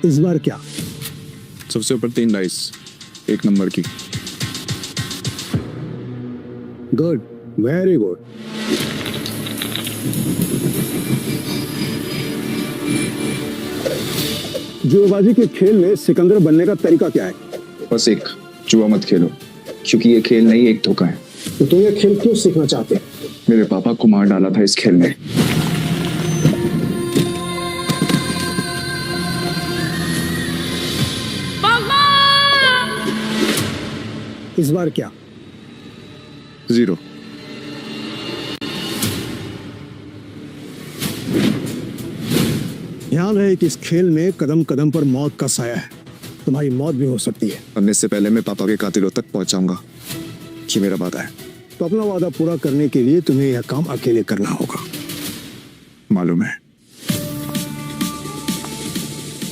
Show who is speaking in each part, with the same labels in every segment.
Speaker 1: इस बार क्या?
Speaker 2: सबसे ऊपर 3 डाइस, 1 नंबर की।
Speaker 1: Good, very good. जुएबाजी के खेल में सिकंदर बनने का तरीका क्या है?
Speaker 2: बस एक, जुआ मत खेलो, क्योंकि ये खेल नहीं एक धोखा है।
Speaker 1: तो तुम ये खेल क्यों सीखना चाहते हैं?
Speaker 2: मेरे पापा को मार डाला था इस खेल में।
Speaker 1: इस बार क्या?
Speaker 2: 0।
Speaker 1: ध्यान रहे कि इस खेल में कदम कदम पर मौत का साया है। तुम्हारी मौत भी हो सकती है।
Speaker 2: मरने से पहले मैं पापा के कातिलों तक पहुंचाऊंगा, ये मेरा वादा है।
Speaker 1: तो अपना वादा पूरा करने के लिए तुम्हें यह काम अकेले करना होगा।
Speaker 2: मालूम है।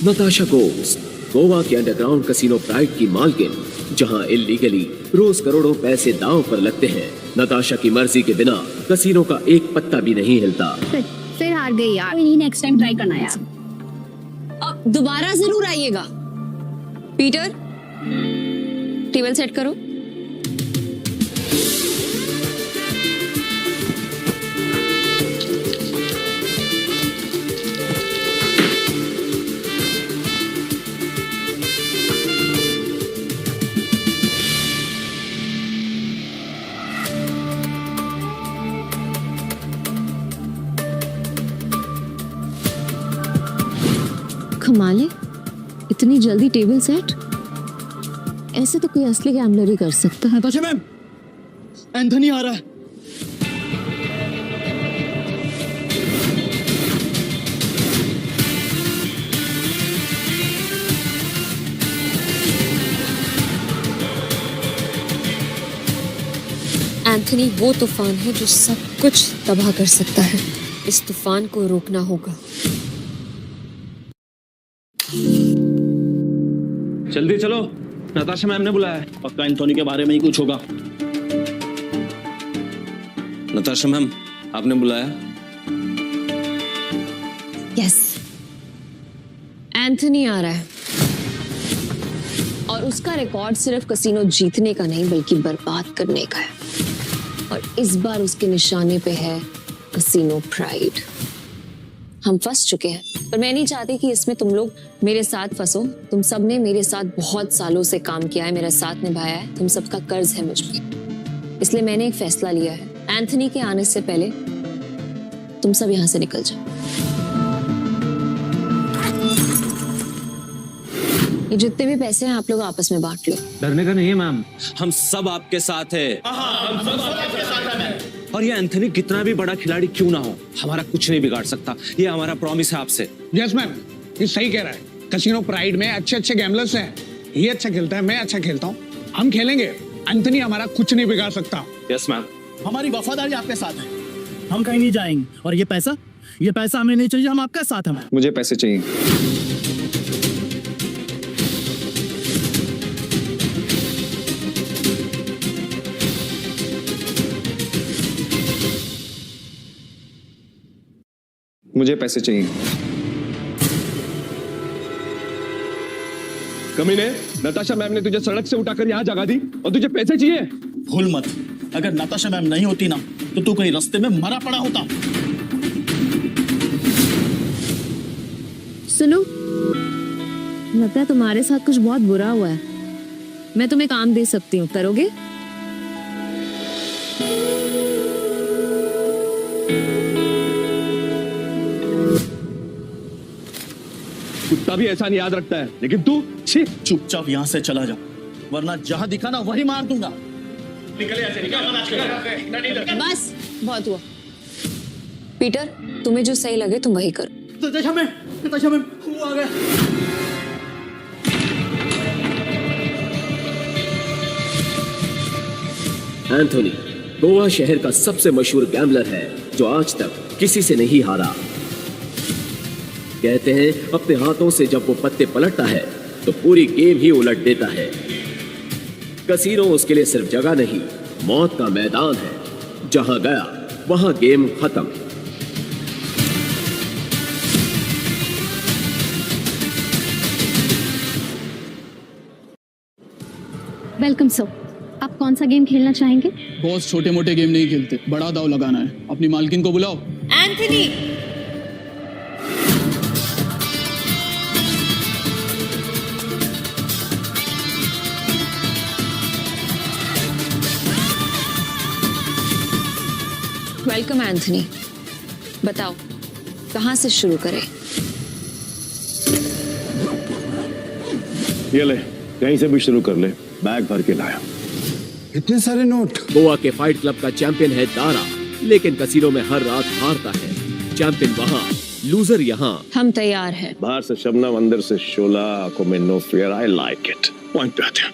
Speaker 3: नताशा गोस्ट, गोवा के अंडरग्राउंड कसिनो प्राइड की मालकिन, जहां इल्लीगली रोज करोड़ों पैसे दांव पर लगते हैं। नताशा की मर्जी के बिना कसिनो का एक पत्ता भी नहीं हिलता।
Speaker 4: फिर हार गई यार। कोई नहीं, नेक्स्ट टाइम ट्राई करना यार। अब दोबारा जरूर आइएगा। पीटर, टेबल सेट करो। कमाल है, इतनी जल्दी टेबल सेट? ऐसे तो कोई असली गैम्बलर ही कर सकता है।
Speaker 5: नताशा मैम, एंथनी आ रहा है।
Speaker 4: एंथनी वो तूफान है जो सब कुछ तबाह कर सकता है। इस तूफान को रोकना होगा।
Speaker 5: जल्दी चलो, नताशा मैम ने बुलाया है। पक्का एंथोनी के बारे में ही कुछ होगा।
Speaker 6: नताशा मैम, आपने बुलाया?
Speaker 4: यस, एंथनी आ रहा है और उसका रिकॉर्ड सिर्फ कसिनो जीतने का नहीं बल्कि बर्बाद करने का है। और इस बार उसके निशाने पे है कसिनो प्राइड। हम फंस चुके हैं, पर मैं नहीं चाहती कि इसमें तुम लोग मेरे साथ फंसो। तुम सब ने मेरे साथ बहुत सालों से काम किया है, मेरा साथ निभाया है, तुम सबका कर्ज है मुझ पे। इसलिए मैंने एक फैसला लिया है, एंथनी के आने से पहले तुम सब यहाँ से निकल जाओ। ये जितने भी पैसे हैं आप लोग आपस में बांट लो।
Speaker 5: डरने का नहीं है मैम,
Speaker 6: हम सब आपके साथ हैं। और ये एंथनी कितना भी बड़ा खिलाड़ी क्यों ना हो, हमारा कुछ नहीं बिगाड़ सकता। ये हमारा प्रॉमिस है आपसे।
Speaker 7: यस मैम, ये सही कह रहा है। कसिनो प्राइड में अच्छे अच्छे गैम्बलर्स हैं। ये अच्छा खेलता है, मैं अच्छा खेलता हूँ, हम खेलेंगे। एंथनी हमारा कुछ नहीं बिगाड़ सकता।
Speaker 6: Yes ma'am.
Speaker 5: हमारी वफादारी आपके साथ है, हम कहीं नहीं जाएंगे। और ये पैसा हमें नहीं चाहिए, हम आपके साथ हैं।
Speaker 2: मुझे पैसे चाहिए। मुझे पैसे चाहिए।
Speaker 8: कमीने, नताशा मैम ने तुझे सड़क से उठाकर यहाँ जगा दी और तुझे पैसे चाहिए?
Speaker 5: भूल मत, अगर नताशा मैम नहीं होती ना तो तू कहीं रास्ते में मरा पड़ा होता।
Speaker 4: सुनो, लगता है तुम्हारे साथ कुछ बहुत बुरा हुआ है। मैं तुम्हें काम दे सकती हूँ, करोगे?
Speaker 8: कुत्ता भी ऐसा नहीं याद रखता है, लेकिन तू छी।
Speaker 5: चुपचाप यहाँ से चला जा, वरना जहाँ दिखा ना वही मार दूंगा।
Speaker 4: बस बहुत हुआ। पीटर, तुम्हें जो सही लगे तुम वही करो।
Speaker 5: नताशा मैम, वो आ गया।
Speaker 3: एंथोनी गोवा शहर का सबसे मशहूर गैम्बलर है जो आज तक किसी से नहीं हारा। कहते हैं अपने हाथों से जब वो पत्ते पलटता है तो पूरी गेम ही उलट देता है। कसीनो उसके लिए सिर्फ जगह नहीं, मौत का मैदान है। जहां गया वहां गेम खत्म।
Speaker 9: Welcome sir. आप कौन सा गेम खेलना चाहेंगे?
Speaker 5: बॉस छोटे मोटे गेम नहीं खेलते, बड़ा दाव लगाना है। अपनी मालकिन को बुलाओ।
Speaker 9: एंथनी।
Speaker 4: Welcome Anthony. बताओ कहाँ से शुरू करें?
Speaker 8: ये ले, कहीं से भी शुरू कर ले। बैग भर के लाया।
Speaker 1: इतने सारे नोट।
Speaker 3: गोवा के फाइट क्लब का चैंपियन है दारा, लेकिन कसीनो में हर रात हारता है। चैंपियन वहाँ, लूजर यहाँ।
Speaker 4: हम तैयार हैं।
Speaker 8: बाहर से शबनम, अंदर से शोला, आंखों में no fear. I like it. Point पे आते हैं।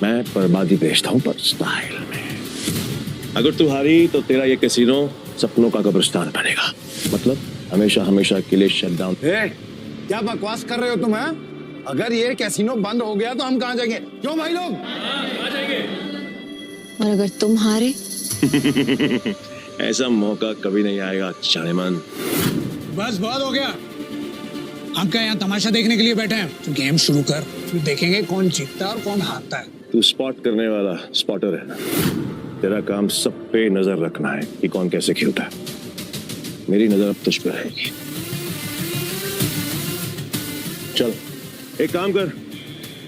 Speaker 8: मैं बर्बादी बेचता हूँ, पर स्टाइल में। अगर तू हारी तो तेरा ये कैसीनो सपनों का कब्रिस्तान बनेगा। मतलब हमेशा हमेशा के लिए शट डाउन।
Speaker 1: क्या बकवास कर रहे हो तुम? हैं? अगर ये कैसीनो बंद हो गया तो हम कहाँ जाएंगे? क्यों भाई लोग?
Speaker 4: और अगर तुम हारे?
Speaker 8: ऐसा मौका कभी नहीं आएगा जानेमन।
Speaker 7: बस बहुत हो गया। हम क्या यहाँ तमाशा देखने के लिए बैठे हैं? तो गेम शुरू कर, फिर देखेंगे कौन जीतता है और कौन हारता है।
Speaker 8: तू स्पॉट करने वाला स्पॉटर है ना? तेरा काम सब पे नजर रखना है कि कौन कैसे खेलता है। मेरी नजर अब तुझ पे रहेगी। चल एक काम कर,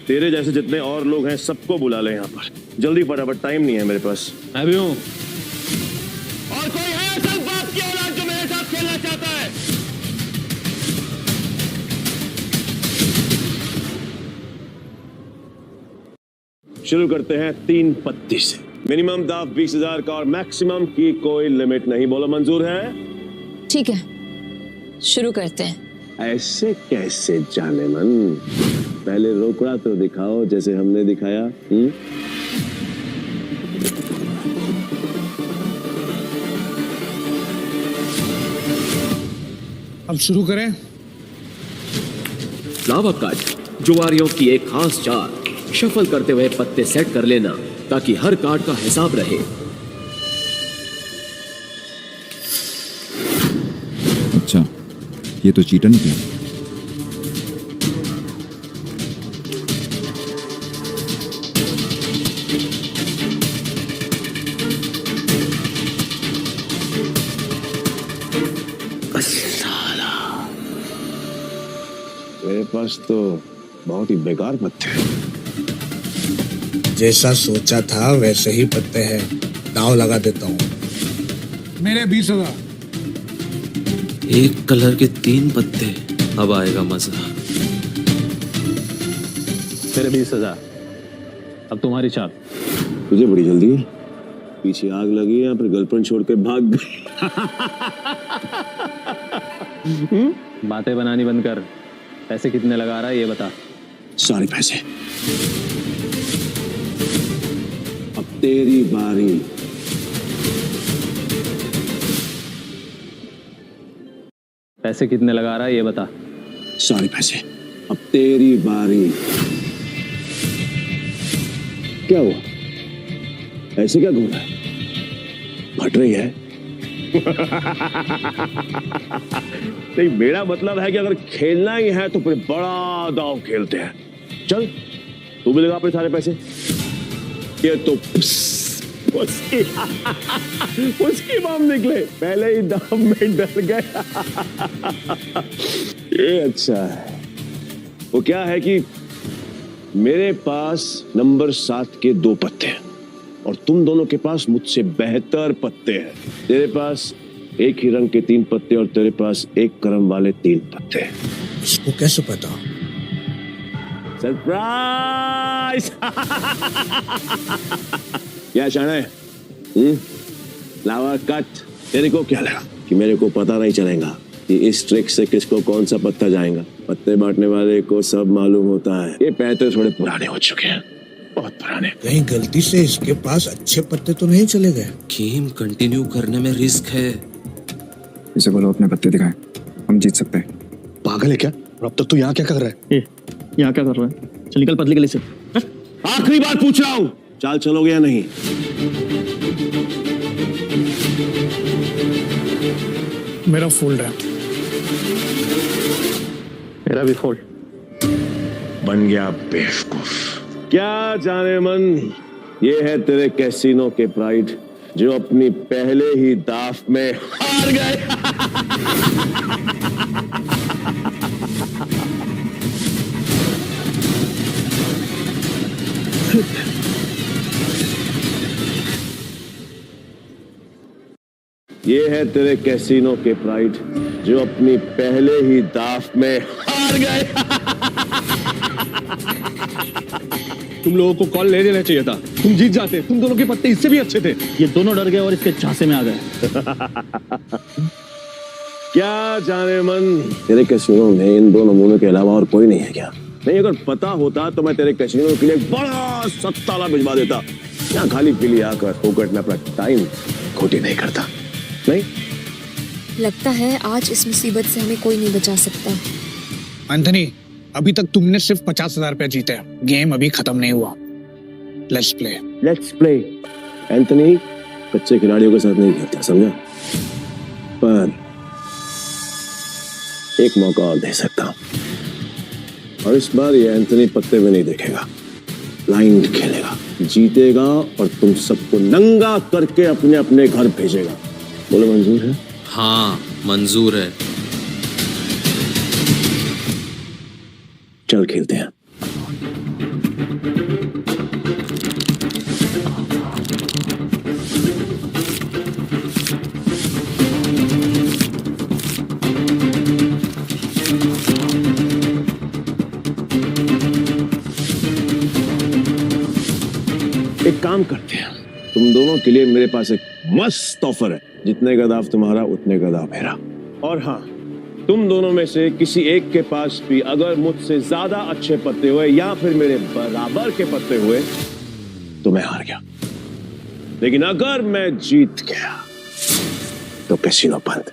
Speaker 8: तेरे जैसे जितने और लोग हैं सबको बुला ले यहाँ पर जल्दी, फटाफट। टाइम नहीं है मेरे पास।
Speaker 6: मैं भी हूँ।
Speaker 8: और कोई है असल बाप की औलाद जो मेरे साथ खेलना चाहता है? शुरू करते हैं 3 पत्ती से। मिनिमम दाव 20,000 का और मैक्सिमम की कोई लिमिट नहीं। बोलो मंजूर है?
Speaker 4: ठीक है, शुरू करते हैं।
Speaker 8: ऐसे कैसे जानेमन? पहले रोकड़ा तो दिखाओ जैसे हमने दिखाया।
Speaker 7: अब शुरू करें।
Speaker 3: फ्लावर कट, जुआरियों की एक खास चाल। शफल करते हुए पत्ते सेट कर लेना ताकि हर कार्ड का हिसाब रहे।
Speaker 10: अच्छा, ये तो चीटर निकला।
Speaker 8: मेरे पास तो बहुत ही बेकार पत्ते हैं।
Speaker 7: जैसा सोचा था वैसे ही पत्ते हैं। दाव लगा देता हूँ। मेरे 20,000।
Speaker 6: एक कलर के 3 पत्ते, अब आएगा मजा।
Speaker 5: तेरे 20,000। अब तुम्हारी चाल।
Speaker 8: तुझे बड़ी जल्दी है? पीछे आग लगी है, फिर गर्लफ्रेंड छोड़ के भाग गई।
Speaker 5: बातें बनानी बंद कर। पैसे कितने लगा रहा है ये बता।
Speaker 8: सारे पैसे। अब तेरी बारी।
Speaker 5: पैसे कितने लगा रहा है ये बता।
Speaker 8: सारे पैसे। अब तेरी बारी। क्या हुआ? ऐसे क्या घूम रहा है? फट रही है? नहीं, मेरा मतलब है कि अगर खेलना ही है तो फिर बड़ा दांव खेलते हैं। चल तू भी लगा अपने सारे पैसे। ये तो उसकी बम निकले, पहले ही दांव में डर गया। ये अच्छा है। वो क्या है कि मेरे पास नंबर 7 के 2 पत्ते हैं और तुम दोनों के पास मुझसे बेहतर पत्ते हैं। तेरे पास एक ही रंग के 3 पत्ते और तेरे पास एक क्रम वाले 3 पत्ते।
Speaker 7: इसको कैसे पता?
Speaker 8: सरप्राइज! क्या शाना है? Flower cut. तेरे को क्या लगा कि मेरे को पता नहीं चलेगा कि इस ट्रिक से किसको कौन सा पत्ता जाएगा? पत्ते बांटने वाले को सब मालूम होता है। ये पैसे थोड़े पुराने हो चुके हैं, बहुत पुराने।
Speaker 7: कहीं गलती से इसके पास अच्छे पत्ते तो नहीं चले गए?
Speaker 6: गेम कंटिन्यू करने में रिस्क है।
Speaker 2: इसे बोलो अपने पत्ते दिखाएं, हम जीत सकते हैं।
Speaker 1: पागल है क्या? और अब तक तू यहाँ क्या कर रहा है?
Speaker 5: यहाँ क्या कर रहा है? चल निकल पतली गली से।
Speaker 8: आखिरी बार पूछ रहा हूँ, चाल चलोगे या नहीं?
Speaker 7: मेरा फोल्ड है।
Speaker 5: मेरा भी फोल्ड।
Speaker 8: बन गया बेवकूफ। क्या जाने मन, ये है तेरे कैसीनो के प्राइड जो अपनी पहले ही दाव में हार गए। ये है तेरे कैसीनो के प्राइड जो अपनी पहले ही दाव में हार गए।
Speaker 6: तुम लोगों को कॉल ले लेना चाहिए था, तुम जीत जाते। तुम दोनों के पत्ते इससे भी अच्छे थे।
Speaker 5: ये दोनों डर गए और इसके झांसे में आ गए।
Speaker 8: क्या जाने मन, तेरे कैसीनो में इन दो नमूनों के अलावा और कोई नहीं है क्या? नहीं, अगर पता होता तो मैं तेरे कैसीनो के लिए एक बड़ा सत्ताला भिजवा देता। यहाँ खाली पीली आकर फोकट में अपना टाइम खोटी नहीं करता। नहीं
Speaker 4: लगता है आज इस मुसीबत से हमें कोई नहीं बचा सकता।
Speaker 7: एंथनी, अभी तक तुमने सिर्फ 50,000 रुपया जीते हैं। गेम अभी खत्म नहीं हुआ। Let's play.
Speaker 8: Let's play. Anthony कच्चे खिलाड़ियों के साथ नहीं खेलता, समझा? पर एक मौका और दे सकता हूं, और इस बार ये एंथनी पत्ते में नहीं देखेगा, ब्लाइंड खेलेगा, जीतेगा और तुम सबको नंगा करके अपने अपने घर भेजेगा। बोलो मंजूर है?
Speaker 6: हाँ मंजूर है।
Speaker 8: चल खेलते हैं। एक काम करते हैं, तुम दोनों के लिए मेरे पास एक मस्त ऑफर है। जितने का दाव तुम्हारा उतने का दाव मेरा। और हाँ, तुम दोनों में से किसी एक के पास भी अगर मुझसे ज्यादा अच्छे पत्ते हुए या फिर मेरे बराबर के पत्ते हुए तो मैं हार गया। लेकिन अगर मैं जीत गया तो कैसीनो बंद।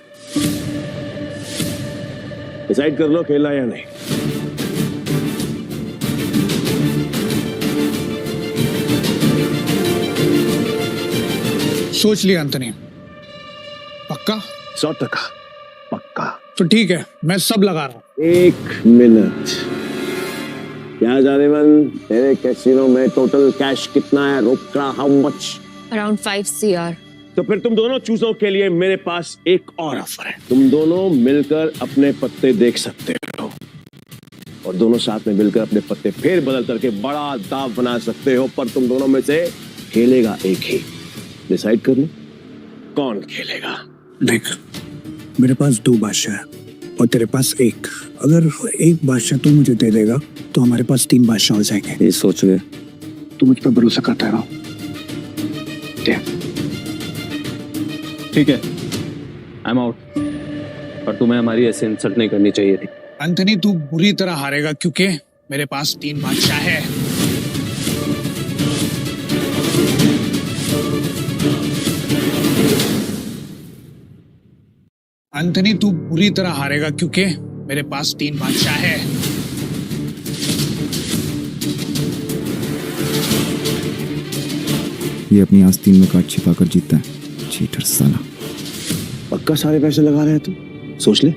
Speaker 8: डिसाइड कर लो खेलना या नहीं।
Speaker 7: सोच लिया एंथनी? पक्का?
Speaker 8: 100% पक्का।
Speaker 7: तो ठीक है, मैं सब लगा रहा हूं।
Speaker 8: 1 मिनट। क्या जाने मन, तेरे कैसीनो में टोटल कैश कितना है? रोकड़ा हाउ मच?
Speaker 4: Around 5 CR।
Speaker 8: तो फिर तुम दोनों चूजों के लिए मेरे पास एक और ऑफर है। तुम दोनों मिलकर अपने पत्ते देख सकते हो और दोनों साथ में मिलकर अपने पत्ते फेर बदल करके बड़ा दाव बना सकते हो, पर तुम दोनों में से खेलेगा एक ही। डिसाइड कर लो कौन खेलेगा।
Speaker 7: देख, मेरे पास 2 बादशाह है और तेरे पास 1। अगर 1 बादशाह तू मुझे दे देगा तो हमारे पास 3 बादशाह हो जाएंगे।
Speaker 2: ये सोच रहे
Speaker 7: तू मुझ पर भरोसा करता रहो।
Speaker 6: ठीक है, आई एम आउट। पर तुम्हें हमारी ऐसे इंसल्ट नहीं करनी चाहिए थी।
Speaker 7: एंथनी, तू बुरी तरह हारेगा क्योंकि मेरे पास 3 बादशाह है। एंथनी, तू बुरी तरह हारेगा क्योंकि मेरे पास 3 बादशाह है।
Speaker 10: ये अपनी आस्तीन में काट छिपा कर जीतता है, चीटर साला।
Speaker 8: पक्का सारे पैसे लगा रहे हैं तुम? सोच ले।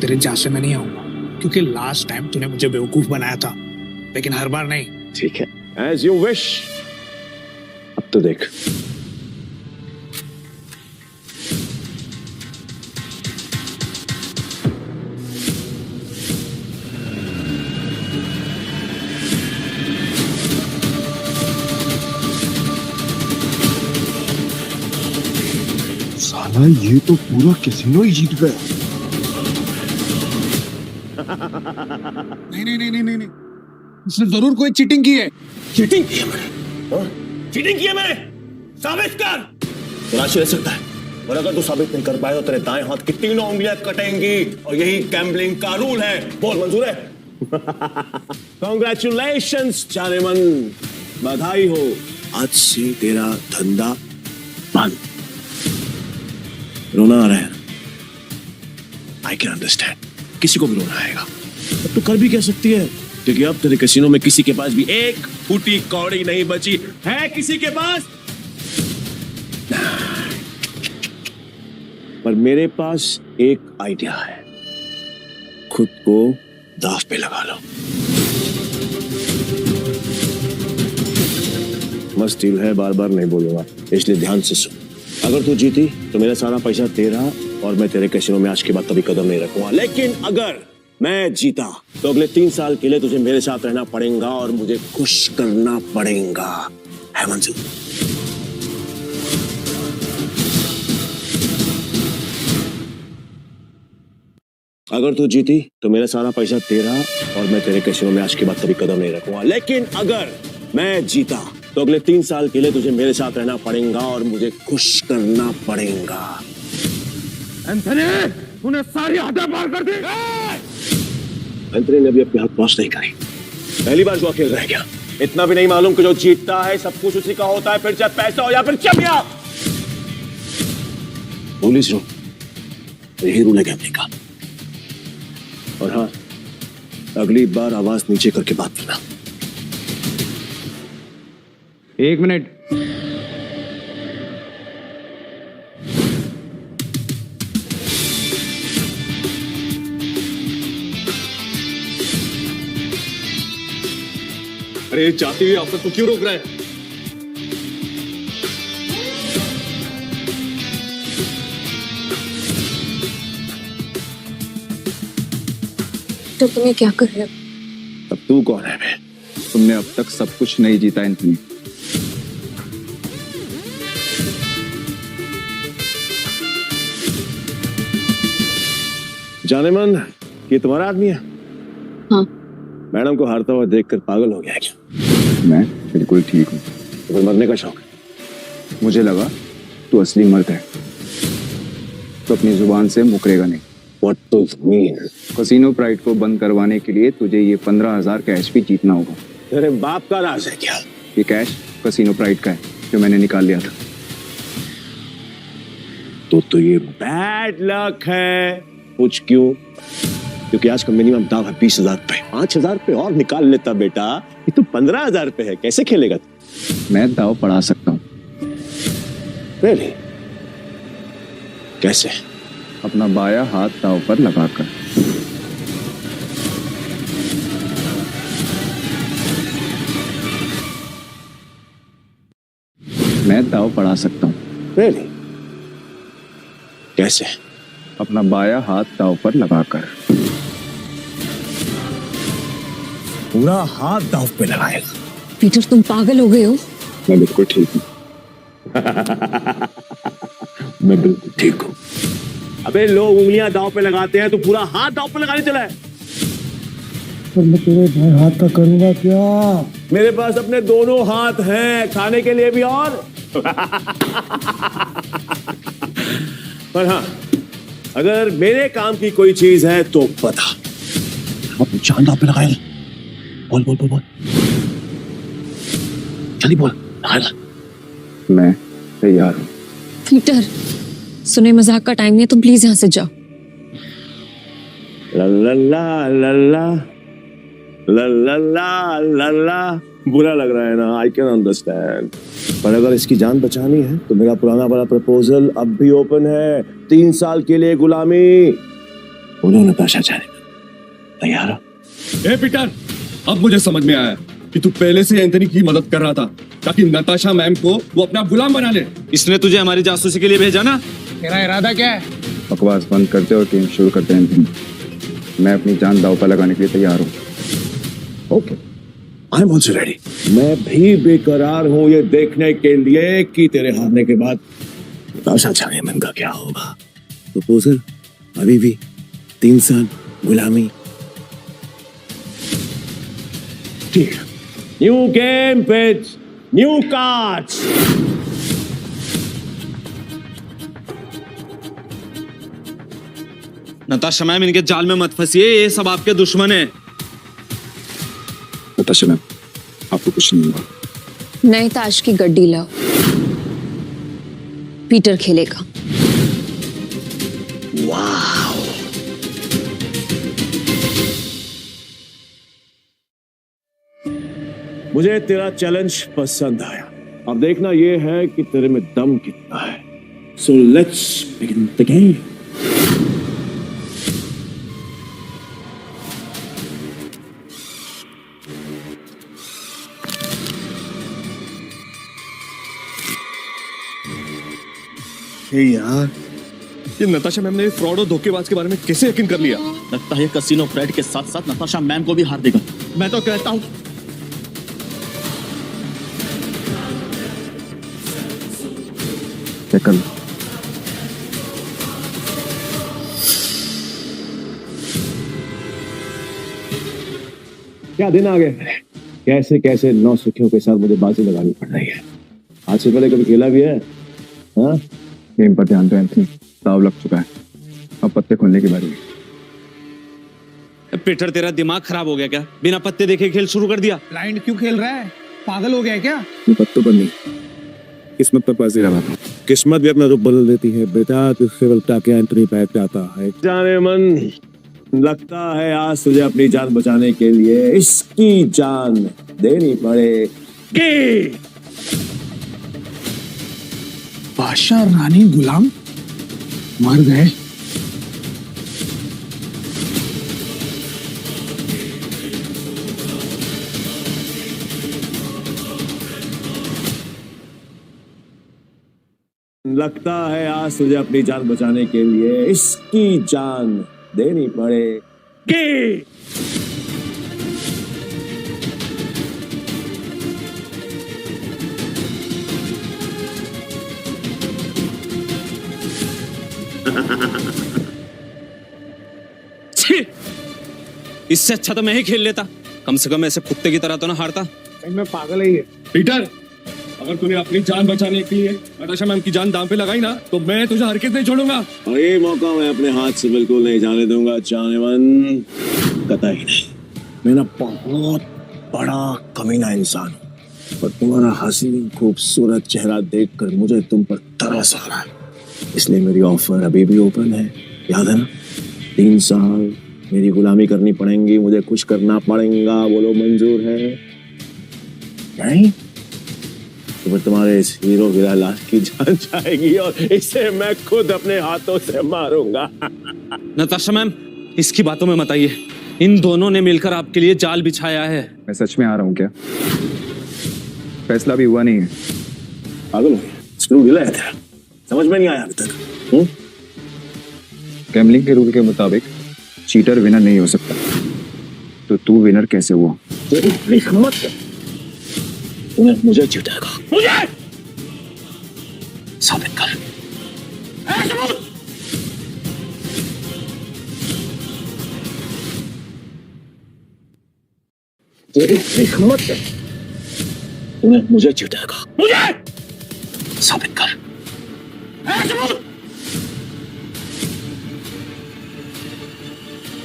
Speaker 7: तेरे झांसे में नहीं आऊंगा क्योंकि लास्ट टाइम तूने मुझे बेवकूफ बनाया था, लेकिन हर बार नहीं।
Speaker 8: ठीक है, एज यू विश। अब तो देख।
Speaker 2: साला ये तो पूरा कैसीनो ही जीत गया।
Speaker 7: नहीं नहीं नहीं नहीं नहीं, इसने जरूर कोई चीटिंग की है।
Speaker 8: चीटिंग की है मैंने? हाँ? चीटिंग की है मैंने? साबित कर। तलाशी रह सकता है, और अगर तू साबित नहीं कर पाए तो तेरे दाएं हाथ की 3 उंगलियां कटेंगी, और यही गैम्बलिंग का रूल है। बोल, मंजूर है? कॉन्ग्रेचुलेशंस जाने मन, बधाई हो। आज से तेरा धंधा बंद। रोना आ रहा है? आई कैन अंडरस्टैंड, किसी को भी रोना आएगा। अब तो कर भी कह सकती है, क्योंकि अब तेरे कैसीनो में किसी के पास भी 1 फूटी कौड़ी नहीं बची है। किसी के पास? पर मेरे पास एक आइडिया है। खुद को दाव पे लगा लो। मस्त डील है, बार बार नहीं बोलूंगा, इसलिए ध्यान से सुन। अगर तू जीती तो मेरा सारा पैसा तेरा और मैं तेरे कैसीनो में आज के बाद कभी कदम नहीं रखूंगा। लेकिन अगर मैं जीता तो अगले 3 साल के लिए तुझे मेरे साथ रहना पड़ेगा और मुझे खुश करना पड़ेगा, है मंजूर? अगर तू जीती तो मेरा सारा पैसा तेरा और मैं तेरे कैसीनो में आज के बाद कभी कदम नहीं रखूंगा। लेकिन अगर मैं जीता तो अगले 3 साल के लिए तुझे मेरे साथ रहना पड़ेगा और मुझे खुश करना पड़ेगा। एंथनी, तूने सारी हदें पार कर दी। एंथनी ने अभी अपने हाथ वॉश नहीं करी, पहली बार जो खेल रह गया। इतना भी नहीं मालूम कि जो जीतता है सब कुछ उसी का होता है, फिर चाहे पैसा हो या फिर चमिया। पुलिस रो यही रूल है गेम का। और हाँ, अगली बार आवाज नीचे करके बात करना।
Speaker 2: 1 मिनट।
Speaker 6: अरे जाती हुई ऑफिस को क्यों रोक रहा है?
Speaker 4: तो तुम्हें क्या कर रहे हो?
Speaker 8: अब तू कौन है बे?
Speaker 2: तुमने अब तक सब कुछ नहीं जीता एंथनी।
Speaker 8: जाने मन, ये तुम्हारा आदमी है?
Speaker 4: हाँ।
Speaker 8: मैडम को हारता हुआ देखकर पागल हो गया क्या?
Speaker 2: मैं बिल्कुल ठीक हूँ।
Speaker 8: तुम्हें मरने का शौक है?
Speaker 2: मुझे लगा तू असली मर्द है तो अपनी जुबान से मुकरेगा नहीं।
Speaker 8: What does it mean?
Speaker 2: Casino pride को बंद करवाने के लिए तुझे ये 15,000 कैश भी जीतना होगा।
Speaker 8: तेरे बाप का राज है क्या?
Speaker 2: ये कैश कसीनो प्राइड का है जो मैंने निकाल लिया था।
Speaker 8: तो ये बैड लक है। पूछ क्यों? क्योंकि आज का मिनिमम दाव है 20,000 रुपए। 5,000 रुपए और निकाल लेता बेटा, ये तो 15,000 रुपए है। कैसे खेलेगा?
Speaker 2: मैं दाव बढ़ा सकता हूँ।
Speaker 8: Really? कैसे?
Speaker 2: अपना बाया हाथ दाव पर लगाकर। मैं दाव बढ़ा सकता हूँ।
Speaker 8: Really? कैसे?
Speaker 2: अपना बाया हाथ दाव पर लगाकर।
Speaker 8: पूरा हाथ दाव पे लगाएगा?
Speaker 4: पीटर, तुम पागल हो गए हो?
Speaker 2: मैं बिल्कुल ठीक हूँ।
Speaker 8: मैं बिल्कुल ठीक हूँ। अबे लोग उंगलियां दाव पे लगाते हैं, तो पूरा हाथ दाव पे लगाने चला है।
Speaker 5: पर मैं तेरे भाई हाथ का करूंगा क्या?
Speaker 8: मेरे पास अपने दोनों हाथ हैं, खाने के लिए भी और पर हाँ, अगर मेरे काम की कोई चीज है तो बता। आप चांद दाव पे लगाएगा? बोल बोल बोल बोल, जल्दी बोल। लगाएगा?
Speaker 2: मैं तैयार हूँ।
Speaker 4: पीटर, सुने मजाक का टाइम नहीं है, तुम प्लीज यहाँ से जाओ।
Speaker 8: ला ला ला ला ला ला ला ला ला ला। बुरा लग रहा है ना? आई कैन अंडरस्टैंड, पर अगर इसकी जान बचानी है तो मेरा पुराना वाला प्रपोजल अब भी ओपन है। 3 साल के लिए गुलामी। बोलो नताशा जाने में तैयार हो?
Speaker 6: ए पीटर, अब मुझे समझ में आया कि तू पहले से एंथनी की मदद कर रहा था ताकि नताशा मैम को वो अपना गुलाम बना ले। इसने तुझे हमारी जासूसी के लिए भेजा ना?
Speaker 7: तेरा इरादा क्या है?
Speaker 2: बकवास बंद करते और गेम शुरू करते हैं एंथनी। मैं अपनी जान दाव पर लगाने के लिए तैयार हूँ।
Speaker 8: Okay, I am also ready. मैं भी बेकरार हूँ ये देखने के लिए कि तेरे हारने के बाद नताशा चायमन का क्या होगा। प्रपोजल अभी भी 3 साल गुलामी। ठीक है, new game pitch, new cards.
Speaker 6: Natasha ma'am, इनके जाल में मत फंसिए, ये सब आपके दुश्मन है।
Speaker 2: नताशा मैम, आपको कुछ नहीं हुआ।
Speaker 4: नए ताश की गड्डी लाओ, पीटर खेलेगा।
Speaker 8: वाह, मुझे तेरा चैलेंज पसंद आया। अब देखना ये है कि तेरे में दम कितना है। So let's begin the game.
Speaker 1: यार,
Speaker 6: ये नताशा मैम ने फ्रॉड और धोखेबाज के बारे में कैसे यकीन कर लिया?
Speaker 5: लगता है कसिनो प्राइड के साथ साथ नताशा मैम को भी हार देगा। मैं तो कहता हूँ
Speaker 2: चेक कर लो।
Speaker 8: क्या दिन आ गए, कैसे कैसे नौ सुखियों के साथ मुझे बाजी लगानी पड़ रही है। आज से पहले कभी खेला भी है? हाँ,
Speaker 2: गेम पर ध्यान दो एंथनी, दाव लग चुका है, अब पत्ते खोलने की बारी है।
Speaker 11: पीटर, तेरा दिमाग खराब हो गया क्या? बिना पत्ते देखे खेल शुरू कर दिया।
Speaker 7: ब्लाइंड क्यों खेल रहा है? पागल हो गया है क्या?
Speaker 2: ये पत्तों पर नहीं, किस्मत पर बाजी लगाता हूँ।
Speaker 8: किस्मत भी अपना रूप बदल देती है बेटा, तुझसे बलता के एंथनी पैक जाता है। जाने मन, लगता है आज तुझे अपनी जान बचाने के लिए इसकी जान देनी पड़ेगी।
Speaker 7: बादशाह रानी गुलाम मर गए।
Speaker 8: लगता है आज तुझे अपनी जान बचाने के लिए इसकी जान देनी पड़ेगी।
Speaker 11: इससे अच्छा तो मैं ही खेल लेता, कम से कम ऐसे कुत्ते की तरह तो ना हारता।
Speaker 7: कहीं मैं पागल ही है।
Speaker 6: पीटर, अगर तूने अपनी जान बचाने के लिए नताशा मैम की जान दांव पे लगाई ना, तो मैं तुझे हरकत नहीं छोड़ूंगा।
Speaker 8: और ये मौका मैं अपने हाथ से बिल्कुल नहीं जाने दूंगा जानवन, कतई नहीं। मैं ना बहुत बड़ा कमीना इंसान हूँ, और तुम्हारा हसीन खूबसूरत चेहरा देखकर मुझे तुम पर तरस आ रहा है, इसलिए मेरी ऑफर अभी भी ओपन है। याद है ना, 3 साल मेरी गुलामी करनी पड़ेगी, मुझे कुछ करना पड़ेगा। बोलो मंजूर है? नहीं तो फिर तुम्हारे इस हीरो वीरालाल की जान जाएगी और इसे मैं खुद अपने हाथों से मारूंगा।
Speaker 11: नताशा मैम, इसकी बातों में मत आइए। इन दोनों ने मिलकर आपके लिए जाल बिछाया है।
Speaker 2: मैं सच में आ रहा हूँ क्या? फैसला भी हुआ नहीं है।
Speaker 8: पागल हो गया? स्क्रू ढीला है तेरा, समझ में नहीं आया अभी तक?
Speaker 2: गैम्बलिंग के रूल के मुताबिक चीटर विनर नहीं हो सकता, तो तू विनर कैसे हुआ?
Speaker 8: तेरी हिम्मत है, तूने मुझे चीटर कहा। मुझे साबित कर। तेरी हिम्मत है, तूने मुझे चीटर कहा। मुझे साबित कर।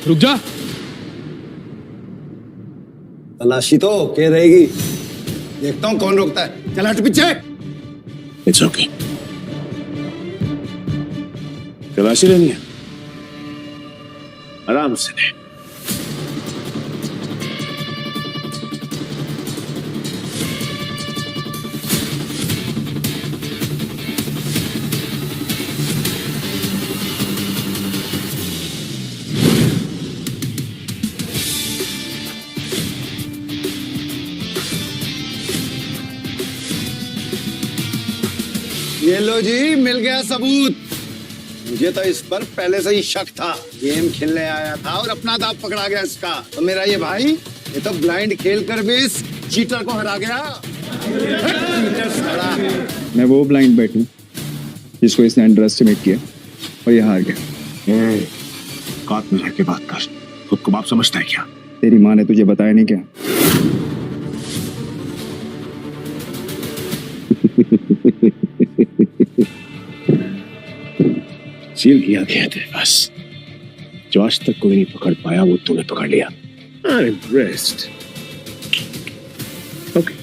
Speaker 6: रुक जा।
Speaker 1: तलाशी तो के रहेगी, देखता हूँ कौन रोकता है। चल हट पीछे।
Speaker 8: इट्स ओके, तलाशी लेनी है, आराम से ले।
Speaker 1: ये लो जी, मिल गया सबूत। मुझे तो इस पर पहले से ही शक था। गेम खेलने आया था और अपना दांव पकड़ा गया इसका। तो मेरा ये भाई, ये तो ब्लाइंड खेल कर भी इस चीटर को हरा गया। चीटर साला।
Speaker 2: मैं वो ब्लाइंड बैट हूँ जिसको इसने अंडर एस्टिमेट किया और ये हार गया।
Speaker 8: कात में रह के बात कर, खुद को बाप समझता है क्या?
Speaker 2: तेरी माँ ने तुझे बताया नहीं क्या?
Speaker 8: सील किया गया तेरे पास, जो आज तक कोई नहीं पकड़ पाया वो तूने पकड़ लिया। I'm impressed. Okay,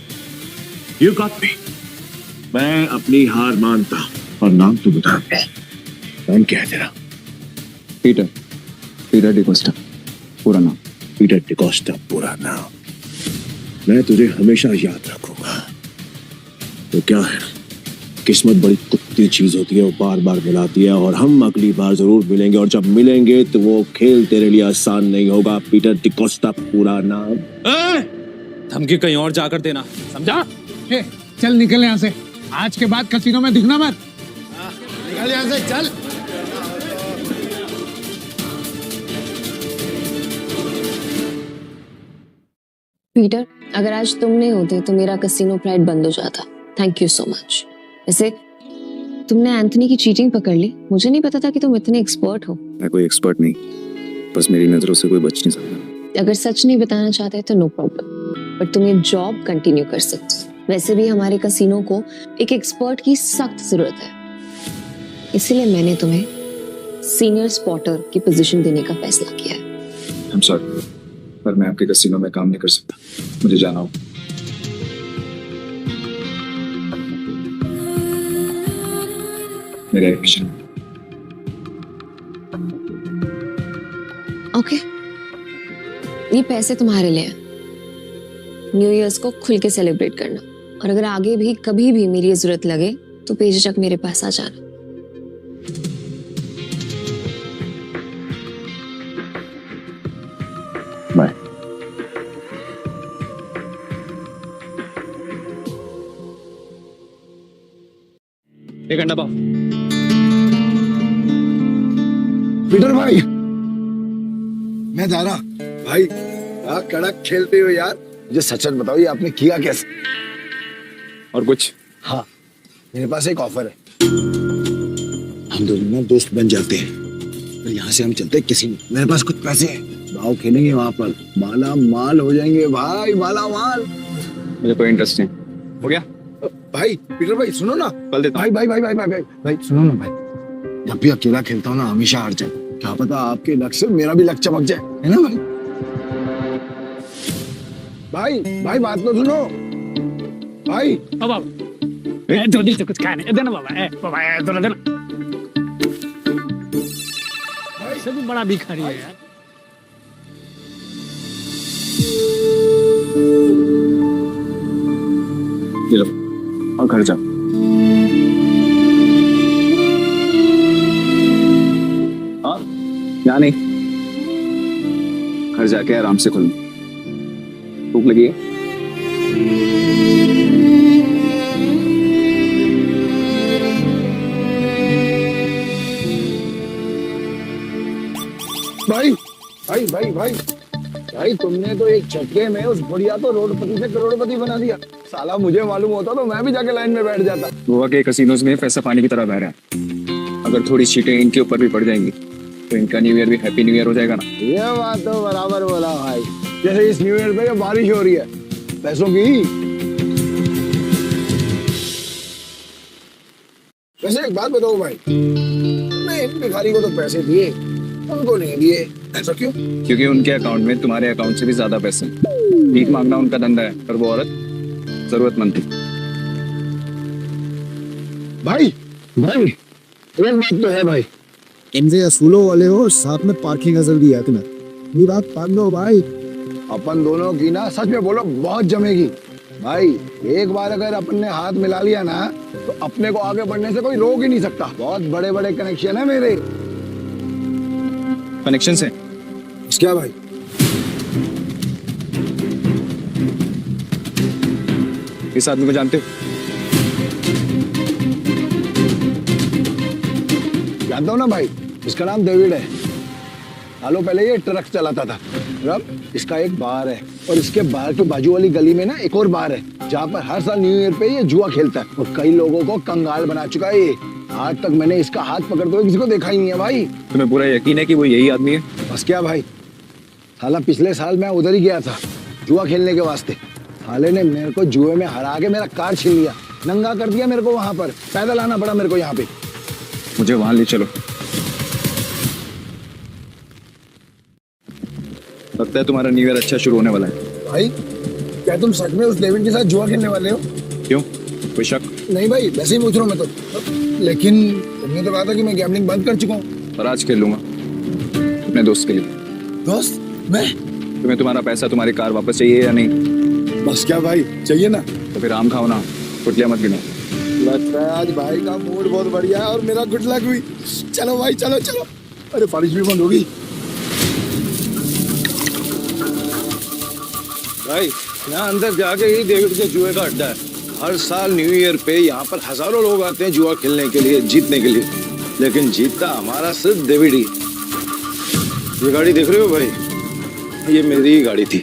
Speaker 8: you got me. मैं अपनी हार मानता हूं। और नाम तो बता दे, नाम क्या है तेरा?
Speaker 2: पीटर, पीटर डिकोस्टा पूरा नाम।
Speaker 8: पीटर डिकोस्टा पूरा नाम। मैं तुझे हमेशा याद रखूंगा। तो क्या है, किस्मत बड़ी कुत्ती चीज होती है, वो बार बार मिलाती है, और हम अगली बार जरूर मिलेंगे, और जब मिलेंगे तो वो खेल तेरे लिए आसान नहीं होगा। पीटर डिकोस्टा पूरा नाम।
Speaker 11: धमकी कहीं और जाकर देना, समझा?
Speaker 7: चल निकल यहाँ से, आज के बाद कसीनो में दिखना मत।
Speaker 1: निकल यहाँ से, चल।
Speaker 4: पीटर, अगर आज तुम नहीं होते तो मेरा कसिनो प्राइड बंद हो जाता। Thank you so much. वैसे तुमने एंथनी की चीटिंग पकड़ ली। मुझे नहीं पता था कि तुम इतने एक्सपर्ट हो।
Speaker 2: मैं कोई एक्सपर्ट नहीं, बस मेरी नजरों से कोई बच नहीं सकता।
Speaker 4: अगर सच नहीं बताना चाहते तो नो प्रॉब्लम, बट तुम ये जॉब कंटिन्यू कर सकते हो। वैसे भी हमारे कसिनो को एक एक्सपर्ट की सख्त जरूरत है, इसीलिए मैंने तुम्हें सीनियर स्पॉटर की पोजीशन देने का फैसला किया है।
Speaker 2: आई एम सॉरी, पर मैं आपके कसिनो में काम नहीं कर सकता। मुझे जाना होगा। मेरा एक मिशन।
Speaker 4: ओके, ये पैसे तुम्हारे लिए हैं। न्यू ईयर्स को खुल के सेलिब्रेट करना, और अगर आगे भी कभी भी मेरी जरूरत लगे तो बेझिझक मेरे पास आ जाना।
Speaker 2: बाय।
Speaker 11: एक अंडा पाव।
Speaker 1: पीटर भाई, मैं दारा भाई, क्या कड़क खेलते हो यार। मुझे सच बताओ, ये आपने किया कैसे?
Speaker 2: और कुछ?
Speaker 1: हाँ, मेरे पास एक ऑफर है। हम दोनों ना दोस्त बन जाते हैं, फिर यहाँ से हम चलते हैं किसी में। मेरे पास कुछ पैसे हैं, दाव खेलेंगे वहां पर, माला माल हो जाएंगे भाई, माला माल।
Speaker 2: मुझे कोई इंटरेस्ट नहीं। हो गया
Speaker 1: भाई पीटर भाई, सुनो ना।
Speaker 2: कल देता
Speaker 1: भाई भाई भाई भाई भाई भाई भाई सुनो ना भाई, जब भी अकेला खेलता हूँ ना हमेशा हार जाए। क्या पता आपके लक से मेरा भी लक चमक जाए, है ना भाई? भाई भाई बात तो सुनो भाई।
Speaker 7: बाबा दो दिन से कुछ खाया नहीं, देना बाबा। बाबा दो देना। भाई से भी बड़ा भिखारी है यार।
Speaker 2: ये लो और घर जाओ। हाँ, यहाँ नहीं, घर जाके आराम से खुल। भूख लगी है?
Speaker 1: भाई भाई भाई भाई भाई, तुमने तो एक झटके में उस बुढ़िया तो रोडपति से करोड़पति बना दिया। साला मुझे मालूम होता तो मैं भी जाके लाइन में बैठ जाता।
Speaker 2: गोवा के कसिनोज में पैसा पानी की तरह बह रहा है। अगर थोड़ी चीटें इनके ऊपर भी पड़ जाएंगी तो इनका न्यू ईयर भी हैप्पी न्यू ईयर हो जाएगा ना।
Speaker 1: ये बात तो बराबर बोला भाई। जैसे इस न्यू ईयर पे बारिश हो रही है पैसों की। वैसे एक बात बताओ भाई, मैं इन भिखारी को तो पैसे दिए, उनको नहीं दिए, ऐसा क्यों?
Speaker 2: क्योंकि उनके अकाउंट में तुम्हारे अकाउंट से भी ज्यादा पैसे हैं। भीख मांगना उनका धंधा है, पर वो औरत जरूरतमंद थी।
Speaker 1: भाई भाई एक बात तो है भाई,
Speaker 10: तुमसे असूलों वाले हो, साथ में पार्किंग नजर भी है तुम्हें। ये बात मान लो भाई।
Speaker 1: अपन दोनों की ना सच में बोलो बहुत जमेगी भाई। एक बार अगर अपन ने हाथ मिला लिया ना तो अपने को आगे बढ़ने से कोई रोक ही नहीं सकता। बहुत बड़े बड़े कनेक्शन है मेरे।
Speaker 2: कनेक्शन से
Speaker 1: क्या भाई?
Speaker 2: इस आदमी को जानते हो?
Speaker 1: जानता हूँ ना भाई, इसका नाम डेविड है। सालों पहले ये ट्रक चलाता था। अब इसका एक बार है, और इसके बार के बाजू वाली गली में ना एक और बार है जहाँ पर हर साल न्यू ईयर पे ये जुआ खेलता है और कई लोगों को कंगाल बना चुका है ये। आज तक मैंने इसका हाथ पकड़ते हुए किसी को देखा ही नहीं है भाई।
Speaker 2: तुम्हें पूरा यकीन है कि वो यही आदमी है?
Speaker 1: बस क्या भाई, साला पिछले साल मैं उधर ही गया था जुआ खेलने के वास्ते। साले ने मेरे को जुए में हरा के मेरा कार छीन लिया, नंगा कर दिया मेरे को। वहां पर पैदल आना पड़ा मेरे को यहाँ पे।
Speaker 2: मुझे वहां ले चलो। लगता है तुम्हारा न्यू ईयर अच्छा शुरू होने वाला है।
Speaker 1: भाई क्या तुम सच में उस डेविड के साथ जुआ खेलने वाले हो?
Speaker 2: क्यों, कोई शक?
Speaker 1: नहीं भाई, वैसे ही पूछ रहा हूँ मैं तो। लेकिन तुमने तो कहा था कि मैं गैम्बलिंग बंद कर चुका हूँ।
Speaker 2: पर आज खेल लूंगा अपने दोस्त के लिए।
Speaker 1: दोस्त? मैं?
Speaker 2: तुम्हें तुम्हारा पैसा, तुम्हारी कार वापस चाहिए या नहीं?
Speaker 1: बस क्या भाई, चाहिए ना।
Speaker 2: तो फिर आम खाओ ना, कुटलियां मत गिनो।
Speaker 1: लगता है आज भाई का मूड बहुत बढ़िया है और मेरा गुड लक हुई। चलो भाई, चलो चलो। अरे बारिश भी बंद होगी भाई। यहाँ अंदर जाके ही डेविड के जुए का अड्डा है। हर साल न्यू ईयर पे यहाँ पर हजारों लोग आते हैं जुआ खेलने के लिए, जीतने के लिए। लेकिन जीतता हमारा सिर्फ डेविड ही। ये गाड़ी देख रहे हो भाई, ये मेरी ही गाड़ी थी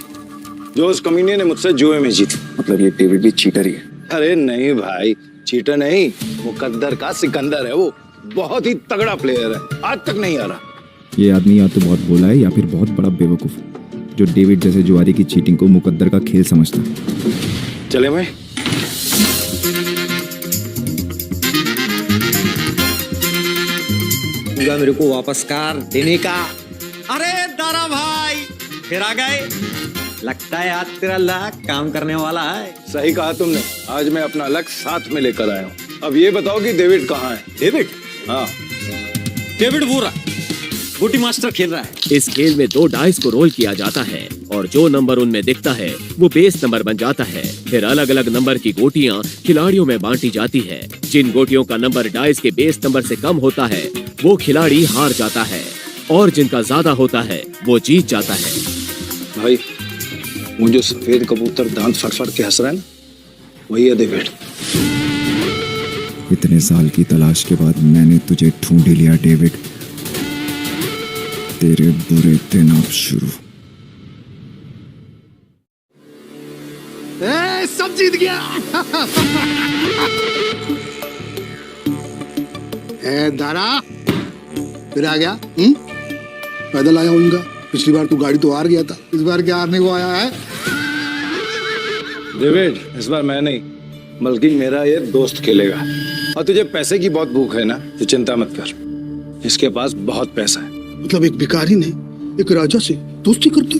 Speaker 1: जो उस कमीने ने मुझसे जुए में जीती।
Speaker 2: मतलब ये डेविड भी चीटर ही है?
Speaker 1: अरे नहीं भाई, चीटर नहीं, मुकद्दर का सिकंदर है वो। बहुत ही तगड़ा प्लेयर है, आज तक नहीं आ रहा।
Speaker 2: ये आदमी या तो बहुत बोला है या फिर बहुत बड़ा बेवकूफ, जो डेविड जैसे जुआरी की चीटिंग को मुकद्दर का खेल समझता है।
Speaker 1: चले भाई।
Speaker 11: मेरे को वापस कार देने का। अरे दारा भाई फिर आ गए। लगता है आज तेरा लक काम करने वाला है।
Speaker 1: सही कहा तुमने, आज मैं अपना लक साथ में लेकर आया हूँ। अब ये बताओ कि डेविड कहाँ है?
Speaker 11: डेविड?
Speaker 1: हाँ,
Speaker 11: डेविड वो रहा, बूटी मास्टर खेल रहा है।
Speaker 3: इस खेल में 2 डाइस को रोल किया जाता है और जो नंबर उनमें दिखता है वो बेस नंबर बन जाता है। फिर अलग अलग नंबर की गोटियां खिलाड़ियों में बांटी जाती है। जिन गोटियों का नंबर डाइस के बेस नंबर से कम होता है वो खिलाड़ी हार जाता है और जिनका ज्यादा होता है वो जीत जाता है।
Speaker 1: भाई वो जो सफेद कबूतर दांत फटफट के हंस रहा है ना, वही है डेविड।
Speaker 2: इतने साल की तलाश के बाद मैंने तुझे ढूंढ ही लिया डेविड। तेरे बुरे दिन अब शुरू।
Speaker 10: सब जीत गया। दारा फिर आ गया। पैदल आया होगा। पिछली बार तू गाड़ी तो हार गया था, इस बार क्या हारने को आया है?
Speaker 1: डेविड, इस बार मैं नहीं बल्कि मेरा ये दोस्त खेलेगा। और तुझे पैसे की बहुत भूख है ना, तो चिंता मत कर, इसके पास बहुत पैसा है।
Speaker 10: मतलब एक भिखारी ने एक राजा से दोस्ती कर दी।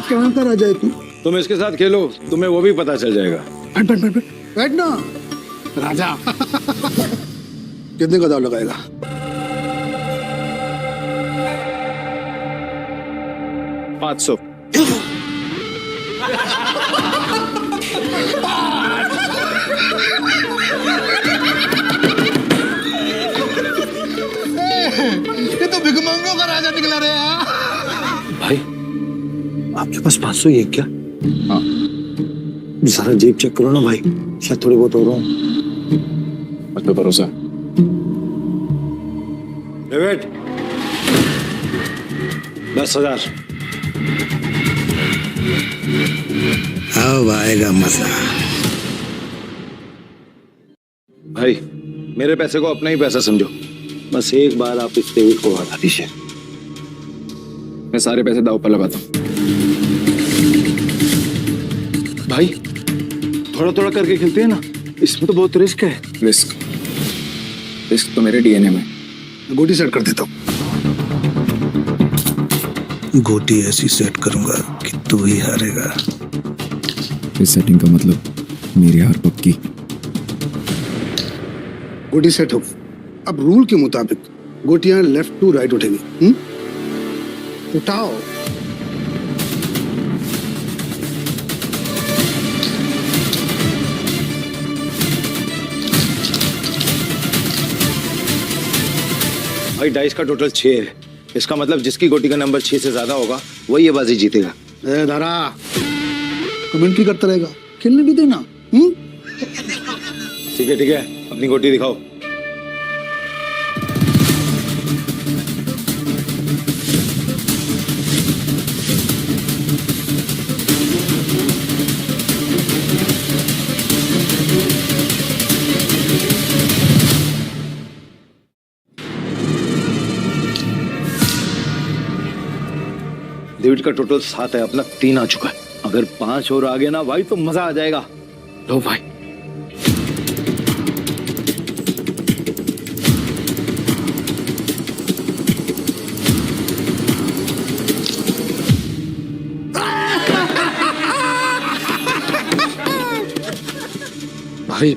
Speaker 10: कहाँ का राजा है तू?
Speaker 1: तुम इसके साथ खेलो, तुम्हें वो भी पता चल जाएगा।
Speaker 10: बैठ ना राजा। कितने का दाव लगाएगा?
Speaker 1: $500।
Speaker 10: ये तो भिखमंगों का राजा निकला रे।
Speaker 1: भाई आपके पास 500 ही है क्या? हाँ। सारा जेब चेक करो ना भाई, शायद थोड़ी बहुत हो रहा हूँ।
Speaker 2: मुझ पे भरोसा।
Speaker 1: डेविड, 10,000।
Speaker 10: अब आएगा मजा।
Speaker 1: भाई मेरे पैसे को अपना ही पैसा समझो, बस एक बार आप इस डेविड को हटा दीजिए।
Speaker 2: मैं सारे पैसे दाव पर लगाता हूँ।
Speaker 1: भाई थोड़ा थोड़ा करके खेलते हैं ना, इसमें तो बहुत रिस्क है।
Speaker 2: रिस्क तो मेरे डीएनए में।
Speaker 10: गोटी सेट कर देता हूँ। गोटी ऐसी सेट करूंगा कि तू ही हारेगा।
Speaker 2: इस सेटिंग का मतलब मेरी हार पक्की।
Speaker 10: गोटी सेट हो। अब रूल के मुताबिक गोटियां लेफ्ट टू राइट उठेंगी। उठाओ।
Speaker 1: भाई डाइस का टोटल 6 है, इसका मतलब जिसकी गोटी का नंबर 6 से ज्यादा होगा वही ये बाजी जीतेगा।
Speaker 10: दारा कमेंट्री करता रहेगा, खेलने भी देना।
Speaker 1: ठीक है, अपनी गोटी दिखाओ। डेविड का टोटल 7 है, अपना 3 आ चुका है। अगर 5 और आ गया ना भाई तो मजा आ जाएगा। लो भाई। भाई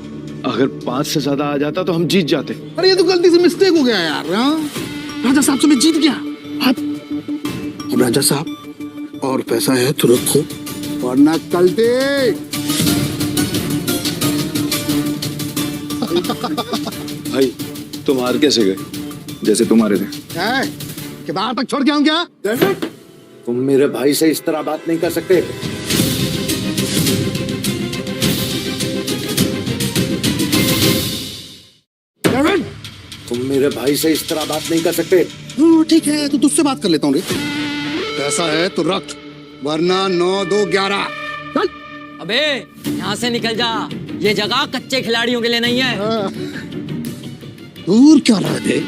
Speaker 1: अगर 5 से ज्यादा आ जाता तो हम जीत जाते।
Speaker 10: अरे ये तो गलती से मिस्टेक हो गया यार। राजा साहब से मैं जीत गया। अब राजा साहब और पैसा है तो रखो, वरना कलते।
Speaker 1: भाई तुम हार कैसे गए?
Speaker 2: जैसे तुम्हारे थे।
Speaker 10: कि बाहर तक छोड़ के आऊं क्या?
Speaker 1: तुम मेरे भाई से इस तरह बात नहीं कर सकते। तुम मेरे भाई से इस तरह बात नहीं कर सकते।
Speaker 10: ठीक है तो तुझसे बात कर लेता हूँ रे। पैसा है तो रख, वरना 9 2 11। चल।
Speaker 12: अबे यहाँ से निकल जा, ये जगह कच्चे खिलाड़ियों के लिए नहीं है।
Speaker 10: दूर क्या रहा थे?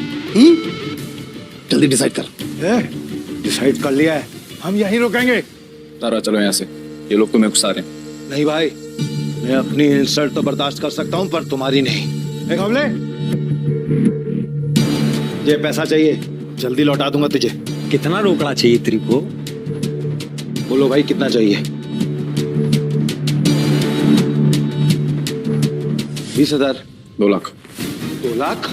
Speaker 10: जल्दी डिसाइड कर।
Speaker 1: डिसाइड कर लिया है, हम यहीं रुकेंगे।
Speaker 2: तारा चलो यहाँ से, ये लोग तुम्हें उकसा रहे हैं।
Speaker 1: नहीं भाई, मैं अपनी इंसल्ट तो बर्दाश्त कर सकता हूँ पर तुम्हारी नहीं। ए कमले, ये पैसा चाहिए, जल्दी लौटा दूंगा तुझे।
Speaker 11: कितना रोकड़ा चाहिए तेरे को?
Speaker 1: बोलो भाई कितना चाहिए? 20,000।
Speaker 2: 2 लाख।
Speaker 1: 2 लाख?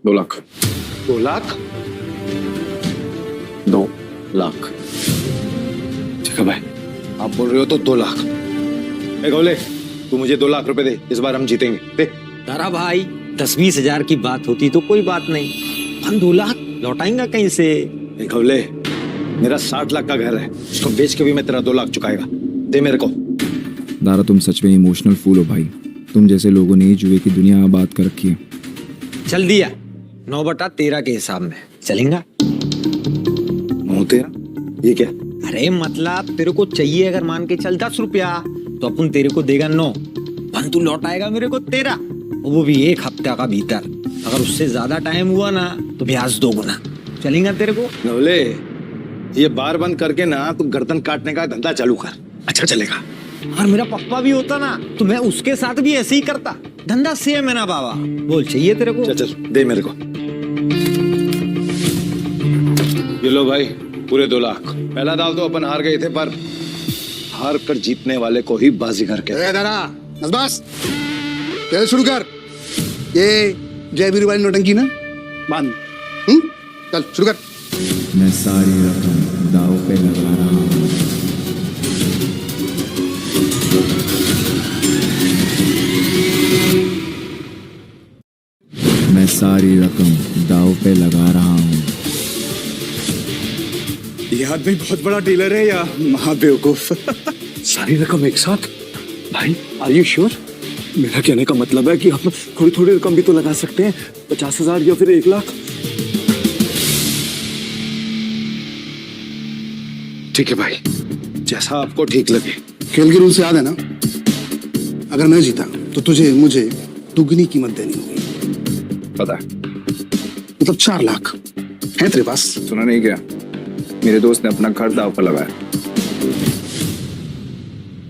Speaker 2: 2 लाख।
Speaker 1: 2 लाख?
Speaker 2: 2 लाख।
Speaker 1: ठीक है भाई, आप बोल रहे हो तो 2 लाख। ए कमले, तू मुझे 2 लाख रुपए दे, इस बार हम जीतेंगे। दे।
Speaker 11: तारा भाई 10-20 हजार की बात होती तो कोई बात नहीं, हम 2 लाख लौटाएंगा कहीं से?
Speaker 1: ए कमले, मेरा 60 लाख का घर है, उसको बेच के भी मैं तेरा 2 लाख चुकाएगा। दे मेरे को।
Speaker 2: दारा तुम सच में इमोशनल फूल हो भाई, तुम जैसे लोगों ने जुए की दुनिया आबाद कर रखी है।
Speaker 11: चल दिया, 9/13 के हिसाब में चलेगा।
Speaker 1: 9/13? ये क्या?
Speaker 11: अरे मतलब तेरे को चाहिए अगर मान के चल 10 रुपया तो अपन तेरे को देगा 9, तू लौटाएगा मेरे को 13, वो भी 1 हफ्ते का भीतर। अगर उससे ज्यादा टाइम हुआ ना तो ब्याज 2 गुना। चलेगा तेरे को?
Speaker 1: नवले, ये बार बंद करके ना तू गर्दन काटने का धंधा चालू कर, अच्छा चलेगा।
Speaker 11: और मेरा पप्पा भी होता ना तो मैं उसके साथ भी ऐसे ही करता, धंधा सेम है ना बाबा। बोल चाहिए तेरे को?
Speaker 1: चल दे मेरे को। ये लो भाई, पूरे 2 लाख। पहला दाव तो अपन हार गए थे, पर हार कर जीतने वाले को ही बाजीगर कहते हैं।
Speaker 10: दादा बस खेल शुरू कर। ये जय वीरू वाली नौटंकी ना बांध। चल शुरू कर।
Speaker 2: मैं सारी रकम दाव पे लगा रहा हूँ। मैं सारी रकम दाव पे लगा रहा हूँ।
Speaker 6: ये आदमी बहुत बड़ा डीलर है या महाबेवकूफ?
Speaker 8: सारी रकम एक साथ? भाई आर यू श्योर?
Speaker 6: मेरा कहने का मतलब है कि आप थोड़ी थोड़ी रकम भी तो लगा सकते हैं, 50,000 या फिर 1 लाख।
Speaker 1: ठीक है भाई, जैसा आपको ठीक लगे।
Speaker 10: खेल के रूल से याद है ना, अगर मैं जीता तो तुझे मुझे दुगनी कीमत देनी होगी।
Speaker 2: पता है।
Speaker 10: मतलब 4 लाख है तेरे पास?
Speaker 2: सुना नहीं क्या? मेरे दोस्त ने अपना घर दाव पर लगाया।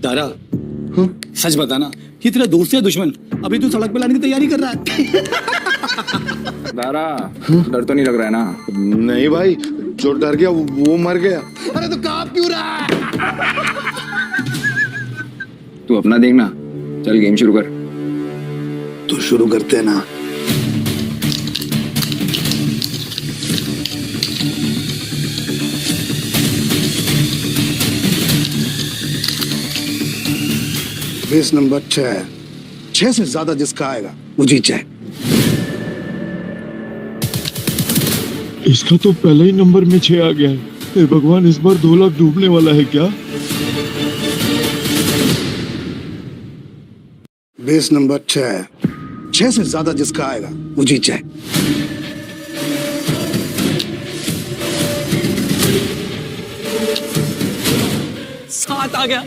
Speaker 5: तारा, सच बताना, ये तेरा दोस्त या दुश्मन? अभी तू सड़क पे लाने की तैयारी कर रहा है।
Speaker 2: दारा, डर तो नहीं लग रहा है ना?
Speaker 1: नहीं भाई, जो डर गया वो मर गया।
Speaker 10: अरे तो कांप क्यों रहा है?
Speaker 2: तू अपना देखना, चल गेम शुरू कर।
Speaker 10: तो शुरू करते हैं ना। बेस नंबर 6 से ज्यादा जिसका आएगा वो जीत जाए।
Speaker 6: इसका तो पहले ही नंबर में 6 आ गया है। हे भगवान, इस बार 2 लाख डूबने वाला है क्या?
Speaker 10: बेस नंबर 6 से ज्यादा जिसका आएगा वो जीत जाए।
Speaker 12: सात आ गया,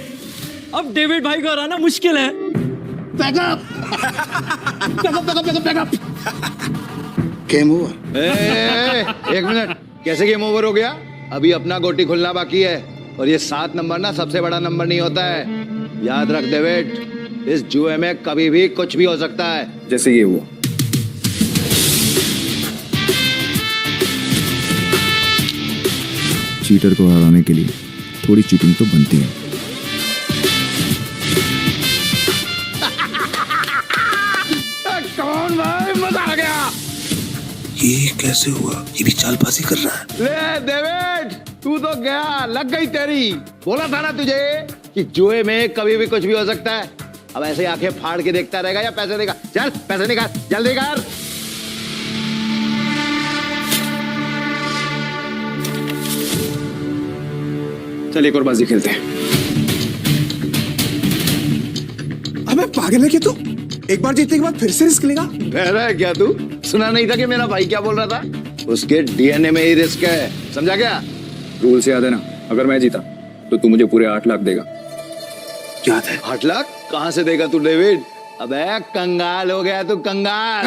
Speaker 12: अब डेविड भाई को हराना मुश्किल है।
Speaker 10: Backup backup. Game over.
Speaker 1: एक मिनट, कैसे गेम ओवर हो गया? अभी अपना गोटी खुलना बाकी है, और ये 7 नंबर ना सबसे बड़ा नंबर नहीं होता है। याद रख डेविड, इस जुए में कभी भी कुछ भी हो सकता है।
Speaker 2: जैसे ये हुआ। चीटर को हराने के लिए थोड़ी चीटिंग तो बनती है।
Speaker 1: कौन भाई, मजा आ गया।
Speaker 10: ये कैसे हुआ? ये भी चालबाजी कर रहा है।
Speaker 1: ले डेविड, तू तो गया, लग गई तेरी। बोला था ना तुझे कि जुए में कभी भी कुछ भी हो सकता है। अब ऐसे आंखें फाड़ के देखता रहेगा या पैसे देगा? चल पैसे निकाल, जल्दी कर।
Speaker 2: चल एक और बाजी खेलते हैं।
Speaker 5: अबे
Speaker 10: मैं पागल है क्या तू? एक बार जीतने के बाद फिर से रिस्क लेगा?
Speaker 1: कह रहा है क्या तू? सुना नहीं था कि मेरा भाई क्या बोल रहा था? उसके डीएनए में ही रिस्क है, समझा क्या?
Speaker 2: रूल से याद है ना, अगर मैं जीता तो तू मुझे पूरे 8 लाख देगा।
Speaker 10: याद है।
Speaker 1: 8 लाख कहाँ से देगा तू डेविड? अबे कंगाल हो गया तू, कंगाल।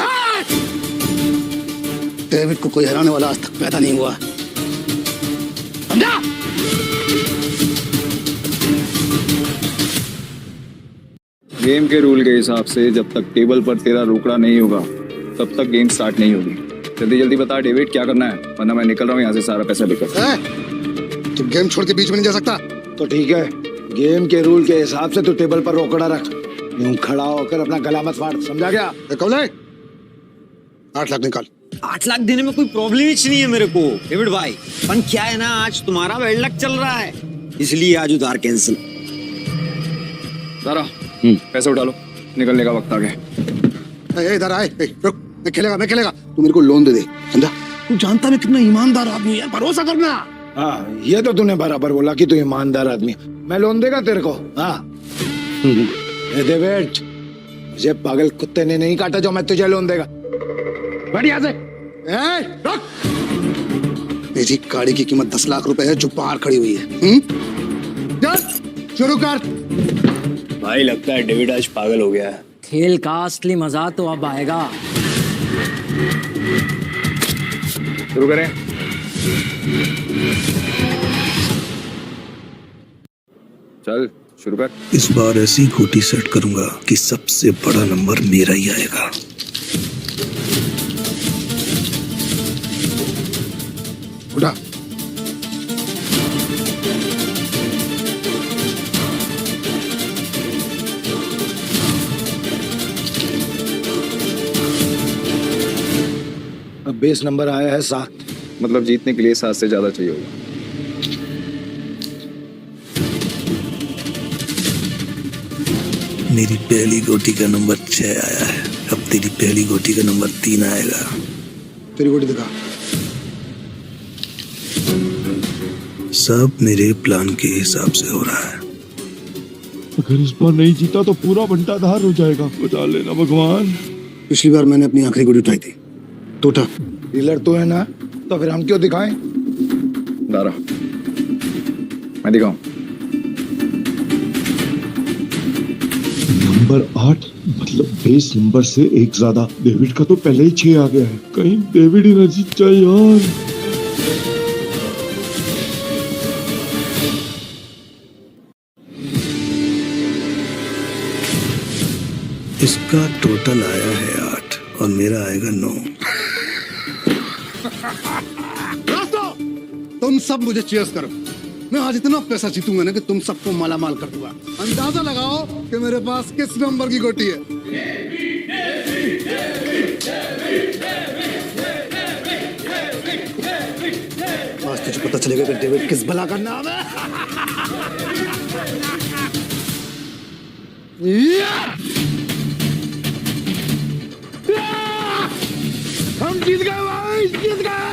Speaker 10: डेविड को कोई हराने वाला आज तक पैदा नहीं हुआ, समझा?
Speaker 2: गेम के रूल के हिसाब से जब तक टेबल पर तेरा रोकड़ा नहीं होगा तब तक गेम स्टार्ट नहीं होगी। जल्दी जल्दी बता डेविड, क्या करना है, वरना मैं निकल रहा हूँ यहाँ से सारा पैसा लेकर।
Speaker 10: तुम गेम छोड़ के बीच में नहीं जा सकता।
Speaker 1: तो ठीक है, गेम के रूल के हिसाब से तू टेबल पर रोकड़ा रख, यूं खड़ा होकर अपना गला मत फाड़, समझा क्या?
Speaker 10: कौले 8 लाख निकाल।
Speaker 11: 8 लाख देने में कोई प्रॉब्लम ही नहीं है मेरे को डेविड भाई, पर क्या है ना, आज तुम्हारा बैड लक चल रहा है, इसलिए आज उधार कैंसिल।
Speaker 2: सारा पैसे उठा लो, निकलने का वक्त आ गया।
Speaker 10: इधर आए, रुक, मैं खेलेगा। तू मेरे को लोन दे दे, समझा? तू जानता मैं कितना ईमानदार आदमी है, भरोसा करना।
Speaker 1: हाँ, ये तो तूने बराबर बोला कि तू ईमानदार आदमी है। मैं लोन देगा तेरे को? हाँ। डेविड, मुझे पागल कुत्ते ने नहीं काटा जो मैं तुझे लोन देगा। बढ़ यहाँ से।
Speaker 10: मेरी गाड़ी की कीमत 10 लाख रुपए है जो बाहर खड़ी हुई है। चल शुरू कर।
Speaker 8: भाई लगता है डेविड आज पागल हो गया है।
Speaker 12: खेल का असली मजा तो अब आएगा।
Speaker 2: शुरू करें। चल शुरू कर।
Speaker 10: इस बार ऐसी गोटी सेट करूंगा कि सबसे बड़ा नंबर मेरा ही आएगा। उठा।
Speaker 1: अब बेस नंबर आया है 7,
Speaker 2: मतलब जीतने के लिए 7 से ज्यादा चाहिए होगा।
Speaker 10: मेरी पहली गोटी का नंबर 6 आया है, अब तेरी पहली गोटी का नंबर 3 आएगा। तेरी गोटी दिखा। सब मेरे प्लान के हिसाब से हो रहा है।
Speaker 6: अगर इस बार नहीं जीता तो पूरा बंटाधार हो जाएगा, बचा लेना भगवान।
Speaker 10: पिछली बार मैंने अपनी आखिरी गोटी उठाई थी, तो उठा।
Speaker 1: डीलर तो है ना, तो फिर हम क्यों दिखाएं?
Speaker 2: दारा, मैं दिखाऊं?
Speaker 6: नंबर 8 मतलब बेस नंबर से एक ज्यादा। डेविड का तो पहले ही 6 आ गया है, कहीं डेविड ही न जीत जाए यार।
Speaker 10: इसका टोटल आया है 8 और मेरा आएगा 9। तुम सब मुझे चीयर्स करो। मैं आज इतना पैसा जीतूंगा ना कि तुम सबको मालामाल कर दूंगा। अंदाजा लगाओ कि मेरे पास किस नंबर की गोटी है। आज तुझे पता चलेगा कि डेविड किस भला का नाम है। हम जीत गए भाई, जीत गए।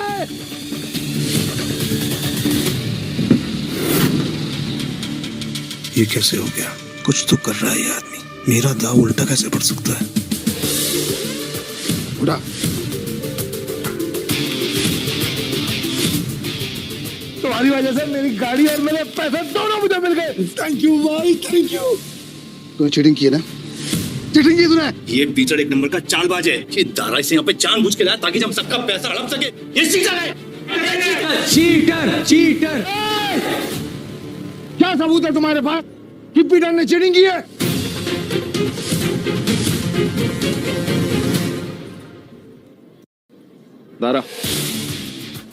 Speaker 10: ये कैसे हो गया? कुछ तो कर रहा है ये आदमी। मेरा दाव उल्टा कैसे पड़ सकता है? उड़ा। तुम्हारी वजह से मेरी गाड़ी और मेरे पैसे दोनों मुझे मिल गए। थैंक यू भाई, थैंक यू। तूने चीटिंग की है ना? चीटिंग की तूने?
Speaker 13: ये पीछड़ एक नंबर का चालबाज है। ये दारा इसे यहाँ पे जानबूझ के लाया ताकि हम सबका पैसा हड़प सके। ये चीटर है।
Speaker 7: Cheater, cheater.
Speaker 10: क्या सबूत है तुम्हारे पास कि पीटर ने चीटिंग की है?
Speaker 2: दारा,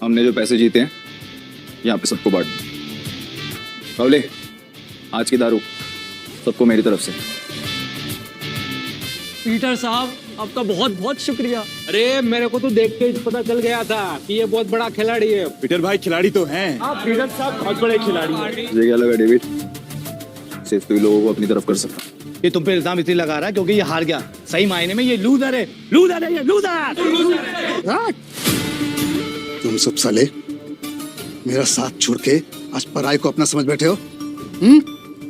Speaker 2: हमने जो पैसे जीते हैं यहाँ पे सबको बांट दो। कवले, आज की दारू सबको मेरी तरफ से।
Speaker 12: पीटर साहब, आपका बहुत बहुत शुक्रिया।
Speaker 7: अरे मेरे को तो देख के पता चल गया था कि ये बहुत बड़ा खिलाड़ी है।
Speaker 6: पीटर भाई खिलाड़ी तो हैं।
Speaker 7: आप पीटर साहब बहुत बड़े खिलाड़ी हैं।
Speaker 2: मुझे क्या लगा डेविड, सिर्फ तू ही लोगों को अपनी तरफ कर सकता।
Speaker 5: ये तुम पे इल्जाम इसलिए लगा रहा है क्योंकि ये हार गया। सही मायने में ये लूजर है, लूजर है, ये लूजर।
Speaker 10: तुम सब साले मेरा साथ छोड़ के आज पराई को अपना समझ बैठे हो।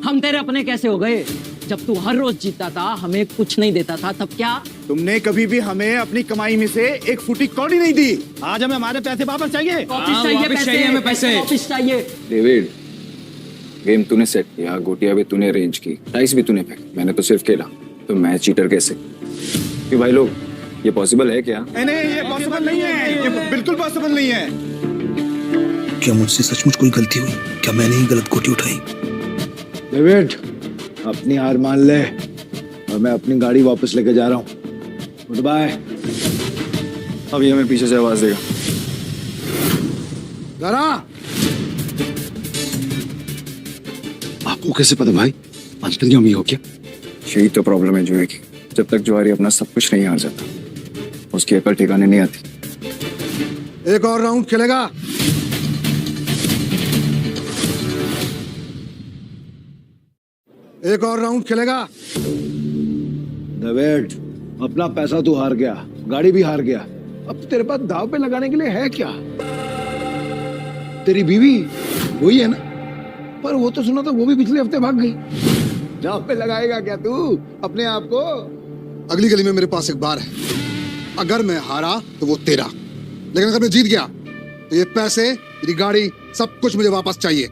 Speaker 12: हम तेरे अपने कैसे हो गए? जब तू हर रोज जीतता था, हमें कुछ नहीं देता था, तब क्या?
Speaker 5: तुमने कभी भी हमें अपनी कमाई में से एक फुटी कौड़ी नहीं दी। आज हमें हमारे पैसे वापस चाहिए।
Speaker 12: वापस चाहिए हमें पैसे, वापस चाहिए।
Speaker 2: डेविड, गेम तूने सेट किया, गोटियां भी तूने अरेंज की, डाइस भी तूने फेंक, मैंने तो सिर्फ खेला। तो मैं चीटर कैसे? कि भाई लोग, ये पॉसिबल है क्या?
Speaker 5: नहीं, ये पॉसिबल नहीं है, ये बिल्कुल पॉसिबल नहीं है।
Speaker 10: क्या मुझसे सचमुच कोई गलती हुई? क्या मैंने ही गलत गोटी उठाई?
Speaker 5: डेविड, अपनी हार मान ले और मैं अपनी गाड़ी वापस लेके जा रहा हूँ। Good bye.
Speaker 2: अब ये हमें पीछे से आवाज देगा।
Speaker 10: जरा आपको कैसे पता भाई? अंतरी अमी हो क्या?
Speaker 2: यही तो प्रॉब्लम है जुए की। जब तक जुआरी अपना सब कुछ नहीं हार जाता, उसकी अकल ठिकाने नहीं आती।
Speaker 10: एक और राउंड खेलेगा? एक और राउंड खेलेगा?
Speaker 5: डेविड, अपना पैसा तू हार गया, गाड़ी भी हार गया। अब तेरे पास दाव पे लगाने के लिए है क्या? तेरी बीवी वही है ना? पर वो तो सुना था वो भी पिछले हफ्ते भाग गई। दाव पे लगाएगा क्या तू अपने आप को?
Speaker 10: अगली गली में मेरे पास एक बार है। अगर मैं हारा तो वो तेरा, लेकिन अगर मैं जीत गया तो ये पैसे, तेरी गाड़ी, सब कुछ मुझे वापस चाहिए।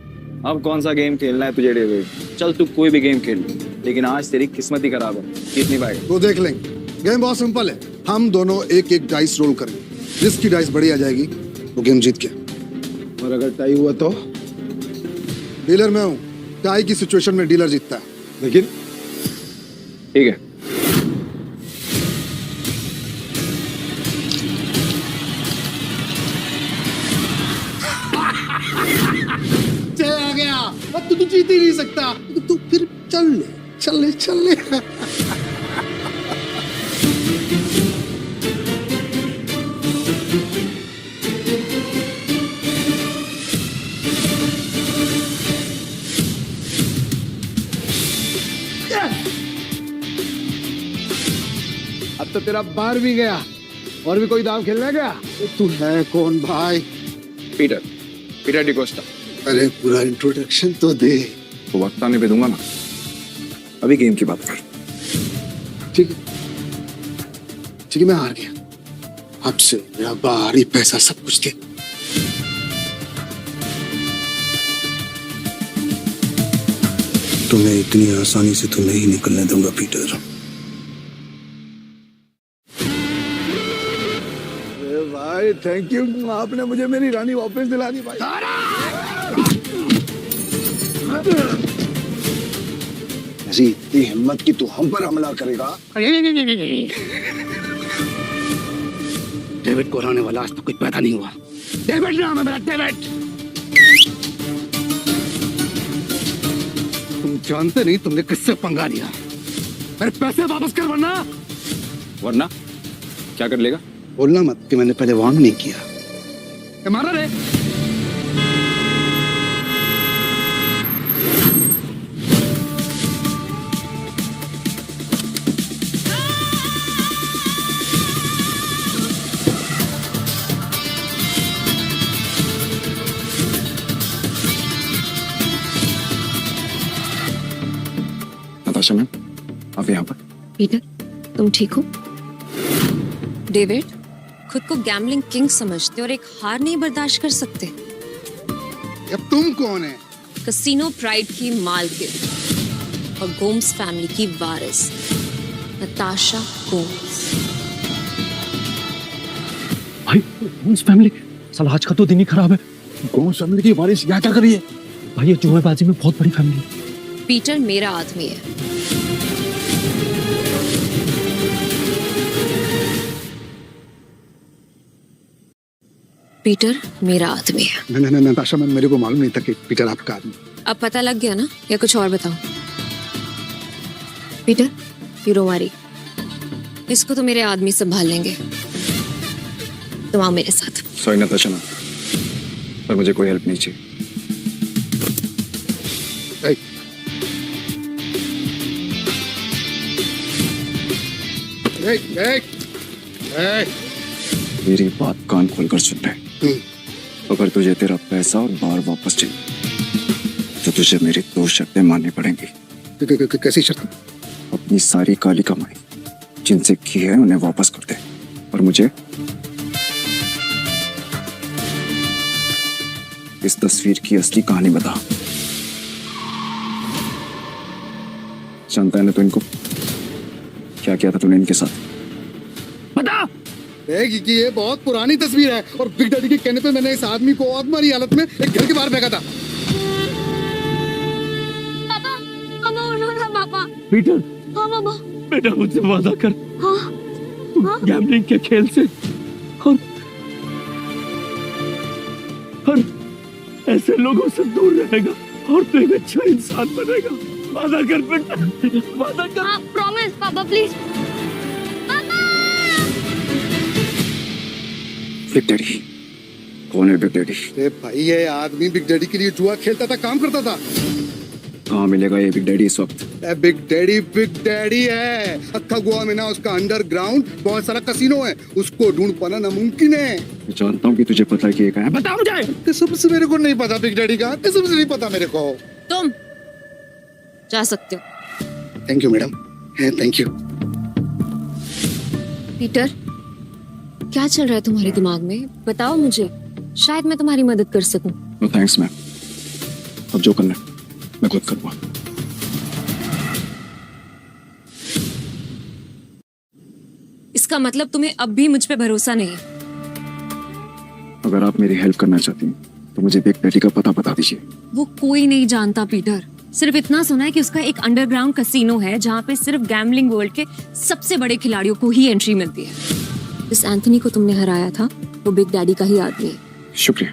Speaker 2: अब कौन सा गेम खेलना है तुझे डेविड? चल तू कोई भी गेम खेल, लेकिन आज तेरी किस्मत ही खराब है। जीत नहीं पाएगा।
Speaker 10: वो देख लेंगे। गेम बहुत सिंपल है। हम दोनों एक एक डाइस रोल करेंगे, जिसकी डाइस बड़ी आ जाएगी वो गेम जीत गया।
Speaker 5: और अगर टाई हुआ तो?
Speaker 10: डीलर मैं हूँ, टाई की सिचुएशन में डीलर जीतता है।
Speaker 5: लेकिन
Speaker 2: ठीक है।
Speaker 10: आ गया। अब तू जीत ही नहीं सकता। तू फिर चल ले।
Speaker 5: अब तो तेरा बाहर भी गया। और भी कोई दाव खेलने गया?
Speaker 10: तू है कौन भाई?
Speaker 2: पीटर डिकोस्टा।
Speaker 10: अरे पूरा इंट्रोडक्शन तो दे।
Speaker 2: तो वक्त आने पे दूंगा ना, अभी गेम की बात कर।
Speaker 10: ठीक है, मैं हार गया। अब से मेरा बाहरी पैसा सब कुछ दे। तुम्हें इतनी आसानी से तो नहीं निकलने दूंगा पीटर।
Speaker 5: भाई थैंक यू, आपने मुझे मेरी रानी वापस दिला दी भाई।
Speaker 1: ऐसी इतनी हिम्मत कि तू हम पर हमला करेगा?
Speaker 10: डेविड को हराने वाला आज तक कोई पैदा नहीं हुआ। डेविड नाम है मेरा, डेविड। तुम जानते नहीं तुमने किससे पंगा लिया। मेरे पैसे वापस कर,
Speaker 2: वरना क्या कर लेगा?
Speaker 10: बोलना मत कि मैंने पहले वार्न नहीं किया। मारा रे।
Speaker 2: नताशा मैम, आप यहाँ पर?
Speaker 4: पीटर, तुम ठीक हो? डेविड, खुद को गैम्बलिंग किंग समझते और एक हार नहीं बर्दाश्त कर सकते।
Speaker 10: अब तुम कौन है?
Speaker 4: कसिनो प्राइड की मालकिन और गोम्स फैमिली की वारिस नताशा गोम्स।
Speaker 12: भाई गोम्स फैमिली, साला आज का तो दिन ही खराब है।
Speaker 5: गोम्स फैमिली की वारिस यहाँ क्या कर रही है?
Speaker 12: भाई ये जुएबाजी में बहुत बड़ी फैमिली है।
Speaker 4: पीटर मेरा आदमी है। पीटर मेरा आदमी है।
Speaker 10: नहीं नताशा मैम, मेरे को मालूम नहीं था कि पीटर आपका आदमी।
Speaker 4: अब पता लग गया ना, या कुछ और बताऊं? पीटर, यू डोंट वरी, इसको तो मेरे आदमी संभाल लेंगे। तुम आओ मेरे साथ।
Speaker 2: सॉरी नताशा मैम, पर मुझे कोई हेल्प नहीं चाहिए। मेरी बात कान खोलकर सुन ले। अगर तुझे तेरा पैसा और बार वापस चाहिए तो तुझे मेरी 2 शर्तें माननी पड़ेंगी।
Speaker 10: कैसी शर्त?
Speaker 2: अपनी सारी काली कमाई जिनसे की है उन्हें वापस कर दे और मुझे इस तस्वीर की असली कहानी बता। जानता है ना तो इनको क्या किया था तूने इनके साथ?
Speaker 10: बता। कि ये बहुत पुरानी तस्वीर है और बिग डैडी के कहने पे मैंने इस आदमी को अधमरी हालत में एक घर के बाहर फेंका था।
Speaker 9: पापा
Speaker 6: पीटर,
Speaker 9: हाँ पापा।
Speaker 6: बेटा मुझसे वादा कर,
Speaker 9: हाँ
Speaker 6: गैम्बलिंग के खेल से और ऐसे लोगों से दूर रहेगा और तू एक अच्छा इंसान बनेगा। वादा कर बेटा, वादा कर।
Speaker 9: हाँ प्रॉमिस पापा प्लीज।
Speaker 2: बिग डैडी कौन है? Big daddy?
Speaker 10: अरे भाई ये आदमी बिग डैडी के लिए जुआ खेलता था, काम करता था।
Speaker 2: कहाँ मिलेगा ये बिग डैडी इस वक्त?
Speaker 10: बिग डैडी है। अक्खा गोवा में ना उसका अंडरग्राउंड बहुत सारा कसिनो है, उसको ढूंढ पाना नामुमकिन है।
Speaker 2: मैं जानता हूँ कि तुझे पता है कि ये कहाँ है।
Speaker 10: बता मुझे। कसम से मेरे को नहीं पता बिग डैडी का, कसम से नहीं पता मेरे को।
Speaker 4: तुम जा सकते हो।
Speaker 10: Thank you madam, thank you.
Speaker 4: Peter, क्या चल रहा है तुम्हारे दिमाग में? बताओ मुझे, शायद मैं तुम्हारी मदद कर सकूं।
Speaker 2: नो थैंक्स मैम, अब जो करना है मैं खुद करूँगा।
Speaker 4: इसका मतलब तुम्हें अब भी मुझ पे भरोसा नहीं है?
Speaker 2: अगर आप मेरी हेल्प करना चाहती हैं तो मुझे बिग डैडी का पता बता दीजिए।
Speaker 4: वो कोई नहीं जानता पीटर, सिर्फ इतना सुना है कि उसका एक अंडरग्राउंड कसिनो है जहाँ पे सिर्फ गैम्बलिंग वर्ल्ड के सबसे बड़े खिलाड़ियों को ही एंट्री मिलती है। जिस एंथनी को तुमने हराया था वो बिग डैडी का ही आदमी है।
Speaker 2: शुक्रिया,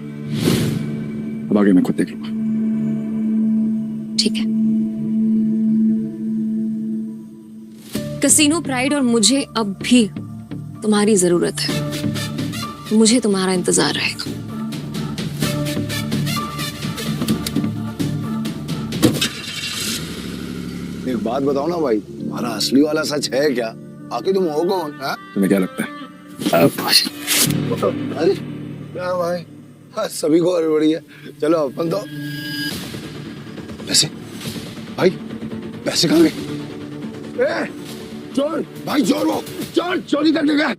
Speaker 2: अब आगे मैं खुद देख लूंगा।
Speaker 4: ठीक है। कसिनो प्राइड और मुझे अब भी तुम्हारी जरूरत है। मुझे तुम्हारा इंतजार रहेगा।
Speaker 1: एक बात बताओ ना भाई, तुम्हारा असली वाला सच है क्या? आखिर तुम हो कौन?
Speaker 2: तुम्हें क्या लगता है?
Speaker 1: अरे क्या भाई, सभी को हड़बड़ी है। चलो अपन तो पैसे, भाई पैसे कहाँ गए? चोर भाई, चोर वो चोर चोरी करने गया।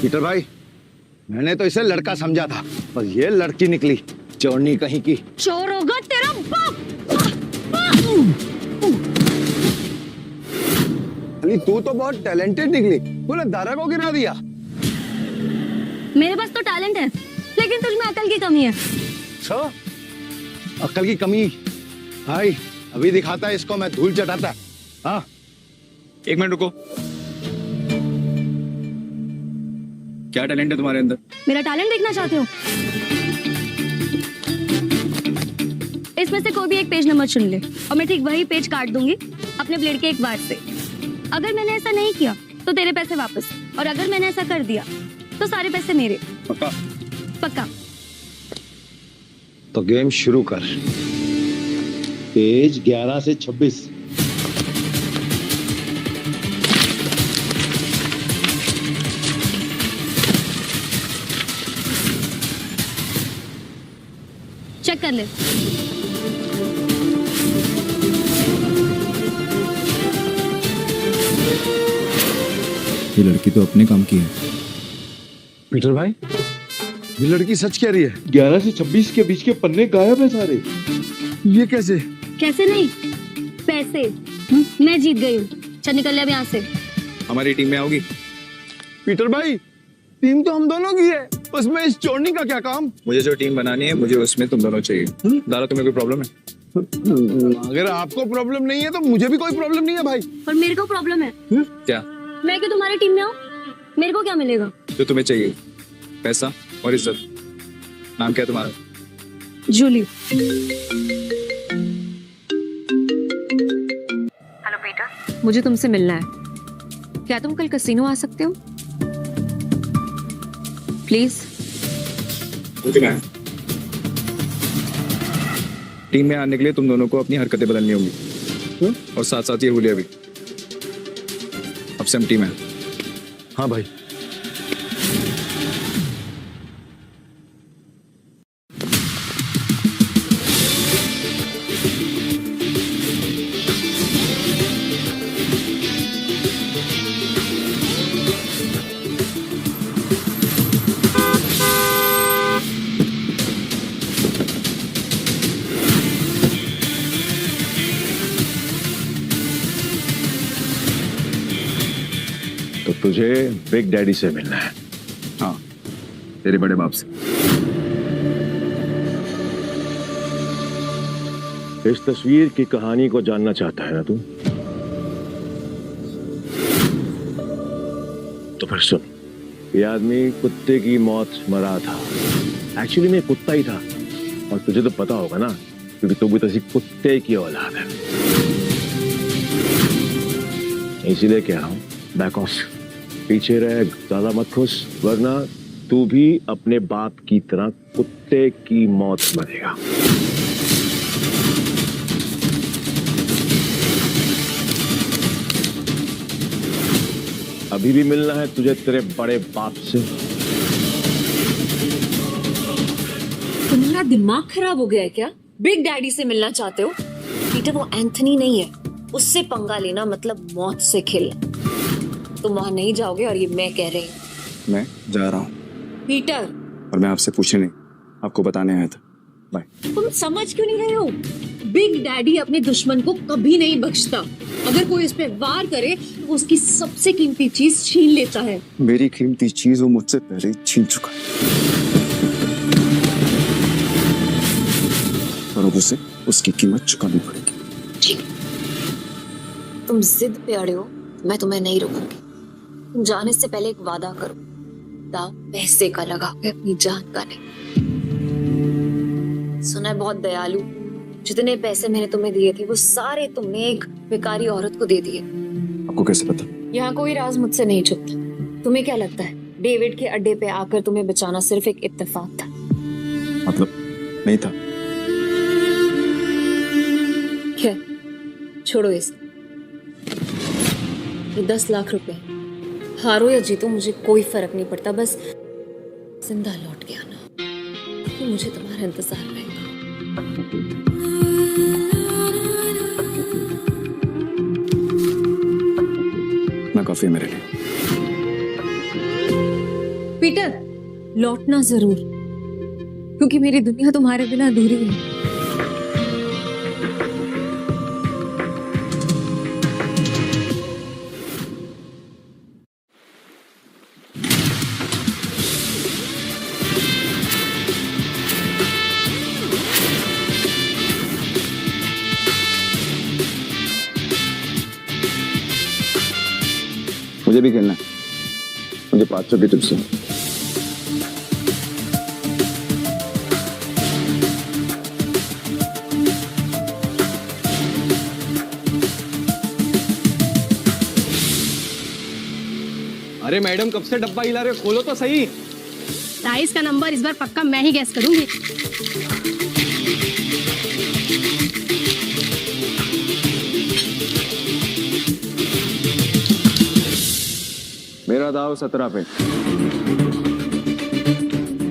Speaker 1: पीटर भाई, मैंने तो इसे लड़का समझा था पर ये लड़की निकली चोरनी कहीं की।
Speaker 9: चोर होगा तेरा बाप।
Speaker 1: अली तू तो बहुत टैलेंटेड निकली, तूने दारा को गिरा दिया।
Speaker 9: मेरे पास तो टैलेंट है लेकिन तुझमें अकल की कमी है।
Speaker 1: अकल की कमी? भाई अभी दिखाता है इसको मैं धूल चटाता। हाँ
Speaker 2: एक मिनट रुको, क्या टैलेंट है तुम्हारे अंदर?
Speaker 9: मेरा टैलेंट देखना चाहते हो? इसमें से कोई भी एक पेज नंबर चुन ले और मैं ठीक वही पेज काट दूंगी अपने ब्लेड के एक वार से। अगर मैंने ऐसा नहीं किया तो तेरे पैसे वापस, और अगर मैंने ऐसा कर दिया तो सारे पैसे मेरे।
Speaker 2: पक्का?
Speaker 9: पक्का।
Speaker 8: तो गेम शुरू कर। पेज 11 से 26।
Speaker 9: चेक कर ले।
Speaker 2: ये लड़की तो अपने काम की है।
Speaker 1: पीटर भाई, ये लड़की सच कह रही है।
Speaker 8: 11 से 26 के बीच के पन्ने गायब है सारे।
Speaker 1: ये कैसे?
Speaker 9: कैसे नहीं, पैसे। मैं जीत गई हूँ, चल निकल ले अब यहाँ से।
Speaker 2: हमारी टीम में आओगी?
Speaker 1: पीटर भाई, टीम तो हम दोनों की है, उसमें इस चोरनी का क्या काम?
Speaker 2: मुझे जो टीम बनानी है मुझे उसमें तुम दोनों चाहिए। दारा, तुम्हें कोई प्रॉब्लम है?
Speaker 1: अगर आपको प्रॉब्लम नहीं है तो मुझे भी कोई प्रॉब्लम नहीं है भाई।
Speaker 9: पर मेरे को प्रॉब्लम है।
Speaker 2: क्या?
Speaker 9: मैं क्यों तुम्हारी टीम में हूँ? मेरे को क्या मिलेगा?
Speaker 2: जो तुम्हें चाहिए, पैसा और इज्जत। नाम क्या है तुम्हारा?
Speaker 9: जूली।
Speaker 4: हेलो पीटर, मुझे तुमसे मिलना है। क्या तुम कल कसिनो आ सकते हो प्लीज?
Speaker 2: टीम में आने के लिए तुम दोनों को अपनी हरकतें बदलनी होंगी और साथ साथ ये हुलिया भी। अब से हम टीम है।
Speaker 1: हाँ भाई।
Speaker 8: तुझे बिग डैडी से मिलना है।
Speaker 2: हाँ, तेरे बड़े बाप से।
Speaker 8: इस तस्वीर की कहानी को जानना चाहता है ना तू? तो फिर सुन, ये आदमी कुत्ते की मौत मरा था। एक्चुअली में कुत्ता ही था, और तुझे तो पता होगा ना, क्योंकि तू भी तो कुत्ते की औलाद है। इसीलिए कह रहा हूं, बैक ऑफ, पीछे रह, ज्यादा मत खुश, वरना तू भी अपने बाप की तरह कुत्ते की मौत मरेगा। अभी भी मिलना है तुझे तेरे बड़े बाप से।
Speaker 4: तुम्हारा दिमाग खराब हो गया है क्या? बिग डैडी से मिलना चाहते हो? पीटर, वो एंथनी नहीं है, उससे पंगा लेना मतलब मौत से खेलना। तुम वहां नहीं जाओगे, और ये मैं कह रही हूँ।
Speaker 2: मैं जा रहा हूँ।
Speaker 4: पीटर,
Speaker 2: और मैं आपसे पूछने नहीं, आपको बताने आया था। बाय।
Speaker 4: तुम समझ क्यों नहीं रहे हो? बिग डैडी अपने दुश्मन को कभी नहीं बख्शता। अगर कोई इस पे वार करे तो वो उसकी सबसे कीमती चीज छीन लेता है।
Speaker 2: मेरी कीमती चीज वो मुझसे पहले ही छीन चुका है, और अब उसे उसकी कीमत चुकानी पड़ेगी।
Speaker 4: ठीक, तुम जिद पे अड़े हो, मैं तुम्हें नहीं रोकूंगी। तुम जाने से पहले एक वादा करो, दाव पैसे का लगाओगे, अपनी जान का नहीं। सुना है बहुत दयालु, जितने पैसे मैंने तुम्हें दिए थे वो सारे तुमने एक बेकारी औरत को दे दिए।
Speaker 2: आपको कैसे पता?
Speaker 4: यहाँ कोई राज मुझसे नहीं छुपता। तुम्हें क्या लगता है डेविड के अड्डे पे आकर तुम्हें बचाना सिर्फ एक इत्तेफाक था?
Speaker 2: मतलब नहीं था?
Speaker 4: क्या? छोड़ो इसे। ये 10 लाख रुपए, हारो या जीतो मुझे कोई फर्क नहीं पड़ता, बस जिंदा लौट के आना, तो मुझे तुम्हारा इंतजार रहेगा।
Speaker 2: ना काफी है मेरे लिए।
Speaker 4: पीटर, लौटना जरूर, क्योंकि मेरी दुनिया तुम्हारे बिना अधूरी है।
Speaker 2: मुझे भी खेलना है, मुझे 500 की तुझसे।
Speaker 12: अरे मैडम, कब से डब्बा हिला रहे हो? खोलो तो सही।
Speaker 9: राइस का नंबर इस बार पक्का मैं ही गैस करूंगी।
Speaker 2: मेरा दाव 17 पे।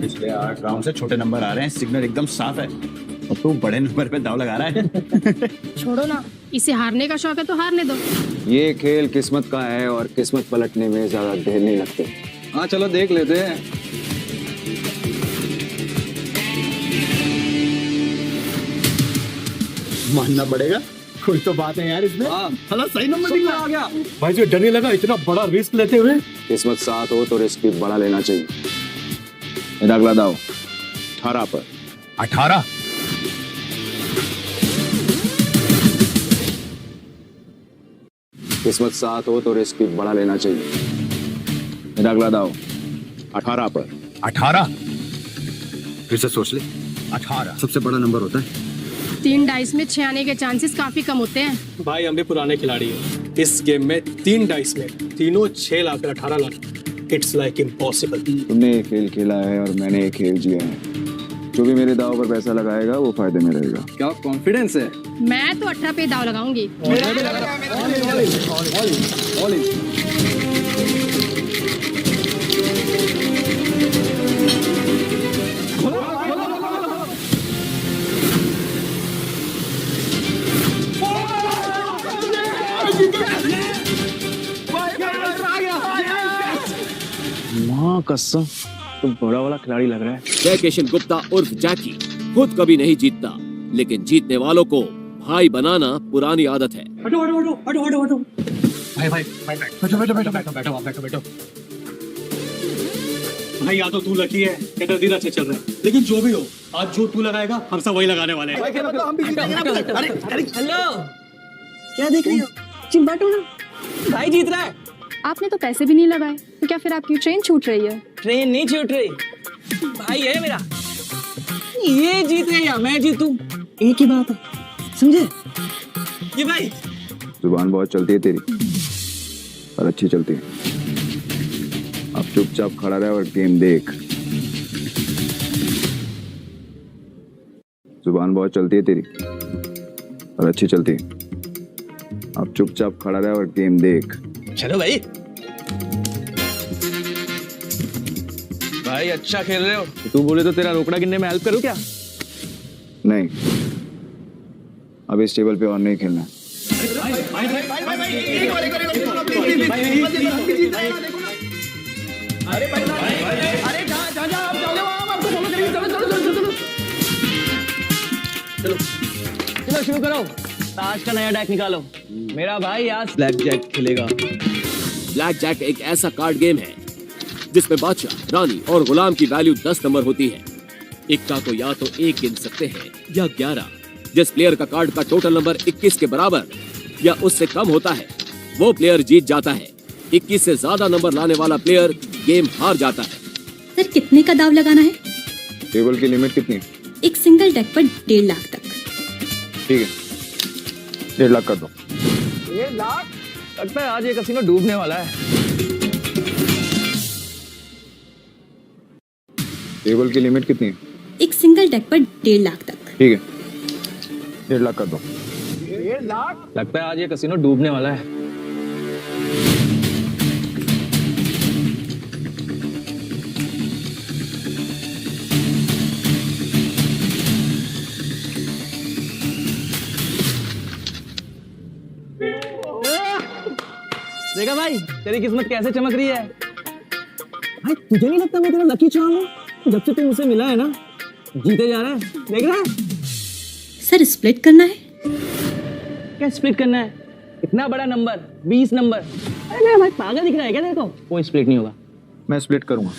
Speaker 13: पिछले 8 राउंड से छोटे नंबर आ रहे हैं, सिग्नल एकदम साफ है, और तू बड़े नंबर पे दाव लगा रहा है।
Speaker 9: छोड़ो ना, इसे हारने का शौक है तो हारने दो।
Speaker 2: ये खेल किस्मत का है, और किस्मत पलटने में ज्यादा देर नहीं लगती। हाँ चलो देख लेते हैं।
Speaker 10: मानना पड़ेगा, कोई तो बात है यार इसमें।
Speaker 12: हाँ, सही नंबर आ गया। भाई जो डर नहीं लगा इतना बड़ा रिस्क लेते हुए।
Speaker 2: किस्मत साथ हो तो रिस्क भी बड़ा लेना चाहिए। मेरा अगला दाव 18 पर।
Speaker 13: 18?
Speaker 2: किस्मत साथ हो तो रिस्क भी बड़ा लेना चाहिए। मेरा अगला दाव 18 पर।
Speaker 13: 18?
Speaker 14: फिर से सोच ले,
Speaker 13: 18
Speaker 14: सबसे बड़ा नंबर होता है।
Speaker 9: 3 डाइस में 6 आने के चांसेस काफी कम होते हैं।
Speaker 12: भाई हम भी पुराने खिलाड़ी हैं। इस गेम में 3 डाइस में तीनों 6 lakh 18 lakh, it's like impossible.
Speaker 2: तुमने एक खेल खेला है और मैंने एक खेल जिया है। जो भी मेरे दाव पर पैसा लगाएगा वो फायदे में रहेगा।
Speaker 12: क्या कॉन्फिडेंस है?
Speaker 9: मैं तो 18 पे दाव लगाऊंगी।
Speaker 8: माँ कसम, तुम बड़ा वाला खिलाड़ी लग रहा है।
Speaker 3: जयकिशन गुप्ता उर्फ जैकी खुद कभी नहीं जीतता, लेकिन जीतने वालों को भाई बनाना पुरानी आदत है।
Speaker 12: हटो हटो हटो हटो हटो हटो। भाई भाई बैठो बैठो बैठो बैठो बैठो आप बैठो बैठो भाई या तो तू लकी है या नदीर अच्छे चल रहे हैं, लेकिन जो भी हो आज जो तू लगाएगा हम सब वही लगाने वाले हैं।
Speaker 15: हेलो क्या देख रही हो? चिंबाटो ना भाई जीत रहा है।
Speaker 16: आपने तो पैसे भी नहीं लगाए, तो क्या फिर आपकी ट्रेन छूट रही है?
Speaker 15: ट्रेन नहीं छूट रही, भाई है मेरा। ये जीते या मैं जीतूं एक ही बात है, समझे? ये भाई
Speaker 2: जुबान बहुत चलती है तेरी, पर अच्छी चलती है। अब चुपचाप खड़ा रहे और गेम देख। जुबान बहुत चलती है तेरी, पर अच्छी चलती है। अब चुपचाप खड़ा रहे और गेम देख।
Speaker 15: चलो भाई। भाई अच्छा खेल रहे हो।
Speaker 2: तू बोले तो तेरा रोकड़ा गिनने में हेल्प करूं क्या? नहीं, अब इस टेबल पे और नहीं खेलना।
Speaker 15: चलो शुरू करो, आज का नया डेक निकालो। मेरा भाई आज ब्लैक जैक खेलेगा।
Speaker 3: ब्लैक जैक एक ऐसा कार्ड गेम है जिसमें बादशाह, रानी और गुलाम की वैल्यू 10 नंबर होती है। इक्का को या तो 1 गिन सकते हैं या 11। जिस प्लेयर का कार्ड का टोटल नंबर 21 के बराबर या उससे कम होता है वो प्लेयर जीत जाता है। 21 से ज्यादा नंबर लाने वाला प्लेयर गेम हार जाता है।
Speaker 17: सर कितने का दाव लगाना है?
Speaker 2: टेबल की लिमिट कितनी है?
Speaker 17: एक सिंगल डेक पर 1.5 लाख तक।
Speaker 2: ठीक है, 1.5 लाख कर दो।
Speaker 15: 1.5 लाख? लगता है आज ये कसीनो डूबने वाला है।
Speaker 2: टेबल की लिमिट कितनी है?
Speaker 17: एक सिंगल डेक पर 1.5 लाख तक।
Speaker 2: ठीक है, 1.5 लाख कर दो।
Speaker 15: 1.5 लाख? लगता है आज ये कसीनो डूबने वाला है। देखा भाई तेरी किस्मत कैसे चमक रही है। भाई तुझे नहीं लगता मैं तेरा लकी चार्म हूँ? जब से तू मुझसे मिला है ना जीते जा रहा है, देख रहा है?
Speaker 17: सर स्प्लिट करना है?
Speaker 15: क्या स्प्लिट करना है? इतना बड़ा नंबर 20 नंबर। अरे मेरा भाई पागल दिख रहा है क्या तेरे को? कोई स्प्लिट नहीं होगा।
Speaker 2: मैं स्प्लिट करूंगा।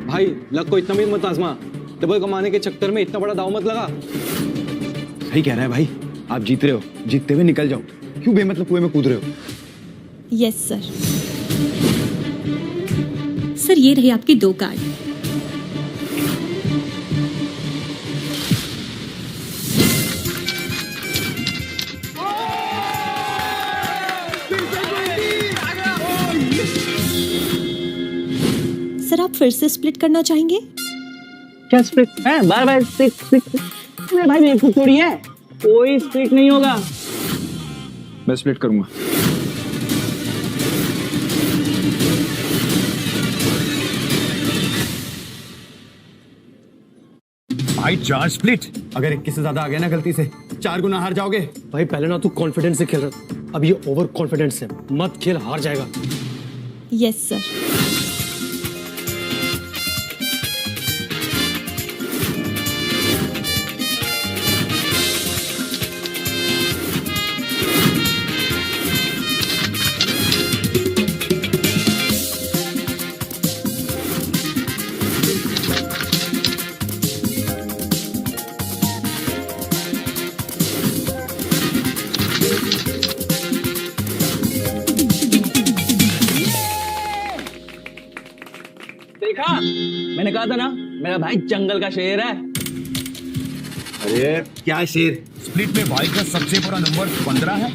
Speaker 12: भाई लक को इतना भी मत आजमा, डबल कमाने के चक्कर में इतना बड़ा दाव मत लगा।
Speaker 14: सही कह रहा है भाई, आप जीत रहे हो, जीतते हुए निकल जाओ। क्यों बेमतलब कुएं में कूद रहे हो?
Speaker 17: Yes sir. सर ये रहे आपके 2 कार्ड। सर आप फिर से स्प्लिट करना चाहेंगे?
Speaker 15: क्या स्प्लिट है? बार 6 मेरे भाई बेवकूफ थोड़ी है, कोई स्प्लिट नहीं होगा।
Speaker 2: मैं स्प्लिट करूंगा।
Speaker 14: भाई 4 स्प्लिट। अगर 21 से ज्यादा आ गया ना गलती से 4 गुना हार जाओगे।
Speaker 12: भाई पहले ना तू कॉन्फिडेंस से खेल रहा था, अब ये ओवर कॉन्फिडेंस है। मत खेल, हार जाएगा।
Speaker 17: Yes sir.
Speaker 15: देखा, मैंने कहा था ना मेरा भाई जंगल का शेर है।
Speaker 14: अरे क्या शेर? स्प्लिट में भाई का सबसे बड़ा नंबर 15 है।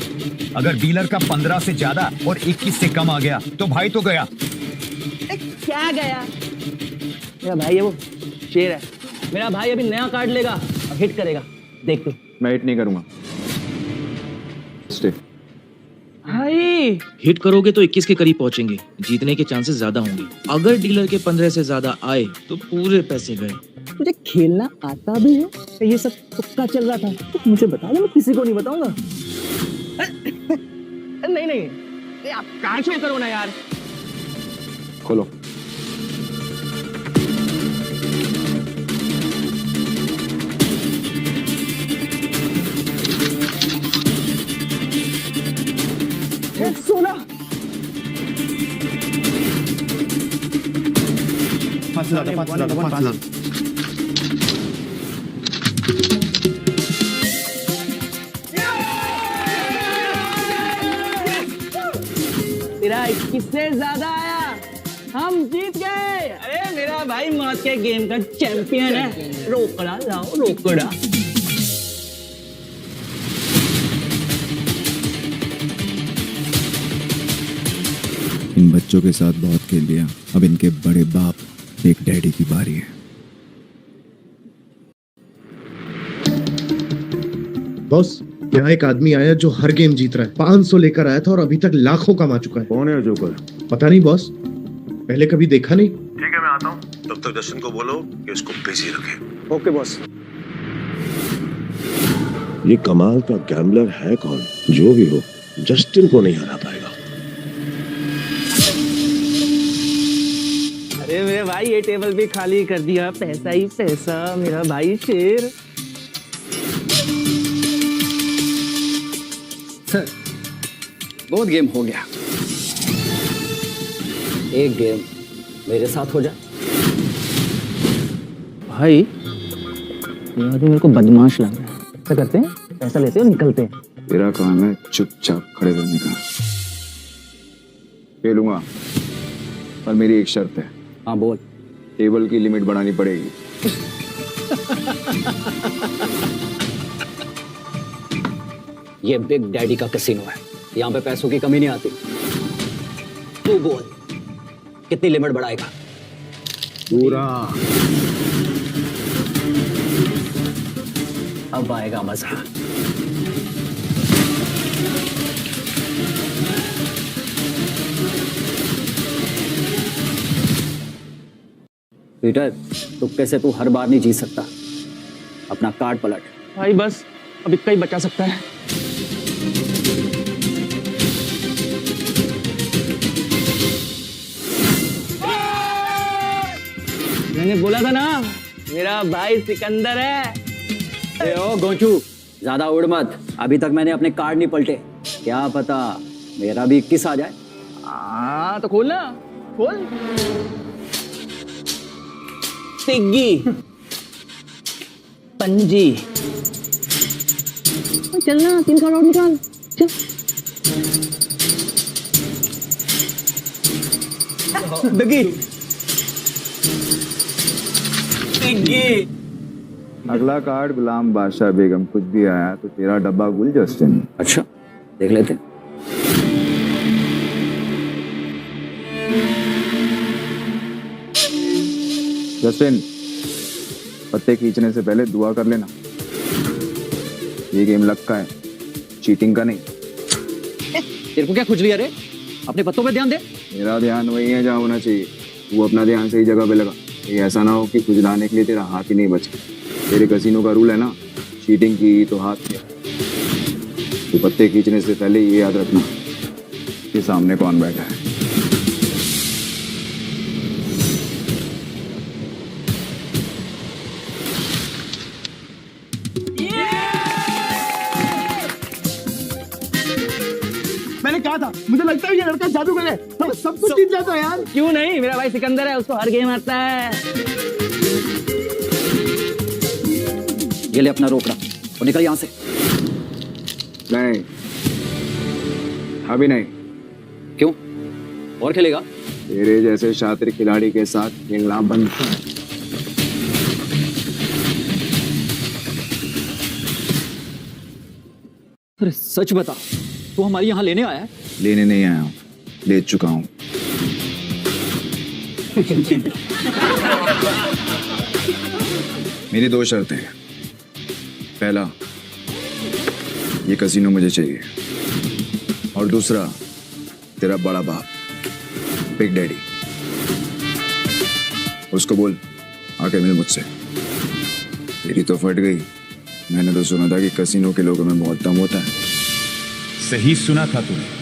Speaker 14: अगर डीलर का 15 से ज्यादा और 21 से कम आ गया तो भाई तो गया।
Speaker 15: क्या गया? मेरा भाई है वो शेर है। मेरा भाई अभी नया कार्ड लेगा और हिट करेगा, देख तू।
Speaker 2: मैं हिट नहीं करूंगा। स्टे।
Speaker 15: भाई
Speaker 18: हिट करोगे तो 21 के करीब पहुंचेंगे, जीतने के चांसेस ज्यादा होंगे। अगर डीलर के 15 से ज्यादा आए तो पूरे पैसे गए।
Speaker 15: तुझे खेलना आता भी है? ये सब तुक्का चल रहा था तो मुझे बता दे, मैं किसी को नहीं बताऊंगा। नहीं आप कार्ड शो करो ना यार।
Speaker 2: खोलो।
Speaker 15: तेरा 21 से ज्यादा आया, हम जीत गए। अरे मेरा भाई मौत के गेम का चैंपियन है। रोकड़ा लाओ रोकड़ा।
Speaker 2: इन बच्चों के साथ बहुत खेल लिया, अब इनके बड़े बाप बिग डैडी की बारी है।
Speaker 19: बॉस, यहाँ एक आदमी आया जो हर गेम जीत रहा है। 500 लेकर आया था और अभी तक लाखों कमा चुका है।
Speaker 8: कौन है जोकर?
Speaker 19: पता नहीं बॉस, पहले कभी देखा नहीं।
Speaker 8: ठीक है, मैं आता हूँ। तब तक जस्टिन को बोलो कि इसको बिजी रखे।
Speaker 7: Okay boss.
Speaker 8: ये कमाल का गैम्बलर है कौन? जो भी हो, जस्टिन को नहीं हरा पाएगा।
Speaker 15: अरे मेरे भाई, ये टेबल भी खाली कर दिया। पैसा ही पैसा, मेरा भाई शेर।
Speaker 11: सर, बहुत गेम हो गया। एक गेम मेरे साथ हो जाए।
Speaker 15: भाई, ये आदमी मेरे को बदमाश लग रहा है। क्या करते हैं? पैसा लेते हैं और निकलते हैं।
Speaker 2: तेरा काम है चुपचाप खड़े रहने का। खेलूंगा, पर मेरी एक शर्त है।
Speaker 11: हाँ बोल।
Speaker 2: टेबल की लिमिट बढ़ानी पड़ेगी।
Speaker 11: ये बिग डैडी का कैसीनो है, यहाँ पे पैसों की कमी नहीं आती। तू बोल, कितनी लिमिट बढ़ाएगा?
Speaker 2: पूरा।
Speaker 11: अब आएगा मजा। पीटर, तुक्के से तू हर बार नहीं जीत सकता। अपना कार्ड पलट।
Speaker 15: भाई बस, अब इतना ही बचा सकता है। मैंने बोला था ना, मेरा भाई सिकंदर है।
Speaker 11: ए ओ गोंचू, ज्यादा उड़ मत। अभी तक मैंने अपने कार्ड नहीं पलटे। क्या पता मेरा भी 21 आ जाए।
Speaker 15: हाँ तो खोल ना, खोल। तिग्गी, पंजी। चलना, 3 कार्ड और निकाल। चल। दगी। तिग्गी।
Speaker 2: अगला कार्ड गुलाम बादशाह बेगम। कुछ भी आया तो तेरा डब्बा गुल जस्टिन।
Speaker 11: अच्छा, देख लेते।
Speaker 2: जस्टिन, पत्ते खींचने से पहले दुआ कर लेना। ये गेम लक का है, चीटिंग का नहीं।
Speaker 11: तेरे को क्या खुजली है रे? अपने पत्तों पे ध्यान दे।
Speaker 2: मेरा ध्यान वही है जहाँ होना चाहिए। तू अपना ध्यान सही जगह पे लगा। ये ऐसा ना हो कि खुजलाने के लिए तेरा हाथ ही नहीं बचे। तेरे कसीनो का रूल है ना, चीटिंग की तो हाथ किया। तू पत्ते खींचने से पहले ये याद रखना कि सामने कौन बैठा है।
Speaker 15: मैंने कहा था, मुझे लगता है ये लड़का जादूगर है। सब कुछ जीत जाता है यार। क्यों नहीं, मेरा भाई सिकंदर है, उसको हर गेम आता है।
Speaker 11: ये ले अपना रोकड़ा और निकल यहाँ से।
Speaker 2: नहीं, अभी नहीं।
Speaker 11: क्यों? और खेलेगा?
Speaker 2: तेरे जैसे शातिर खिलाड़ी के साथ खेलना बंद कर।
Speaker 11: अरे सच बता, तू हमारे यहाँ लेने आया है?
Speaker 2: लेने नहीं आया हूँ, ले चुका हूँ। मेरी 2 शर्तें हैं। पहला, ये कसीनो मुझे चाहिए, और दूसरा, तेरा बड़ा बाप बिग डैडी, उसको बोल आके मिल मुझसे। तेरी तो फट गई। मैंने तो सुना था कि कसीनो के लोगों में बहुत दम होता है।
Speaker 14: सही सुना था तूने।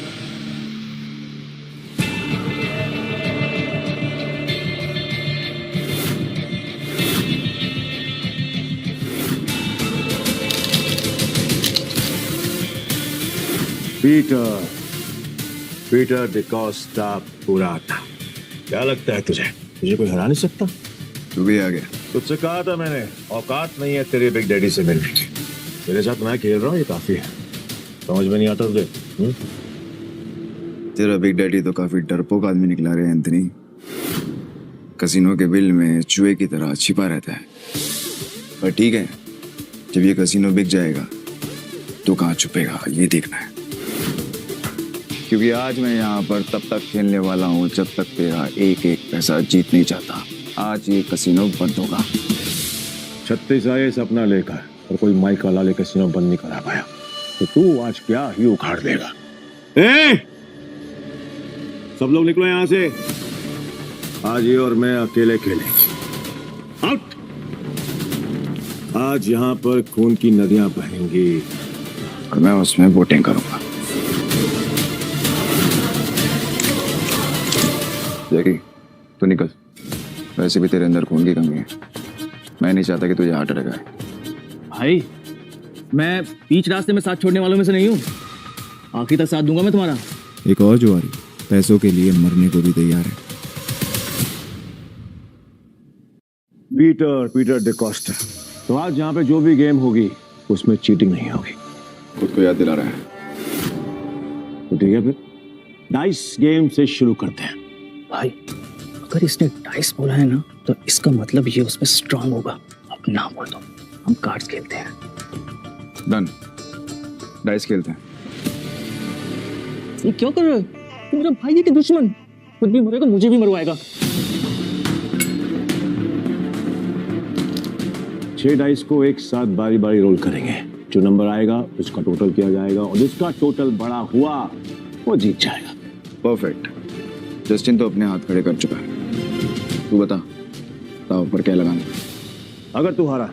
Speaker 8: पीटर डिकोस्टा पुराटा। क्या लगता है तुझे कोई हरा नहीं सकता?
Speaker 2: तू भी आ गया।
Speaker 8: तुझसे कहा था मैंने, औकात नहीं है तेरे बिग डैडी से मिलने की। तेरे साथ मैं खेल रहा हूँ, ये काफी है। समझ में नहीं आता तुझे?
Speaker 2: तेरा बिग डैडी तो काफी डरपोक आदमी निकला रे एंथनी। कसिनो के बिल में चूहे की तरह छिपा रहता है। पर ठीक है, जब ये कसिनो बिक जाएगा तो कहाँ छुपेगा ये देखना है। क्योंकि आज मैं यहाँ पर तब तक खेलने वाला हूँ जब तक तेरा एक एक पैसा जीत नहीं जाता। आज ये कसिनो बंद होगा।
Speaker 8: 36 आए सपना लेकर और कोई माइक वाला ले कसिनो बंद नहीं करा पाया, तो तू आज क्या ही उखाड़ देगा। सब लोग निकलो यहाँ से। आज ये और मैं अकेले खेलेंगे। आउट। आज यहाँ पर खून की नदियां बहेंगी
Speaker 2: और मैं उसमें वोटिंग करूंगा। जैकी, तू निकल। वैसे भी तेरे अंदर खून की कमी है। मैं नहीं चाहता कि तुझे हार्ट अटैक आए।
Speaker 18: भाई, मैं बीच रास्ते में साथ छोड़ने वालों में से नहीं हूँ। आखिर तक साथ दूंगा मैं तुम्हारा।
Speaker 2: एक और जुआरी पैसों के लिए मरने को भी तैयार है।
Speaker 8: पीटर डिकोस्टा। तो आज यहाँ पे जो भी गेम होगी उसमें चीटिंग नहीं होगी।
Speaker 2: खुद को याद दिला रहा है।
Speaker 8: तो ठीक है, फिर डाइस गेम से शुरू करते हैं।
Speaker 15: भाई, अगर इसने डाइस बोला है ना, तो इसका मतलब ये उसमें स्ट्रांग होगा। अब ना बोल दो, हम कार्ड्स खेलते हैं।
Speaker 2: डन, डाइस खेलते हैं।
Speaker 15: ये क्यों कर रहे हो? तुम मेरा भाई है कि दुश्मन? खुद भी मरेगा, मुझे भी मरवाएगा।
Speaker 8: 6 डाइस को एक साथ बारी बारी रोल करेंगे। जो नंबर आएगा उसका टोटल किया जाएगा और जिसका टोटल बड़ा हुआ वो जीत जाएगा।
Speaker 2: परफेक्ट। जस्टिन तो अपने हाथ खड़े कर चुका है। तू बता, दाव पर क्या लगाना?
Speaker 8: अगर तू हारा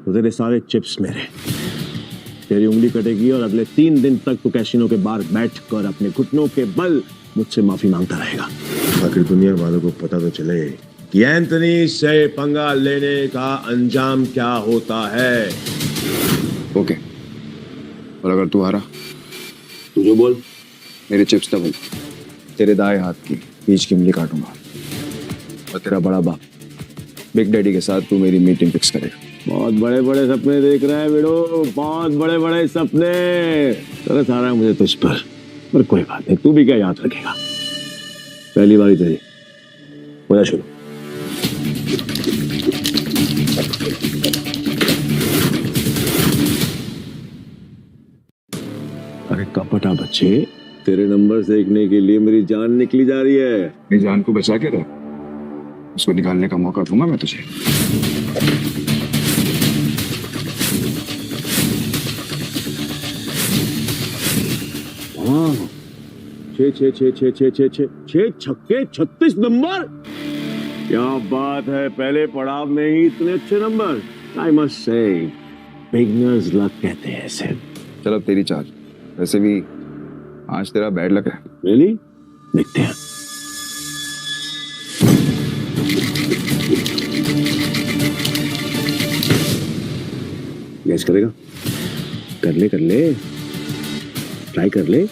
Speaker 8: तो तेरे सारे चिप्स मेरे। तेरी उंगली कटेगी और अगले 3 दिन तक तू कैसीनो के बाहर बैठकर अपने घुटनों के बल मुझसे माफी मांगता रहेगा। आखिर दुनिया वालों को पता तो चले कि एंथनी से पंगा लेने का अंजाम क्या होता है।
Speaker 2: ओके, और अगर तू हारा?
Speaker 8: तू जो बोल।
Speaker 2: मेरे चिप्स डबल। तेरे दाएं हाथ की बीच की उंगली काटूंगा और तेरा बड़ा बाप बिग डैडी के साथ तू मेरी मीटिंग फिक्स करेगा।
Speaker 8: बहुत बड़े बड़े सपने देख रहा है बेड़ो, बहुत बड़े बड़े सपने। तरस आ रहा है मुझे तुझ पर कोई बात नहीं, तू भी क्या याद रखेगा। पहली बारी तेरी, हो जा शुरू। अरे कपटा बच्चे, तेरे नंबर देखने के लिए मेरी जान निकली जा रही है।
Speaker 2: मेरी जान को बचा के रख, उसको निकालने का मौका दूंगा मैं तुझे।
Speaker 8: हाँ, 6 छक्के 36 नंबर। क्या बात है, पहले पड़ाव में ही इतने अच्छे number. I must say beginners luck कहते हैं इसे।
Speaker 2: चल अब तेरी चाल। वैसे भी आज तेरा बैड लक है।
Speaker 8: रियली? देखते हैं। गैस करेगा? कर ले, ट्राई कर ले।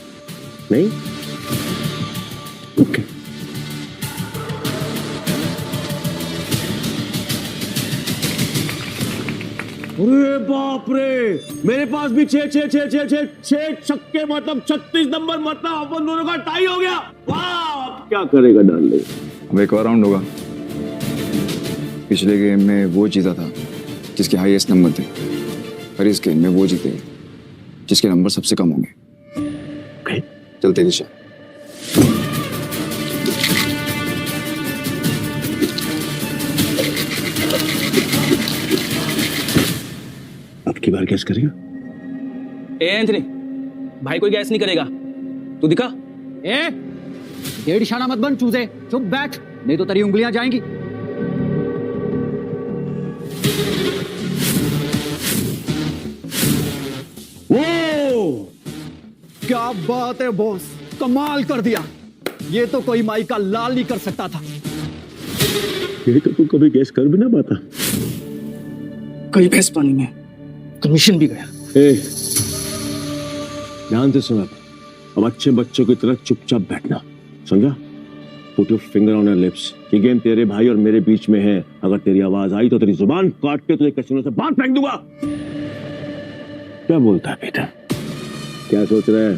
Speaker 8: नहीं? ओके। अरे बाप रे, मेरे पास भी 6 छक्के मतलब 36 नंबर, मतलब अपन दोनों का टाई हो गया। वाह, क्या करेगा डार्लिंग?
Speaker 2: अब एक और राउंड होगा। पिछले गेम में वो जीता था जिसके हाईएस्ट नंबर थे, और इस गेम में वो जीते जिसके नंबर सबसे कम होंगे। चल तेरी शॉट।
Speaker 8: अब की बार गैस करेगा?
Speaker 15: ए एंथनी, भाई कोई गैस नहीं करेगा। तू दिखा।
Speaker 20: डेढ़ इशारा मत बन चूजे, चुप बैठ, नहीं तो तेरी उंगलियां जाएंगी।
Speaker 8: वो
Speaker 20: क्या बात है बॉस, कमाल कर दिया। ये तो कोई माई का लाल नहीं कर सकता था।
Speaker 8: ये तो तू कभी गैस कर भी ना पाता।
Speaker 15: कई भैंस पानी में, कमीशन भी गया।
Speaker 8: ध्यान से सुना, अब अच्छे बच्चों की तरह चुपचाप बैठना, समझा? Put your finger on your lips. ये गेम तेरे भाई और मेरे बीच में है। अगर तेरी आवाज आई तो तेरी जुबान काट के तुझे कैसीनो से बाहर फेंक दूंगा। क्या बोलता है पीटर? क्या सोच रहा है?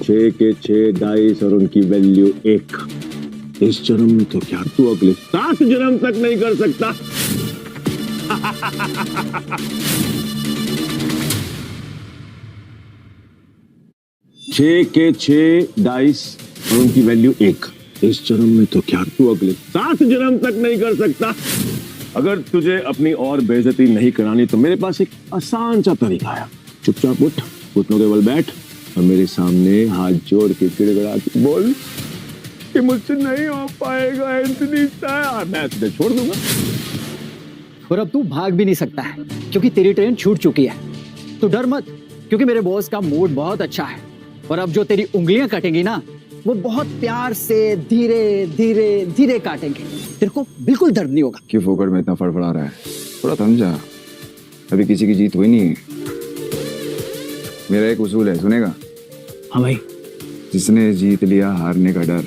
Speaker 8: 6 के 6 डाइस और उनकी वैल्यू 1। इस जन्म में तो क्या तू अगले 7 जन्म तक नहीं कर सकता। 6 के 6 डाइस और उनकी वैल्यू 1। इस जन्म में तो क्या तू अगले 7 जन्म तक नहीं कर सकता। अगर तुझे अपनी और बेइज्जती नहीं करानी तो मेरे पास एक आसान सा तरीका है। चुपचाप उठ, घुटनों के बल बैठ और मेरे सामने हाथ जोड़ के गिड़गिड़ा के बोल कि मुझसे नहीं हो पाएगा एंथनी सर, मैं तुझे छोड़ दूंगा।
Speaker 20: और अब तू भाग भी नहीं सकता है क्योंकि तेरी ट्रेन छूट चुकी है। तू डर मत, क्योंकि मेरे बॉस का मूड बहुत अच्छा है। और अब जो तेरी उंगलियां कटेंगी ना, वो बहुत प्यार से धीरे धीरे धीरे काटेंगे। तेरे को बिल्कुल दर्द नहीं होगा।
Speaker 2: क्यों फोकट में इतना फड़फड़ा रहा है? थोड़ा थम जा, अभी किसी की जीत हुई नहीं है। मेरा एक उसूल है, सुनेगा?
Speaker 15: हाँ भाई।
Speaker 2: जिसने जीत लिया हारने का डर,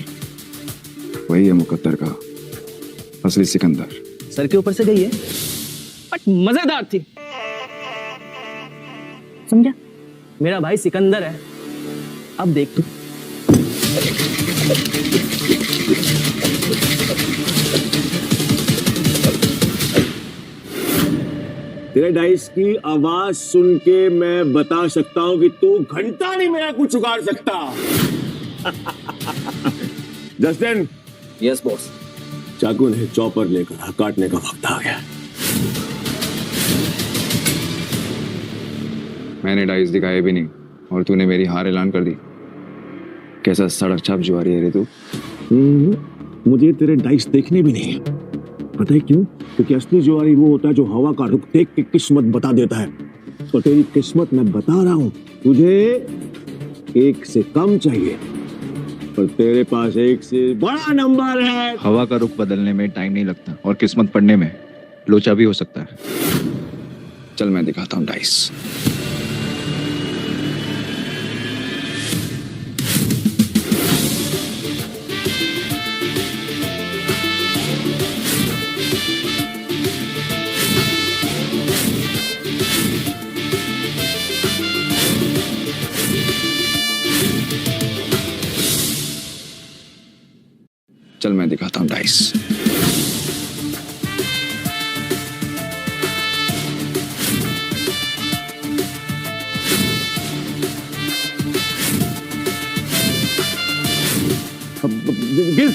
Speaker 2: वही है मुकद्दर का असली सिकंदर।
Speaker 15: सर के ऊपर से गई है बट मजेदार थी, समझा? मेरा भाई सिकंदर है, अब देख तू।
Speaker 8: तेरे डाइस की आवाज सुन के मैं बता सकता हूं कि तू घंटा नहीं मेरा कुछ उगाड़ सकता। जस्टिन।
Speaker 18: Yes boss.
Speaker 8: चाकू ने चॉपर लेकर काटने का वक्त आ गया।
Speaker 2: मैंने डाइस दिखाए भी नहीं और तूने मेरी हार ऐलान कर दी। कैसा सड़क छाप जुआरी है रे तू।
Speaker 8: मुझे तेरे डाइस देखने भी नहीं है। पता है क्यों? क्योंकि असली जुआरी वो होता है जो हवा का रुख देख के किस्मत बता देता है। और तेरी किस्मत मैं बता रहा हूं, तुझे 1 से कम चाहिए और तेरे पास 1 से बड़ा नंबर है।
Speaker 2: हवा का रुख बदलने में टाइम नहीं लगता और किस्मत पढ़ने में लोचा भी हो सकता है। चल मैं दिखाता हूँ डाइस। चल मैं दिखाता हूँ डाइस।
Speaker 8: गिर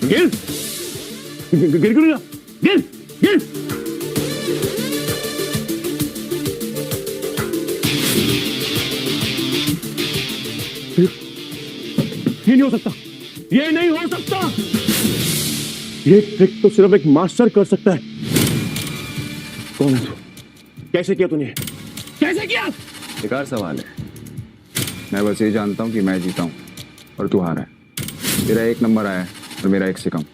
Speaker 8: गिर गिर गिर गिर गिर। ये नहीं हो सकता, ये नहीं हो सकता। ये ट्रिक तो सिर्फ एक मास्टर कर सकता है। कौन है तू? कैसे किया तूने? कैसे किया?
Speaker 2: बेकार सवाल है। मैं बस ये जानता हूँ कि मैं जीता हूँ और तू हारा है। तेरा 1 नंबर आया है और मेरा 1 से कम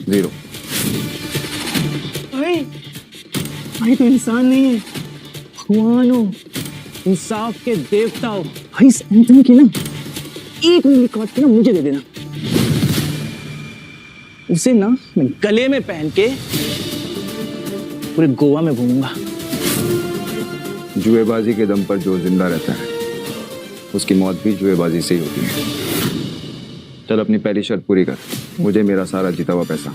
Speaker 2: 0।
Speaker 15: भाई तो इंसान नहीं है, भगवान हो, इंसाफ के देवता हो। भाई इस एंथनी की ना 1 उंगली काट के ना मुझे दे देना। उसे ना मैं गले में पहन के पूरे गोवा में घूमूंगा।
Speaker 2: जुएबाजी के दम पर जो जिंदा रहता है उसकी मौत भी जुएबाजी से ही होती है। चल अपनी पहली शर्त पूरी कर। मुझे मेरा सारा जीता हुआ पैसा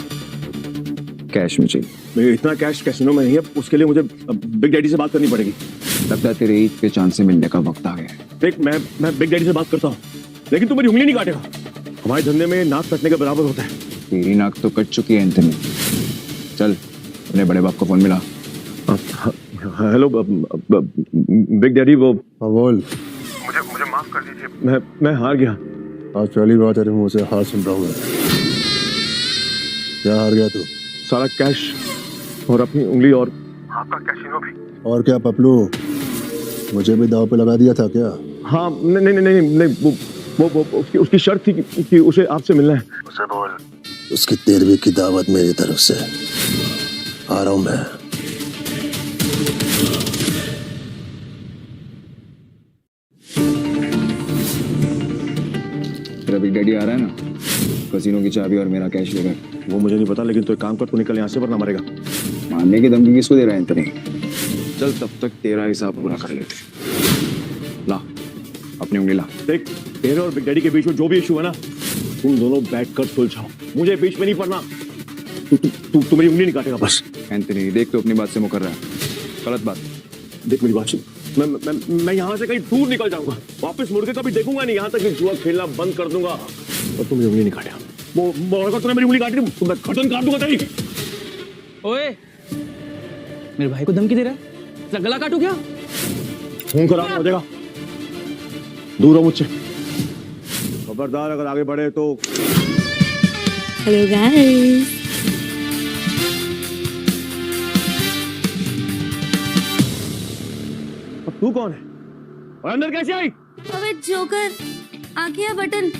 Speaker 2: कैश में चाहिए।
Speaker 8: इतना कैश कैसीनो में नहीं है, उसके लिए मुझे बिग डैडी से बात करनी पड़ेगी।
Speaker 2: लगता है तेरे ईद के चांद से मिलने का वक्त आ गया है।
Speaker 8: देख मैं बिग डैडी से बात करता हूँ, लेकिन तू मेरी उंगली नहीं काटेगा। हमारे धंधे में नाक कटने के बराबर होता है।
Speaker 2: तेरी नाक तो कट चुकी है एंथनी। चल अपने बड़े बाप को फोन मिला।
Speaker 8: Hello big daddy. वो
Speaker 5: बोल।
Speaker 8: मुझे माफ कर दीजिए, मैं हार गया।
Speaker 5: आज पहली बार तेरे मुंह से हार सुन रहा हूँ। क्या हार गया तू?
Speaker 8: सारा कैश और अपनी उंगली और आपका कैसीनो भी।
Speaker 5: और क्या पपलू, मुझे भी दाव पे लगा दिया था क्या?
Speaker 8: हाँ नहीं वो उसकी शर्त थी कि उसे आपसे मिलना है।
Speaker 5: उसे बोल उसकी 13वीं की दावत मेरी तरफ से। आ रहा हूं मैं।
Speaker 2: तेरा बिग डैडी आ रहा है ना? कसीनो की चाबी और मेरा कैश ले गए।
Speaker 8: वो मुझे नहीं पता, लेकिन तो एक काम कर, तू निकल यहाँ से वरना मरेगा।
Speaker 2: मारने की धमकी किसको दे रहा है एंथनी? चल तब तक तेरा हिसाब पूरा कर लेते। ला अपनी उंगली ला।
Speaker 8: देख, तेरे और बिग डैडी के बीच में जो भी इशू है ना, तुम दोनों बैठकर सुलझाओ, मुझे बीच में नहीं पड़ना। तू मेरी उंगली नहीं काटेगा बस।
Speaker 2: एंथनी देख, तो अपनी बात से मुकर रहा है। गलत बात।
Speaker 8: देख मेरी बात सुन, मैं यहाँ से कहीं दूर निकल जाऊंगा, वापस मुड़ के कभी देखूंगा नहीं, यहाँ तक कि जुआ खेलना बंद कर दूंगा और तुम मेरी उंगली नहीं काटेगा। वो अगर तूने मेरी उंगली काटी तो मैं गर्दन काट दूंगा तेरी।
Speaker 15: ओए, मेरे भाई को धमकी दे रहा है? गला काटू क्या?
Speaker 8: खून खराब हो जाएगा, दूर हो मुझसे। खबरदार अगर आगे बढ़े तो।
Speaker 17: हेलो गाइस,
Speaker 8: अब तू कौन है और अंदर कैसे आई?
Speaker 9: अबे जोकर, आंखें या बटन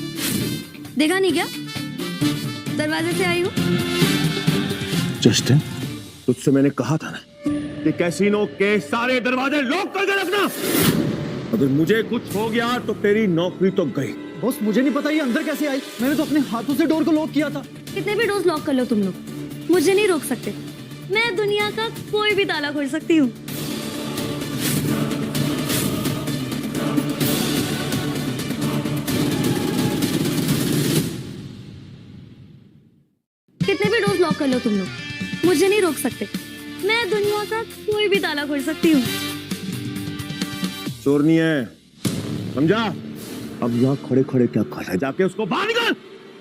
Speaker 9: देखा नहीं क्या? दरवाजे से आई हूँ।
Speaker 8: जस्टिन, तुझसे मैंने कहा था ना कि कैसीनो के सारे दरवाजे लॉक करके रखना। अगर मुझे कुछ हो गया तो तेरी नौकरी तो गई।
Speaker 20: बॉस मुझे नहीं पता ये अंदर कैसे आई। मैंने तो अपने हाथों से डोर को लॉक किया था।
Speaker 9: कितने भी डोर्स लॉक कर लो तुम लोग, मुझे नहीं रोक सकते। मैं दुनिया का कोई भी ताला खोल सकती हूँ। कितने भी डोर्स लॉक कर लो तुम लोग, मुझे नहीं रोक सकते। मैं दुनिया का कोई भी ताला खोल सकती हूँ।
Speaker 8: चोर नहीं है, समझा? अब यहाँ खड़े खड़े क्या कर रहा है? जाके उसको बाहर निकाल।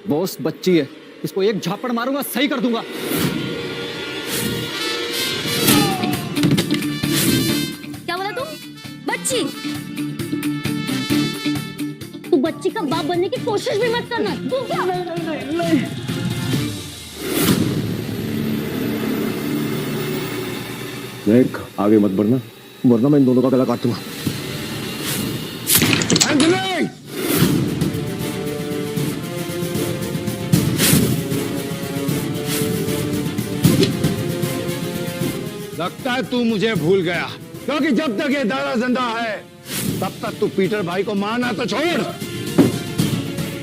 Speaker 20: बॉस बच्ची है, इसको एक झापड़ मारूंगा सही कर दूंगा।
Speaker 9: क्या बोला तुम? बच्ची? तू बच्ची का बाप बनने की कोशिश भी मत करना। तू क्या? नहीं।
Speaker 8: देख, आगे मत बढ़ना वरना मैं इन दोनों का गला काट दूंगा।
Speaker 1: लगता है तू मुझे भूल गया, क्योंकि जब तक ये दादा जिंदा है तब तक तू पीटर भाई को मारना तो छोड़,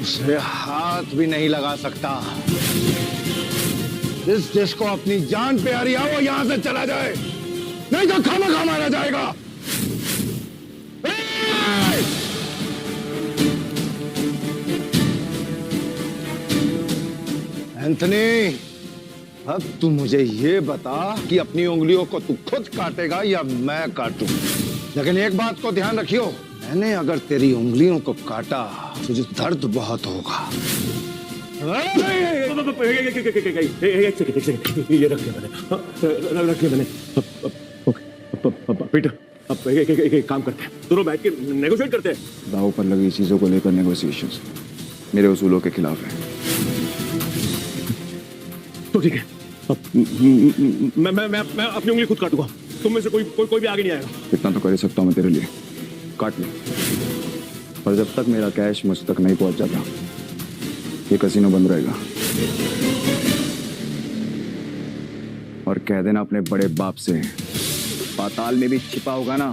Speaker 1: उसे हाथ भी नहीं लगा सकता। जिसको अपनी जान प्यारी है वो यहां से चला जाए, नहीं तो खामखा मारा जाएगा। एंथनी, अब तू मुझे ये बता कि अपनी उंगलियों को तू खुद काटेगा या मैं काटूं? लेकिन एक बात को ध्यान रखियो, मैंने अगर तेरी उंगलियों को काटा तुझे दर्द बहुत होगा।
Speaker 8: ये रख लिया मैंने। पीटर, अब एक काम करते हैं, दोनों बैठ के नेगोशिएट करते हैं।
Speaker 2: दाव पर लगी चीजों को लेकर नेगोशिएशंस मेरे उसूलों के खिलाफ है।
Speaker 8: तो ठीक है, अब मैं अपनी उंगली खुद काटूंगा, तुम में से कोई भी आगे नहीं आएगा।
Speaker 2: इतना तो कर ही सकता हूँ मैं तेरे लिए, काट ले। पर जब तक मेरा कैश मुझ तक नहीं पहुंच जाता ये कसीनो बंद रहेगा। और कह देना अपने बड़े बाप से, पाताल में भी छिपा होगा ना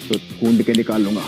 Speaker 2: तो ढूंढ के निकाल लूंगा।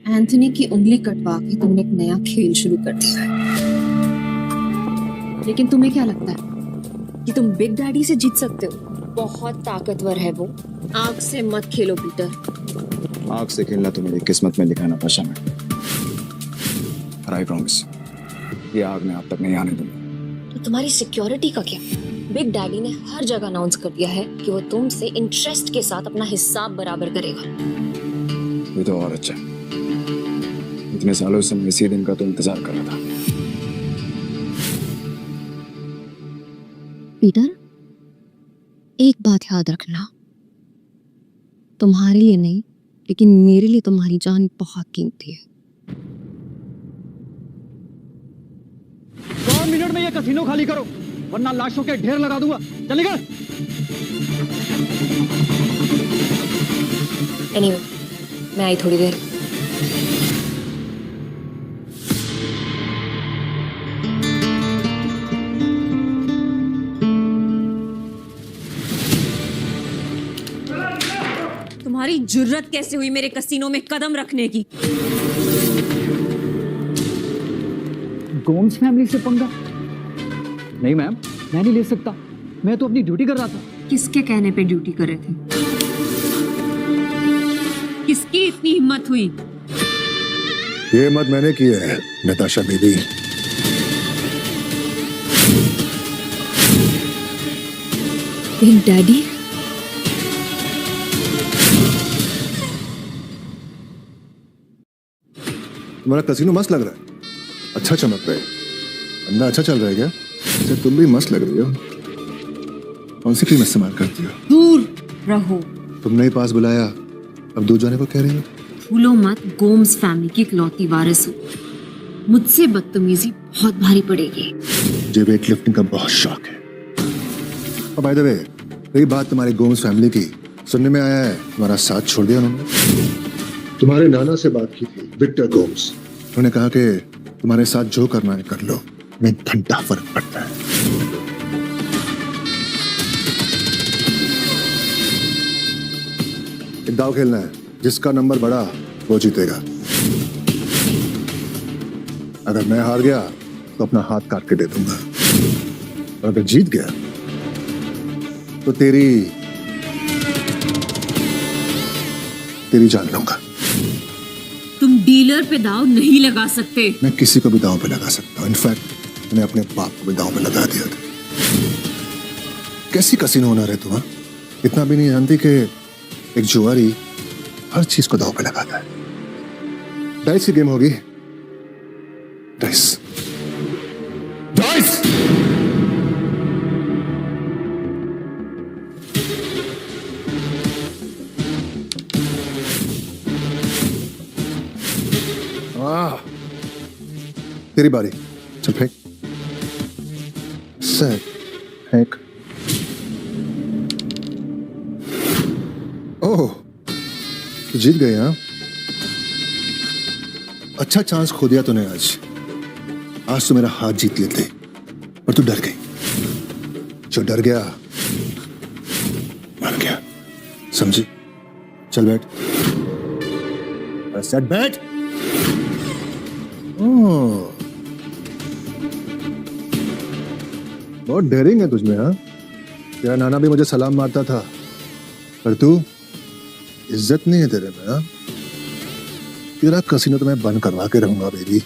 Speaker 4: एंथनी की उंगली कटवा के तुमने एक नया खेल शुरू कर दिया है। लेकिन तुम्हें क्या लगता है कि तुम बिग डैडी से जीत सकते हो? बहुत ताकतवर है वो। आग से मत खेलो पीटर।
Speaker 2: आग से खेलना तो मेरी किस्मत में लिखा ना पाशा में। आई प्रॉमिस, ये आग मैं आप तक नहीं आने दूंगा।
Speaker 4: तो तुम्हारी सिक्योरिटी का क्या? बिग डैडी ने हर जगह अनाउंस कर दिया है कि वो तुमसे इंटरेस्ट के साथ अपना हिसाब बराबर करेगा।
Speaker 2: ये तो और अच्छा है। इतने सालों से मैं इसी दिन का तो इंतजार कर रहा था।
Speaker 4: पीटर, एक बात याद रखना, तुम्हारे लिए नहीं, लेकिन मेरे लिए तुम्हारी जान बहुत कीमती है।
Speaker 20: 2 मिनट में ये कसीनो खाली करो, वरना लाशों के ढेर लगा दूंगा। चलेगा?
Speaker 4: एनीवे, मैं आई थोड़ी देर।
Speaker 17: तुम्हारी जुर्रत कैसे हुई मेरे कसीनो में कदम रखने की?
Speaker 20: गोम्स फैमिली से पंगा? नहीं मैम, मैं नहीं ले सकता। मैं तो अपनी ड्यूटी कर रहा था।
Speaker 17: किसके कहने पे ड्यूटी कर रहे थे? किसकी इतनी हिम्मत हुई?
Speaker 5: ये मत मैंने की है नताशा बेबी।
Speaker 17: बिग डैडी,
Speaker 5: तुम्हारा कसीनो मस्त लग रहा है, अच्छा चमक रहा है, अंदर अच्छा चल रहा है क्या? अच्छा, तुम भी मस्त लग रही हो। कौन सी क्रीम इस्तेमाल करती हो?
Speaker 17: दूर रहो।
Speaker 5: तुमने ही पास बुलाया, अब दूर जाने को कह रही हो?
Speaker 17: भूलो मत, गोम्स फैमिली की इकलौती वारिस हो। मुझसे बदतमीजी बहुत भारी पड़ेगी।
Speaker 5: मुझे वेट लिफ्टिंग का बहुत शौक है। और बाय द वे, रही बात तुम्हारी गोम्स फैमिली की, सुनने में आया है तुम्हारा साथ छोड़ दिया उन्होंने। तुम्हारे नाना से बात की थी, विक्टर गोम्स। उन्होंने कहा कि तुम्हारे साथ जो करना है कर लो, में घंटा फर्क पड़ता है। एक दाव खेलना है, जिसका नंबर बढ़ा वो जीतेगा। अगर मैं हार गया तो अपना हाथ काट के दे दूंगा, और अगर जीत गया तो तेरी जान लूंगा।
Speaker 17: तुम डीलर पे दाव नहीं लगा सकते।
Speaker 5: मैं किसी को भी दांव पे लगा सकता हूँ। इनफैक्ट मैंने अपने बाप को भी दांव पे लगा दिया था। कैसी कसीनो ओनर है तुम? इतना भी नहीं जानती कि एक जुआरी हर चीज को दांव पे लगाता है। डाइस की गेम होगी। Dice dice. तेरी बारी, चल फेंक। सेट, फेंक। ओह, तू जीत गई हाँ? अच्छा चांस खो दिया तूने आज। आज तो मेरा हाथ जीत लेते, पर तू डर गई। जो डर गया मर गया, समझी? चल बैठ। सेट, बैठ। ओह, बहुत डेयरिंग है तुझमें हाँ? तेरा नाना भी मुझे सलाम मारता था, पर तू, इज्जत नहीं है तेरे में हाँ? तेरा कसीनो तो मैं बंद करवा के रहूंगा बेबी।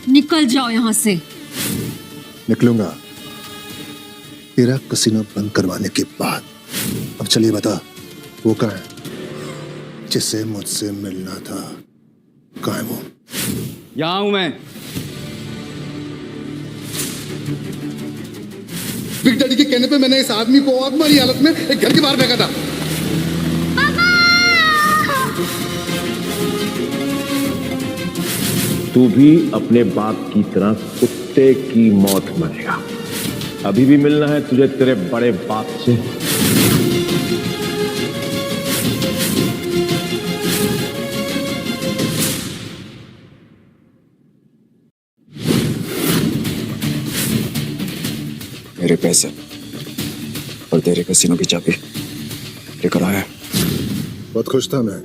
Speaker 17: निकल जाओ यहाँ से।
Speaker 5: निकलूंगा तेरा कसीनो बंद करवाने के बाद। अब चलिए बता, वो कहाँ है जिसे मुझसे मिलना था? कहाँ है वो?
Speaker 2: यहाँ हूं मैं।
Speaker 10: बिग डैडी के कहने पे मैंने इस आदमी को आग मारी हालत में एक घर के बाहर फेंका था।
Speaker 8: तू भी अपने बाप की तरह कुत्ते की मौत मरेगा। अभी भी मिलना है तुझे तेरे बड़े बाप से?
Speaker 2: मेरे पैसे और तेरे कसीनो की चाबी लेकर आया।
Speaker 5: बहुत खुश था मैं।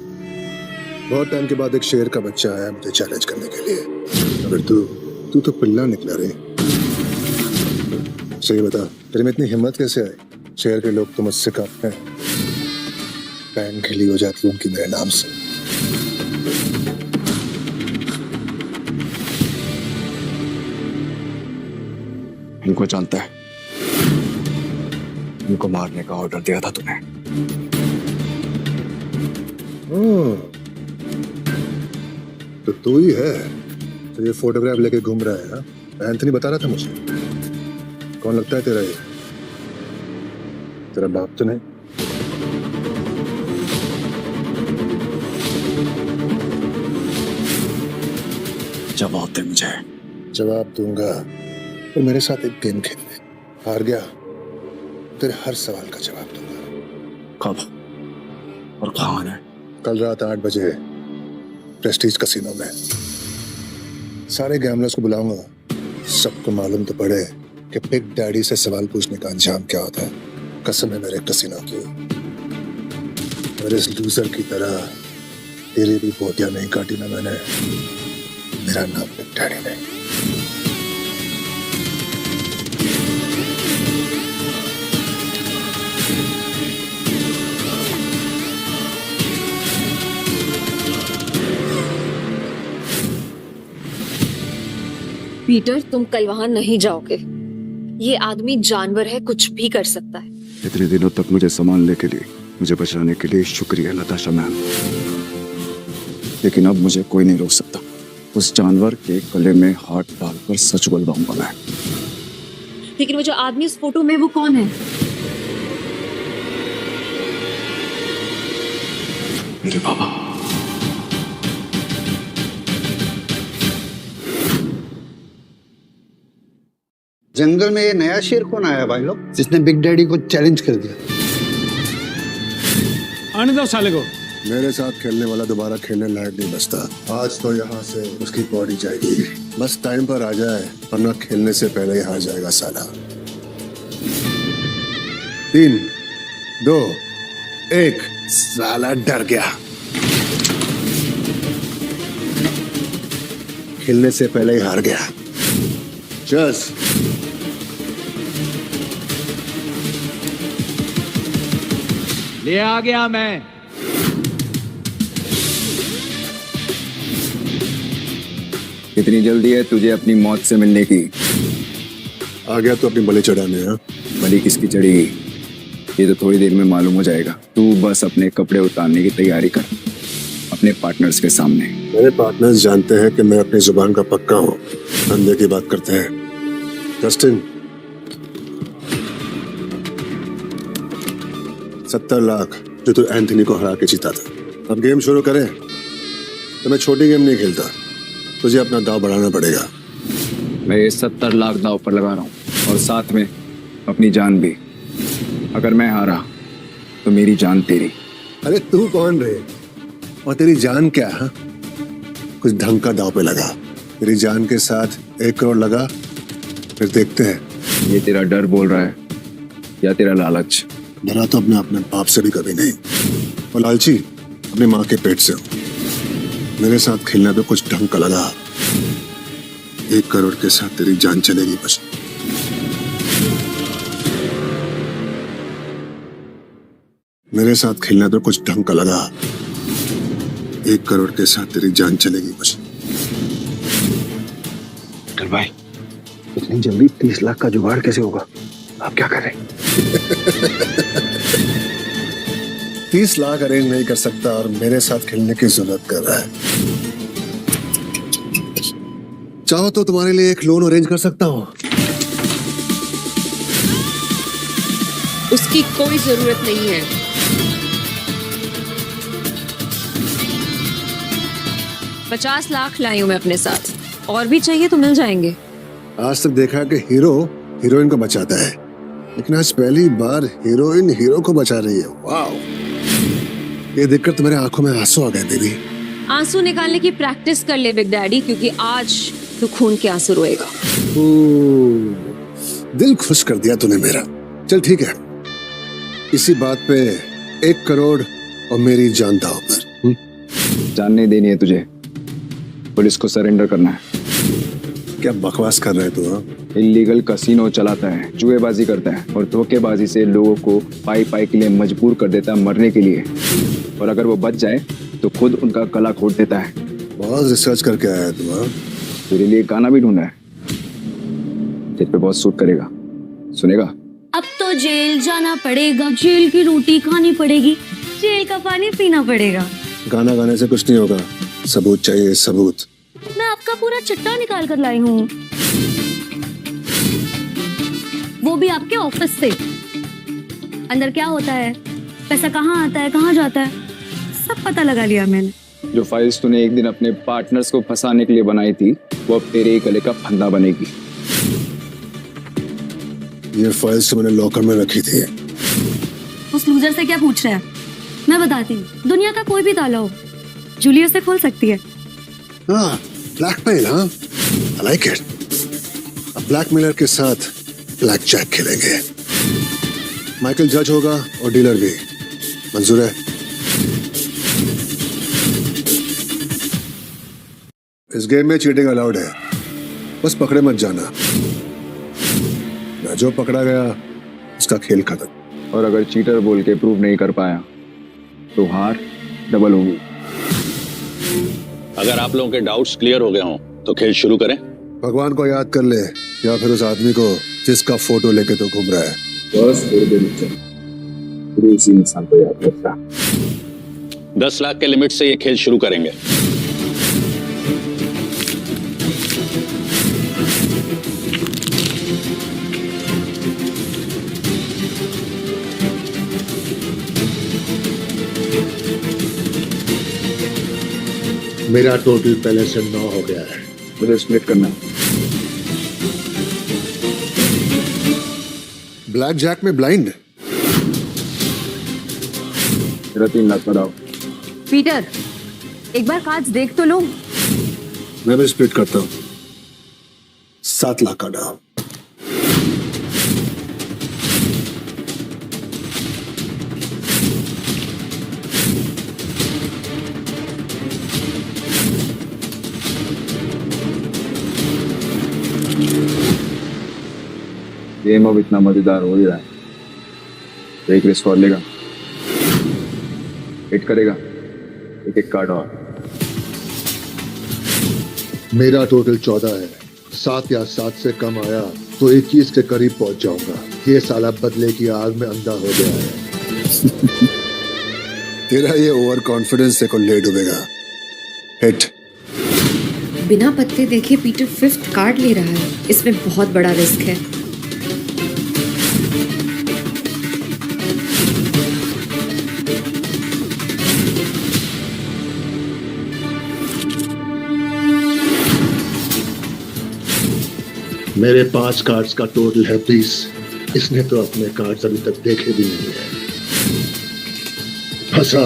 Speaker 5: बहुत टाइम के बाद एक शेर का बच्चा आया मुझे चैलेंज करने के लिए। अगर तू तो पिल्ला निकला रे। सही बता, तेरे में इतनी हिम्मत कैसे आई? शहर के लोग तो मुझसे कांपते हैं। पैन खिली हो जाती है उनकी मेरे नाम से।
Speaker 2: उनको जानता है, उनको मारने का ऑर्डर दिया था तुम्हें।
Speaker 5: तो तू ही है तो ये फोटोग्राफ लेके घूम रहा है हा? एंथनी बता रहा था मुझे। कौन लगता है तेरा ये? तेरा बाप तो नहीं? जवाब दे मुझे। जवाब दूंगा, और मेरे साथ एक गेम खेलने। हार गया तेरे हर सवाल का जवाब दूंगा।
Speaker 2: कब और कहाँ है?
Speaker 5: कल रात 8 बजे प्रेस्टीज कसिनो में। सारे गैमलर्स को बुलाऊंगा, सबको मालूम तो पड़े कि बिग डैडी से सवाल पूछने का अंजाम क्या होता है। कसम है मेरे कसिनो की, और इस लूजर की तरह तेरी भी बोटियां नहीं काटी ना मैंने। मेरा नाम बिग डैडी नहीं।
Speaker 4: पीटर, तुम कल वहां नहीं जाओगे। ये आदमी जानवर है, कुछ भी कर सकता है।
Speaker 5: इतने दिनों तक मुझे संभालने के लिए, मुझे बचाने के लिए शुक्रिया नताशा मैम, लेकिन अब मुझे कोई नहीं रोक सकता। उस जानवर के गले में हाथ डालकर सच बोलवाऊंगा मैं।
Speaker 4: लेकिन वो जो आदमी उस फोटो में, वो कौन है?
Speaker 5: मेरे बाबा।
Speaker 10: जंगल में ये नया शेर कौन आया भाई लोग, जिसने बिग डैडी को चैलेंज कर दिया?
Speaker 7: आने दो साले को।
Speaker 5: मेरे साथ खेलने वाला दोबारा खेलने लायक नहीं बचता। आज तो यहाँ से उसकी बॉडी जाएगी, बस टाइम पर आ जाए, वरना खेलने से पहले ही हार जाएगा साला। 3, 2, 1। साला डर गया। खेलने से पहले ही हार गया। चस।
Speaker 11: ले आ गया मैं।
Speaker 2: कितनी जल्दी है तुझे अपनी मौत से मिलने की?
Speaker 5: आ गया तो अपनी बलि चढ़ाने। हाँ,
Speaker 2: बलि किसकी चढ़ेगी ये तो थोड़ी देर में मालूम हो जाएगा। तू बस अपने कपड़े उतारने की तैयारी कर अपने पार्टनर्स के सामने।
Speaker 5: मेरे पार्टनर्स जानते हैं कि मैं अपनी जुबान का पक्का हूँ। धंधे की बात करते हैं। जस्टिन, 70 लाख जो तू एंथनी को हरा के जीता था। अब गेम शुरू करें तो मैं छोटी गेम नहीं खेलता, तुझे अपना दाव बढ़ाना पड़ेगा।
Speaker 2: मैं ये 70 लाख दाव पर लगा रहा हूँ, और साथ में अपनी जान भी। अगर मैं हारा तो मेरी जान तेरी।
Speaker 5: अरे तू कौन रे और तेरी जान क्या है? कुछ ढंग का दाव पे लगा। तेरी जान के साथ 1 करोड़ लगा, फिर देखते हैं।
Speaker 2: ये तेरा डर बोल रहा है या तेरा लालच?
Speaker 5: डरा तो अपने बाप से भी कभी नहीं, और लालची अपनी माँ के पेट से हूँ। मेरे साथ खेलना तो कुछ ढंग का लगा। 1 करोड़ के साथ तेरी जान चलेगी बस। मेरे साथ खेलना तो कुछ ढंग का लगा। 1 करोड़ के साथ तेरी जान चलेगी बस।
Speaker 10: डर भाई, इतनी जल्दी 30 लाख का जुगाड़ कैसे होगा? आप क्या कर रहे हैं?
Speaker 5: 30 लाख अरेंज नहीं कर सकता और मेरे साथ खेलने की जरूरत कर रहा है। चाहो तो तुम्हारे लिए एक लोन अरेंज कर सकता हूँ।
Speaker 4: उसकी कोई जरूरत नहीं है। $50 लाख लाई हूं मैं अपने साथ, और भी चाहिए तो मिल जाएंगे।
Speaker 5: आज तक देखा है कि हीरो हीरोइन को बचाता है, लेकिन आज पहली बार हीरोइन हीरो को बचा रही है। वाह, ये देखकर तो मेरे आंखों में आंसू आ गए बेबी।
Speaker 4: आंसू निकालने की प्रैक्टिस कर ले बिग डैडी, क्योंकि आज तो खून के आंसू रोएगा।
Speaker 5: दिल खुश कर दिया तूने मेरा। चल ठीक है, इसी बात पे 1 करोड़ और मेरी जान दांव पर।
Speaker 2: जान नहीं देनी है तुझे, पुलिस को सरेंडर करना है।
Speaker 5: क्या बकवास कर रहे तू?
Speaker 2: इलीगल कसिनो चलाता है, जुएबाजी करता है, और धोखेबाजी से लोगों को पाई के लिए मजबूर कर देता है मरने के लिए, और अगर वो बच जाए तो खुद उनका गला घोट देता है।
Speaker 5: बहुत रिसर्च करके आया है तू।
Speaker 2: तेरे लिए गाना भी ढूंढा है, तेरे पे बहुत सूट करेगा, सुनेगा?
Speaker 9: अब तो जेल जाना पड़ेगा, जेल की रोटी खानी पड़ेगी, जेल का पानी पीना पड़ेगा।
Speaker 5: गाना गाने से कुछ नहीं होगा, सबूत चाहिए, सबूत।
Speaker 9: मैं आपका पूरा चिट्ठा निकाल कर लाई हूँ, वो भी आपके ऑफिस से। अंदर क्या होता है, पैसा कहाँ आता है, कहाँ जाता है, सब पता लगा लिया मैंने।
Speaker 2: जो फाइल्स तूने एक दिन अपने पार्टनर्स को फंसाने के लिए बनाई थी वो अब तेरे ही गले का फंदा बनेगी।
Speaker 5: ये फाइल्स मैंने लॉकर में रखी थी।
Speaker 9: उस लूजर से क्या पूछ रहा है? मैं बताती हूँ, दुनिया का कोई भी ताला हो जूली उसे खोल सकती है।
Speaker 5: हाँ, ब्लैकमेल, हाँ, I like it। अब ब्लैकमेलर के साथ ब्लैक जैक खेलेंगे। माइकल जज होगा और डीलर भी। मंजूर है? इस गेम में चीटिंग अलाउड है, बस पकड़े मत जाना। ना जो पकड़ा गया उसका खेल खत्म।
Speaker 2: और अगर चीटर बोल के प्रूव नहीं कर पाया तो हार डबल होगी।
Speaker 13: अगर आप लोगों के डाउट्स क्लियर हो गए हों तो खेल शुरू करें।
Speaker 5: भगवान को याद कर ले या फिर उस आदमी को जिसका फोटो लेके तो घूम रहा है।
Speaker 2: बस थोड़ी देर रुक जा, फिर उसी इंसान को याद रखना।
Speaker 13: 10 लाख के लिमिट से ये खेल शुरू करेंगे।
Speaker 5: मेरा टोटल पहले से 9 हो गया है।
Speaker 2: मुझे स्प्लिट करना है।
Speaker 5: ब्लैक जैक में ब्लाइंड।
Speaker 2: मेरा 3 लाख का दाव।
Speaker 4: पीटर, एक बार कार्ड्स देख तो लो।
Speaker 5: मैं भी स्प्लिट करता हूँ। 7 लाख का दाव।
Speaker 2: गेम अब इतना मजेदार हो ही रहा है। तो एक रिस्क और लेगा, हिट करेगा, एक कार्ड और।
Speaker 5: मेरा टोटल 14 है। 7 या 7 से कम आया तो 21 के करीब पहुंच जाऊंगा। ये साला बदले की आग में अंधा हो गया है। तेरा ये ओवर कॉन्फिडेंस से को ले डूबेगा। हिट।
Speaker 17: बिना पत्ते देखे पीटर 5th कार्ड ले रहा है। इसमें बहुत बड़ा रिस्क है।
Speaker 5: मेरे 5 कार्ड्स का टोटल है 20। इसने तो अपने कार्ड्स अभी तक देखे भी नहीं है। फंसा।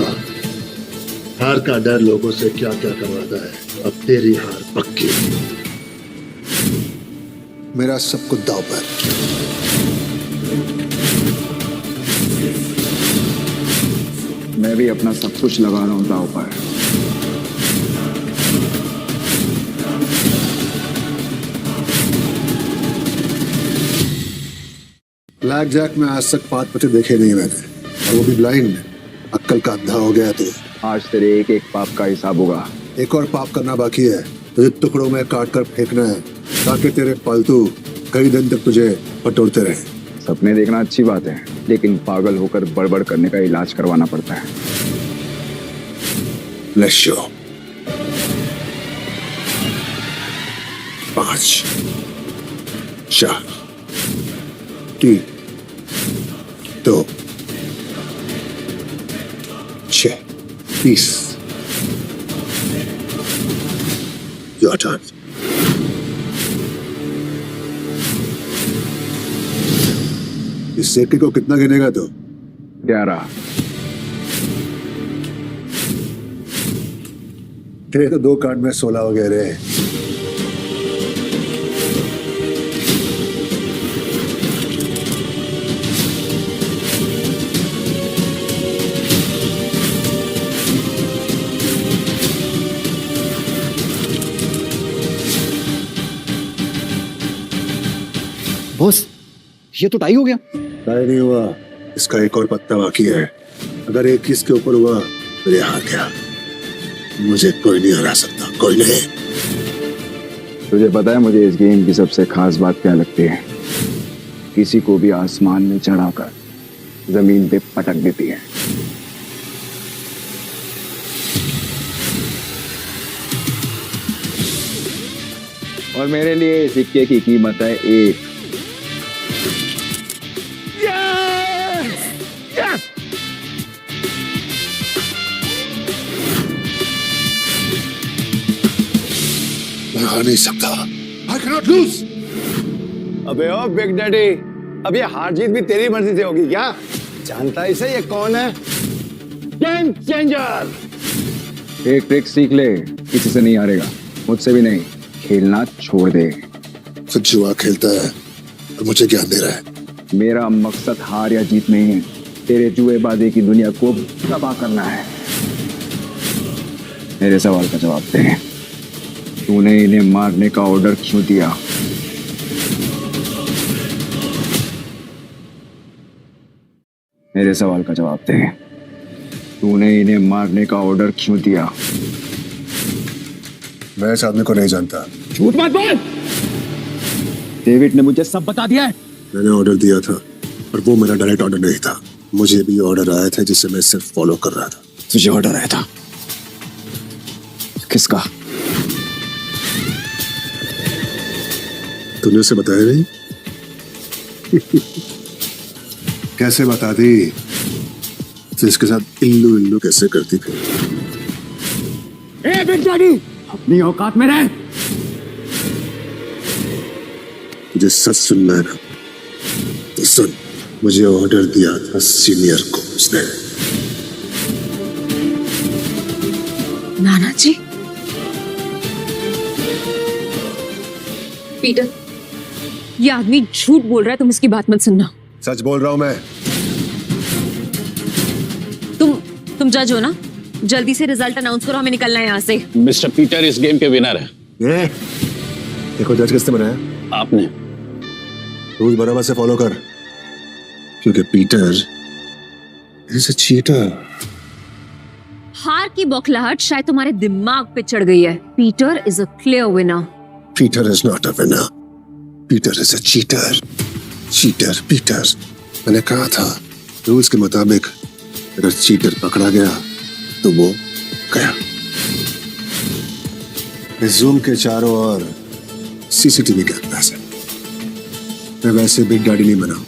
Speaker 5: हार का डर लोगों से क्या क्या करवाता है। अब तेरी हार पक्की। मेरा सब कुछ दांव पर।
Speaker 2: मैं भी अपना सब कुछ लगा रहा हूँ दांव पर।
Speaker 5: ब्लैक जैक में आज तक 5 पत्ते देखे नहीं मैंने, और वो भी ब्लाइंड। अक्कल का अंधा हो गया तो
Speaker 2: आज तेरे एक एक पाप का हिसाब होगा।
Speaker 5: एक और पाप करना बाकी है। तुझे टुकड़ों में काट कर फेंकना है ताकि तेरे पालतू कई दिन तक तुझे पटोरते रहे।
Speaker 2: सपने देखना अच्छी बात है, लेकिन पागल होकर बड़बड़ करने का इलाज करवाना पड़ता है।
Speaker 5: Let's show. 5 4 3 2 6 30। Your turn. इस सेक्टी को कितना गिनेगा तो?
Speaker 2: 11।
Speaker 5: तेरे तो 2 कार्ड में 16 वगैरह है।
Speaker 20: बॉस, ये तो टाई हो गया।
Speaker 5: टाई नहीं हुआ, इसका एक और पत्ता बाकी है। अगर 21 के ऊपर हुआ तो ये हार गया। मुझे कोई नहीं हरा सकता, कोई नहीं।
Speaker 2: तुझे पता है मुझे इस गेम की सबसे खास बात क्या लगती है? किसी को भी आसमान में चढ़ाकर जमीन पे पटक देती है। और मेरे लिए सिक्के की कीमत है 1।
Speaker 5: मैं हार नहीं सकता। I cannot lose.
Speaker 1: अबे ओ बिग डैडी, अब ये हार जीत भी तेरी मर्जी से होगी क्या? जानता है इसे ये कौन है? Game changer.
Speaker 2: एक ट्रिक सीख ले, किसी से नहीं हारेगा, मुझसे भी नहीं। खेलना छोड़ दे।
Speaker 5: तो जुआ खेलता है और मुझे ज्ञान दे रहा है।
Speaker 2: मेरा मकसद हार या जीत नहीं है, तेरे जुएबाजी की दुनिया को तबाह करना है। मेरे सवाल का जवाब दे, तूने इन्हें मारने का ऑर्डर क्यों दिया? मेरे सवाल का जवाब दे, तूने इन्हें मारने का ऑर्डर क्यों दिया?
Speaker 5: मैं इस आदमी को नहीं जानता।
Speaker 18: झूठ मत बोल। डेविड ने मुझे सब बता दिया है।
Speaker 5: मैंने ऑर्डर दिया था और वो मेरा डायरेक्ट ऑर्डर नहीं था। मुझे भी ऑर्डर आया था जिसे मैं सिर्फ फॉलो कर रहा था।
Speaker 2: तुझे ऑर्डर आया था? किसका?
Speaker 5: तूने उसे बताया नहीं? कैसे बता दी? तो इसके साथ इल्लू इल्लू कैसे करती थी?
Speaker 18: ए बिग डैडी, अपनी औकात में रह।
Speaker 5: तुझे सच सुनना है ना तो सुन। मुझे ऑर्डर दिया था सीनियर को उसने।
Speaker 4: नाना जी, पीटर, ये आदमी झूठ बोल रहा है, तुम इसकी बात मत सुनना।
Speaker 5: सच बोल रहा हूं मैं।
Speaker 4: तुम जज हो ना, जल्दी से रिजल्ट अनाउंस करो, हमें निकलना है यहाँ से।
Speaker 8: मिस्टर पीटर इस गेम के विनर है।
Speaker 5: ये देखो, जज किसने बनाया?
Speaker 8: आपने।
Speaker 5: रूल बराबर से फॉलो कर, क्योंकि पीटर इज अ चीटर।
Speaker 4: हार की बौखलाहट शायद तुम्हारे दिमाग पे चढ़ गई है। Peter is a clear winner.
Speaker 5: Peter is not a winner. Peter is a cheater. Cheater Peter. मैंने कहा था रूल्स के मुताबिक अगर चीटर पकड़ा गया तो वो गया। इस जूम के चारों ओर सीसीटीवी कैमरास है। मैं वैसे बिग डैडी नहीं बना,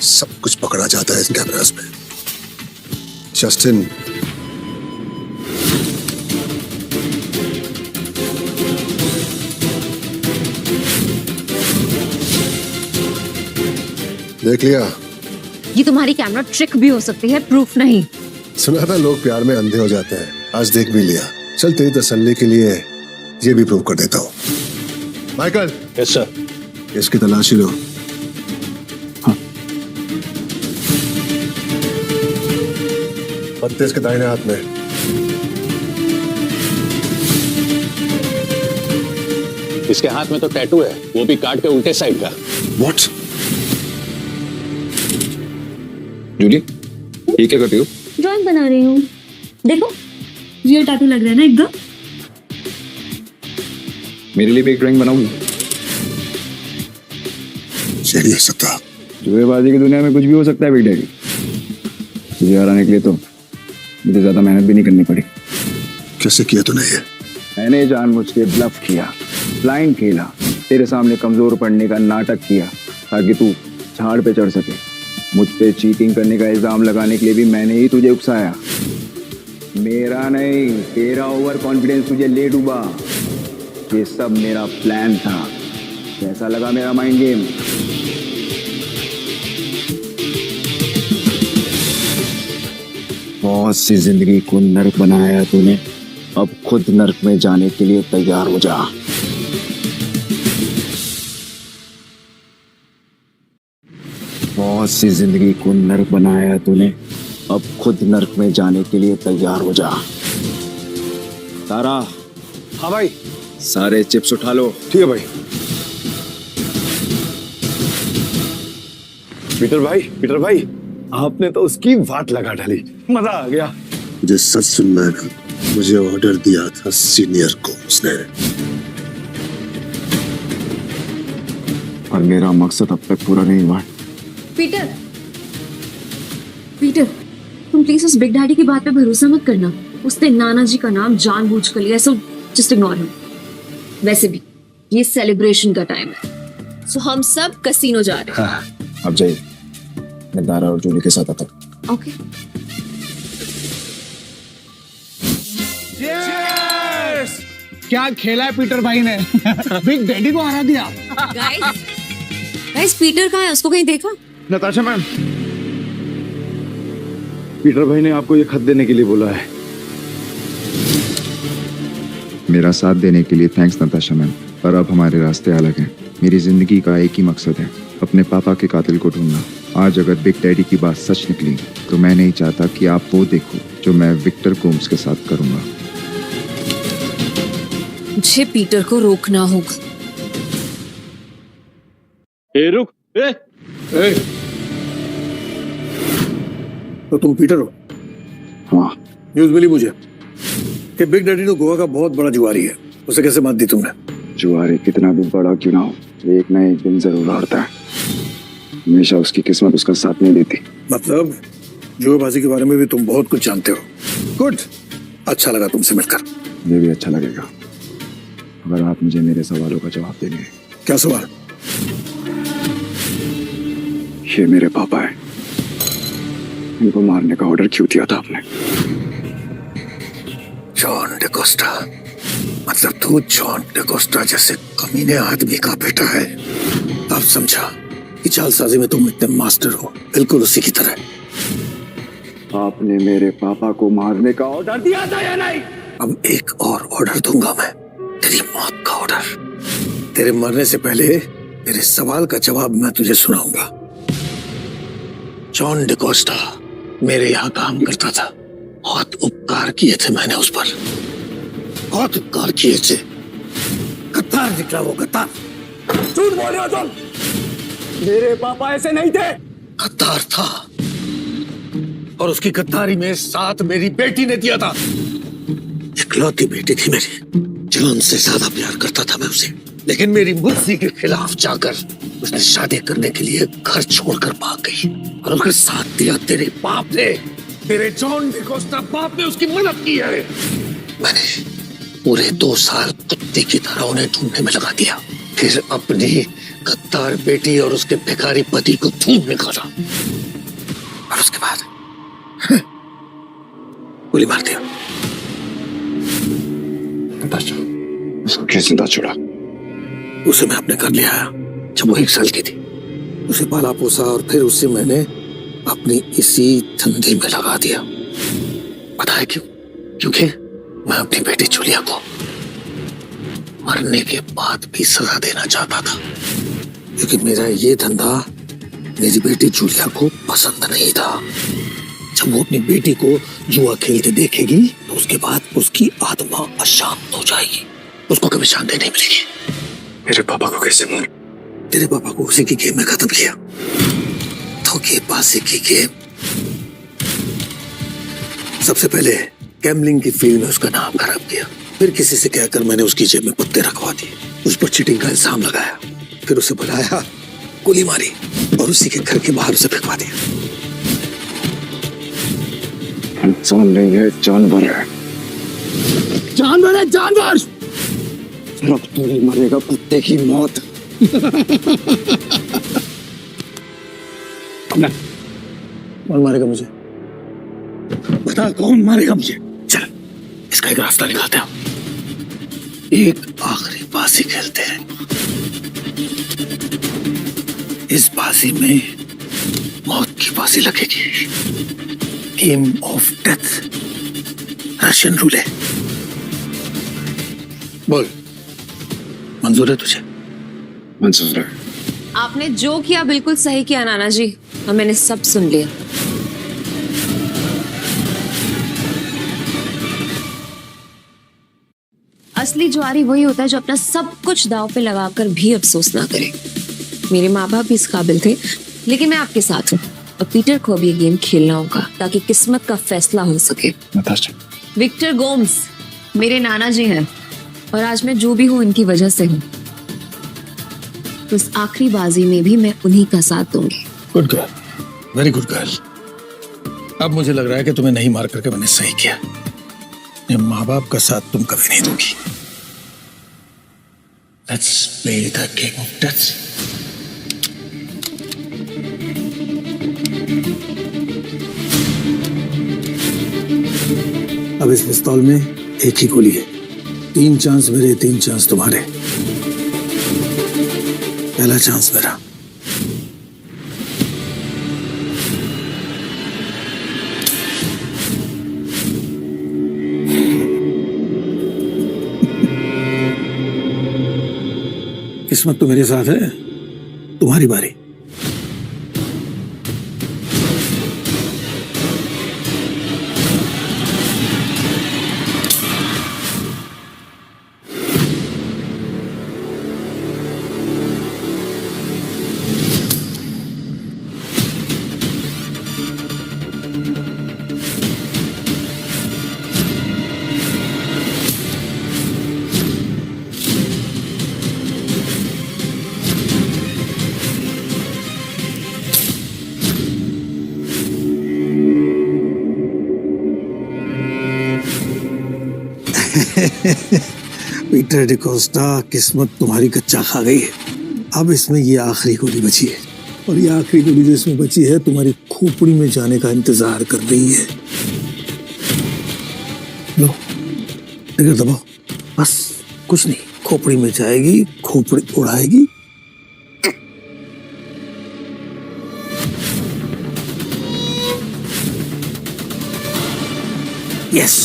Speaker 5: सब कुछ पकड़ा जाता है इन कैमरास में। जस्टिन, देख लिया?
Speaker 4: ये तुम्हारी कैमरा ट्रिक भी हो सकती है, प्रूफ नहीं।
Speaker 5: सुना था लोग प्यार में अंधे हो जाते हैं, आज देख भी लिया। चल तेरी तसल्ली के लिए ये भी प्रूव कर देता हूँ। माइकल।
Speaker 8: Yes sir.
Speaker 5: इसकी तलाशी लो। हाँ। पत्ते इसके दाहिने हाथ में।
Speaker 8: इसके हाथ में तो टैटू है, वो भी कार्ड के उल्टे साइड का।
Speaker 5: What?
Speaker 2: जूली, ये क्या करती हो?
Speaker 9: ड्राइंग बना रही हूँ। देखो, रियल टैटू लग रहा है ना एकदम।
Speaker 2: मेरे लिए भी एक ड्राइंग बनाऊंगी।
Speaker 5: नहीं हो सकता।
Speaker 2: जुएबाजी की दुनिया में कुछ भी हो सकता है बिग डैडी। तुझे हराने के लिए तो मुझे ज्यादा मेहनत भी नहीं करनी पड़ी।
Speaker 5: कैसे किया तूने ये?
Speaker 2: मैंने जानबूझ के ब्लफ किया, ब्लाइंड खेला, तेरे सामने कमजोर पड़ने का नाटक किया ताकि तू झाड़ पे चढ़ सके। मुझ पे चीटिंग करने का इल्जाम लगाने के लिए भी मैंने ही तुझे उकसाया। मेरा नहीं, तेरा ओवर कॉन्फिडेंस तुझे ले डूबा। ये सब मेरा प्लान था। कैसा लगा मेरा माइंड गेम? बहुत सी जिंदगी को नर्क बनाया तूने, अब खुद नर्क में जाने के लिए तैयार हो जा। बहुत सी जिंदगी को नर्क बनाया तूने, अब खुद नर्क में जाने के लिए तैयार हो जा। तारा।
Speaker 1: हाँ भाई।
Speaker 2: सारे चिप्स उठा लो।
Speaker 1: ठीक है भाई। पीटर भाई, आपने तो उसकी वाट लगा डाली, मजा आ गया।
Speaker 5: मुझे सच सुनना है ना, मुझे ऑर्डर दिया था सीनियर को उसने।
Speaker 2: और मेरा मकसद अब तक पूरा नहीं हुआ।
Speaker 4: पीटर, तुम प्लीज उस बिग डैडी की बात पे भरोसा मत करना। उसने नाना जी का नाम जानबूझ कर लिया, सो जस्ट इग्नोर हिम। वैसे भी ये सेलिब्रेशन का टाइम है, सो हम सब कसीनो जा रहे हैं।
Speaker 2: हाँ, अब जाइए, मैं दारा और जूली के साथ आता हूँ।
Speaker 4: ओके।
Speaker 7: क्या खेला है पीटर भाई ने। बिग डैडी को हरा दिया।
Speaker 4: गाइस पीटर कहाँ है? उसको कहीं देखा?
Speaker 2: नताशा मैम, पीटर भाई ने आपको ये खत देने के लिए बोला है। मेरा साथ देने के लिए थैंक्स नताशा मैम, पर अब हमारे रास्ते अलग हैं। मेरी जिंदगी का एक ही मकसद है, अपने पापा के कातिल को ढूंढना। आज अगर बिग डैडी की बात सच निकली तो मैं नहीं चाहता कि आप वो देखो जो मैं विक्टर गोम्स के साथ करूंगा।
Speaker 4: मुझे पीटर को रोकना होगा।
Speaker 8: रुक।
Speaker 10: तो तुम पीटर हो?
Speaker 2: हाँ।
Speaker 10: न्यूज़ मिली मुझे कि बिग डैडी तो गोवा का बहुत बड़ा जुआरी है। उसे कैसे मात दी तुमने?
Speaker 2: जुआरी कितना भी बड़ा क्यों ना हो, एक ना एक दिन जरूर हारता है। हमेशा उसकी किस्मत उसका साथ नहीं देती।
Speaker 10: मतलब जुएबाजी के बारे में भी तुम बहुत कुछ जानते हो। गुड, अच्छा लगा तुमसे मिलकर।
Speaker 2: मुझे भी अच्छा लगेगा अगर आप मुझे मेरे सवालों का जवाब देंगे।
Speaker 10: क्या सवाल?
Speaker 2: ये मेरे पापा है, इनको मारने का ऑर्डर क्यों दिया था आपने?
Speaker 10: जॉन डिकोस्टा, मतलब तू जॉन डिकोस्टा जैसे कमीने आदमी का बेटा है। अब समझा कि चालसाजी में तुम इतने मास्टर हो, बिल्कुल उसी की तरह।
Speaker 2: आपने मेरे पापा को मारने का ऑर्डर दिया था या नहीं?
Speaker 10: अब एक और ऑर्डर दूंगा मैं, तेरी मौत का ऑर्डर। तेरे मरने से पहले तेरे सवाल का जवाब मैं तुझे सुनाऊंगा। जॉन डिकोस्टा मेरे यहाँ काम करता था, बहुत उपकार किए थे मैंने उस पर, बहुत उपकार किए थे। गद्दार निकला वो, गद्दार।
Speaker 2: झूठ बोल रहे हो तुम, मेरे पापा ऐसे नहीं थे।
Speaker 10: गद्दार था, और उसकी गद्दारी में साथ मेरी बेटी ने दिया था। इकलौती बेटी थी मेरी, जान से ज्यादा प्यार करता था मैं उसे, लेकिन मेरी मर्जी के खिलाफ जाकर उसने शादी करने के लिए घर छोड़कर भाग गई, और उसके साथ दिया तेरे बाप ने, तेरे जॉन डिकोस्टा बाप ने उसकी मदद की है। मैंने पूरे 2 साल कुत्ते की तरह उन्हें ढूंढने में लगा दिया, फिर अपनी गद्दार बेटी और उसके भिखारी पति को ढूंढ निकाला, और उसके बाद गोली मार दिया।
Speaker 2: उसको कैसे जिंदा छोड़ा?
Speaker 10: उसे मैं अपने घर ले आया जब वो 1 साल की थी। उसे पाला पोसा और फिर उसे मैंने अपनी इसी धंधे में लगा दिया। पता है क्यों? क्योंकि मैं अपनी बेटी जूलिया को मरने के बाद भी सजा देना चाहता था, क्योंकि मेरा ये धंधा मेरी बेटी जूलिया को पसंद नहीं था। जब वो अपनी बेटी को जुआ खेलते देखेगी तो उसके बाद उसकी आत्मा अशांत हो जाएगी, उसको कभी शांति नहीं मिलेगी।
Speaker 2: मेरे पापा को कैसे मार?
Speaker 10: तेरे पापा को उसी की गेम में खत्म किया, धोखेबाजी की गेम। सबसे पहले गैम्बलिंग की फील्ड में उसका नाम खराब किया, फिर किसी से कहकर मैंने उसकी जेब में पत्ते रखवा दिए, उस पर चीटिंग का इल्जाम लगाया, फिर उसे बुलाया, गोली मारी और उसी के घर के बाहर उसे फेंकवा दिया।
Speaker 2: इंसान नहीं है, जानवर है।
Speaker 10: जानवर है, जानवर।
Speaker 2: अब तू नहीं मरेगा कुत्ते की मौत।
Speaker 10: कौन मारेगा मुझे? बता, कौन मारेगा मुझे? चल, इसका एक रास्ता निकालते हैं। एक आखिरी बाजी खेलते हैं। इस बाजी में मौत की बाजी लगेगी, गेम ऑफ डेथ, रशियन रूले। बोल, मंजूर है तुझे?
Speaker 2: मंजूर है।
Speaker 4: आपने जो किया बिल्कुल सही किया नाना जी, और मैंने सब सुन लिया। असली जुआरी वही होता है जो अपना सब कुछ दांव पे लगाकर भी अफसोस ना करे। मेरे माँ बाप भी इस काबिल थे, लेकिन मैं आपके साथ हूँ, और पीटर को भी ये गेम खेलना होगा ताकि किस्मत का फैसला हो सके। विक्टर गोम्स मेरे नाना जी हैं, और आज मैं जो भी हूँ इनकी वजह से हूँ। तो इस आखिरी बाजी में भी मैं उन्हीं का साथ दूंगी।
Speaker 10: Good girl, very good girl. अब मुझे लग रहा है कि तुम्हें नहीं मार करके मैंने सही किया। माँ बाप का साथ तुम कभी नहीं दोगी। Let's play the game of death. अब इस पिस्तौल में एक ही गोली है, 3 चांस मेरे, 3 चांस तुम्हारे। पहला चांस मेरा। किस्मत तो मेरे साथ है, तुम्हारी बारी। पीटर डिकोस्टा, किस्मत तुम्हारी कच्चा खा गई है। अब इसमें ये आखिरी गोली बची है, और ये आखिरी गोली जो इसमें बची है तुम्हारी खोपड़ी में जाने का इंतजार कर रही है। लो, ट्रिगर दबाओ, बस कुछ नहीं, खोपड़ी में जाएगी, खोपड़ी उड़ाएगी। Yes,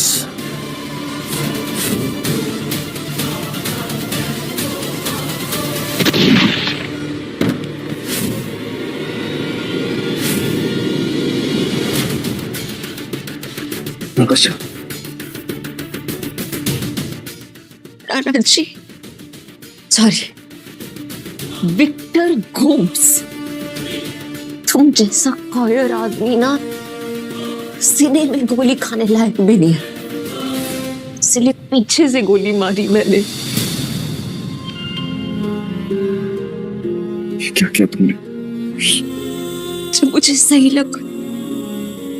Speaker 4: Rana ji, sorry. Victor Gomes, तुम जैसा कायर आदमी ना सीने में गोली खाने लायक भी नहीं है, इसलिए पीछे से गोली मारी मैंने।
Speaker 2: ये क्या किया तुमने?
Speaker 4: जब मुझे सही लगा,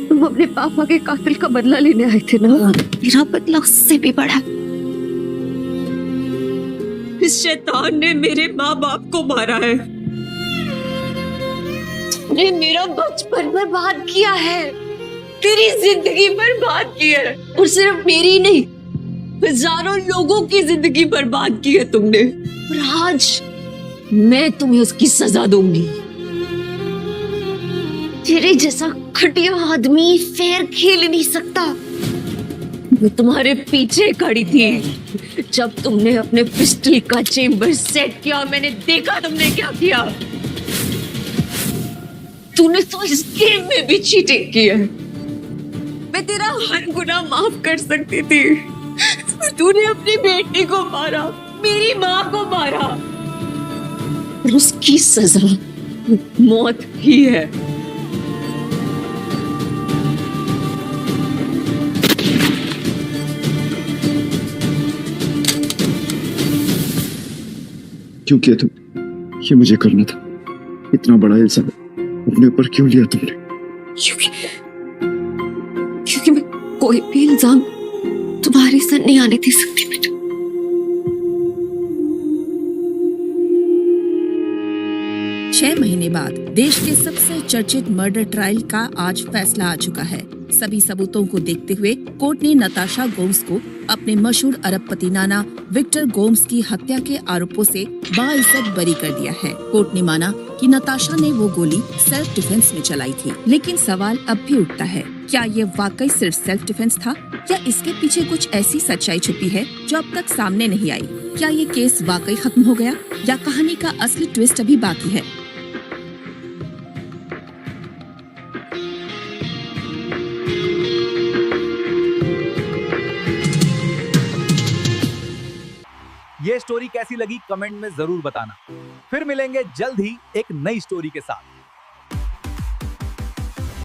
Speaker 4: तुम अपने पापा के कातिल का बदला लेने आए थे ना, मेरा बदला उससे भी बड़ा। इस शैतान ने मेरे माँ बाप को मारा है, तुमने मेरा बचपन बर्बाद किया है, तेरी जिंदगी बर्बाद की है, और सिर्फ मेरी नहीं, हजारों लोगों की जिंदगी बर्बाद की है तुमने। और आज मैं तुम्हें उसकी सजा दूंगी। तेरे जैसा घटिया आदमी फेयर खेल नहीं सकता। मैं तुम्हारे पीछे खड़ी थी जब तुमने अपने पिस्टल का चेंबर सेट किया, मैंने देखा तुमने क्या किया। तूने तो इस गेम में भी चीटिंग की है। मैं तेरा हर गुनाह माफ कर सकती थी, तूने अपनी बेटी को मारा, मेरी माँ को मारा, और उसकी सजा मौत ही है।
Speaker 2: क्यों किया तुम? ये मुझे करना था। इतना बड़ा इल्जाम अपने ऊपर क्यों लिया तुमने?
Speaker 4: क्योंकि मैं कोई भी इल्जाम तुम्हारे सर नहीं आने दे सकती।
Speaker 21: 6 महीने बाद देश के सबसे चर्चित मर्डर ट्रायल का आज फैसला आ चुका है। सभी सबूतों को देखते हुए कोर्ट ने नताशा गोम्स को अपने मशहूर अरबपति नाना विक्टर गोम्स की हत्या के आरोपों से बाइज्जत बरी कर दिया है। कोर्ट ने माना कि नताशा ने वो गोली सेल्फ डिफेंस में चलाई थी, लेकिन सवाल अब भी उठता है, क्या ये वाकई सिर्फ सेल्फ डिफेंस था या इसके पीछे कुछ ऐसी सच्चाई छुपी है जो अब तक सामने नहीं आई? क्या ये केस वाकई खत्म हो गया या कहानी का असली ट्विस्ट अभी बाकी है?
Speaker 14: ये स्टोरी कैसी लगी कमेंट में जरूर बताना। फिर मिलेंगे जल्द ही एक नई स्टोरी के साथ।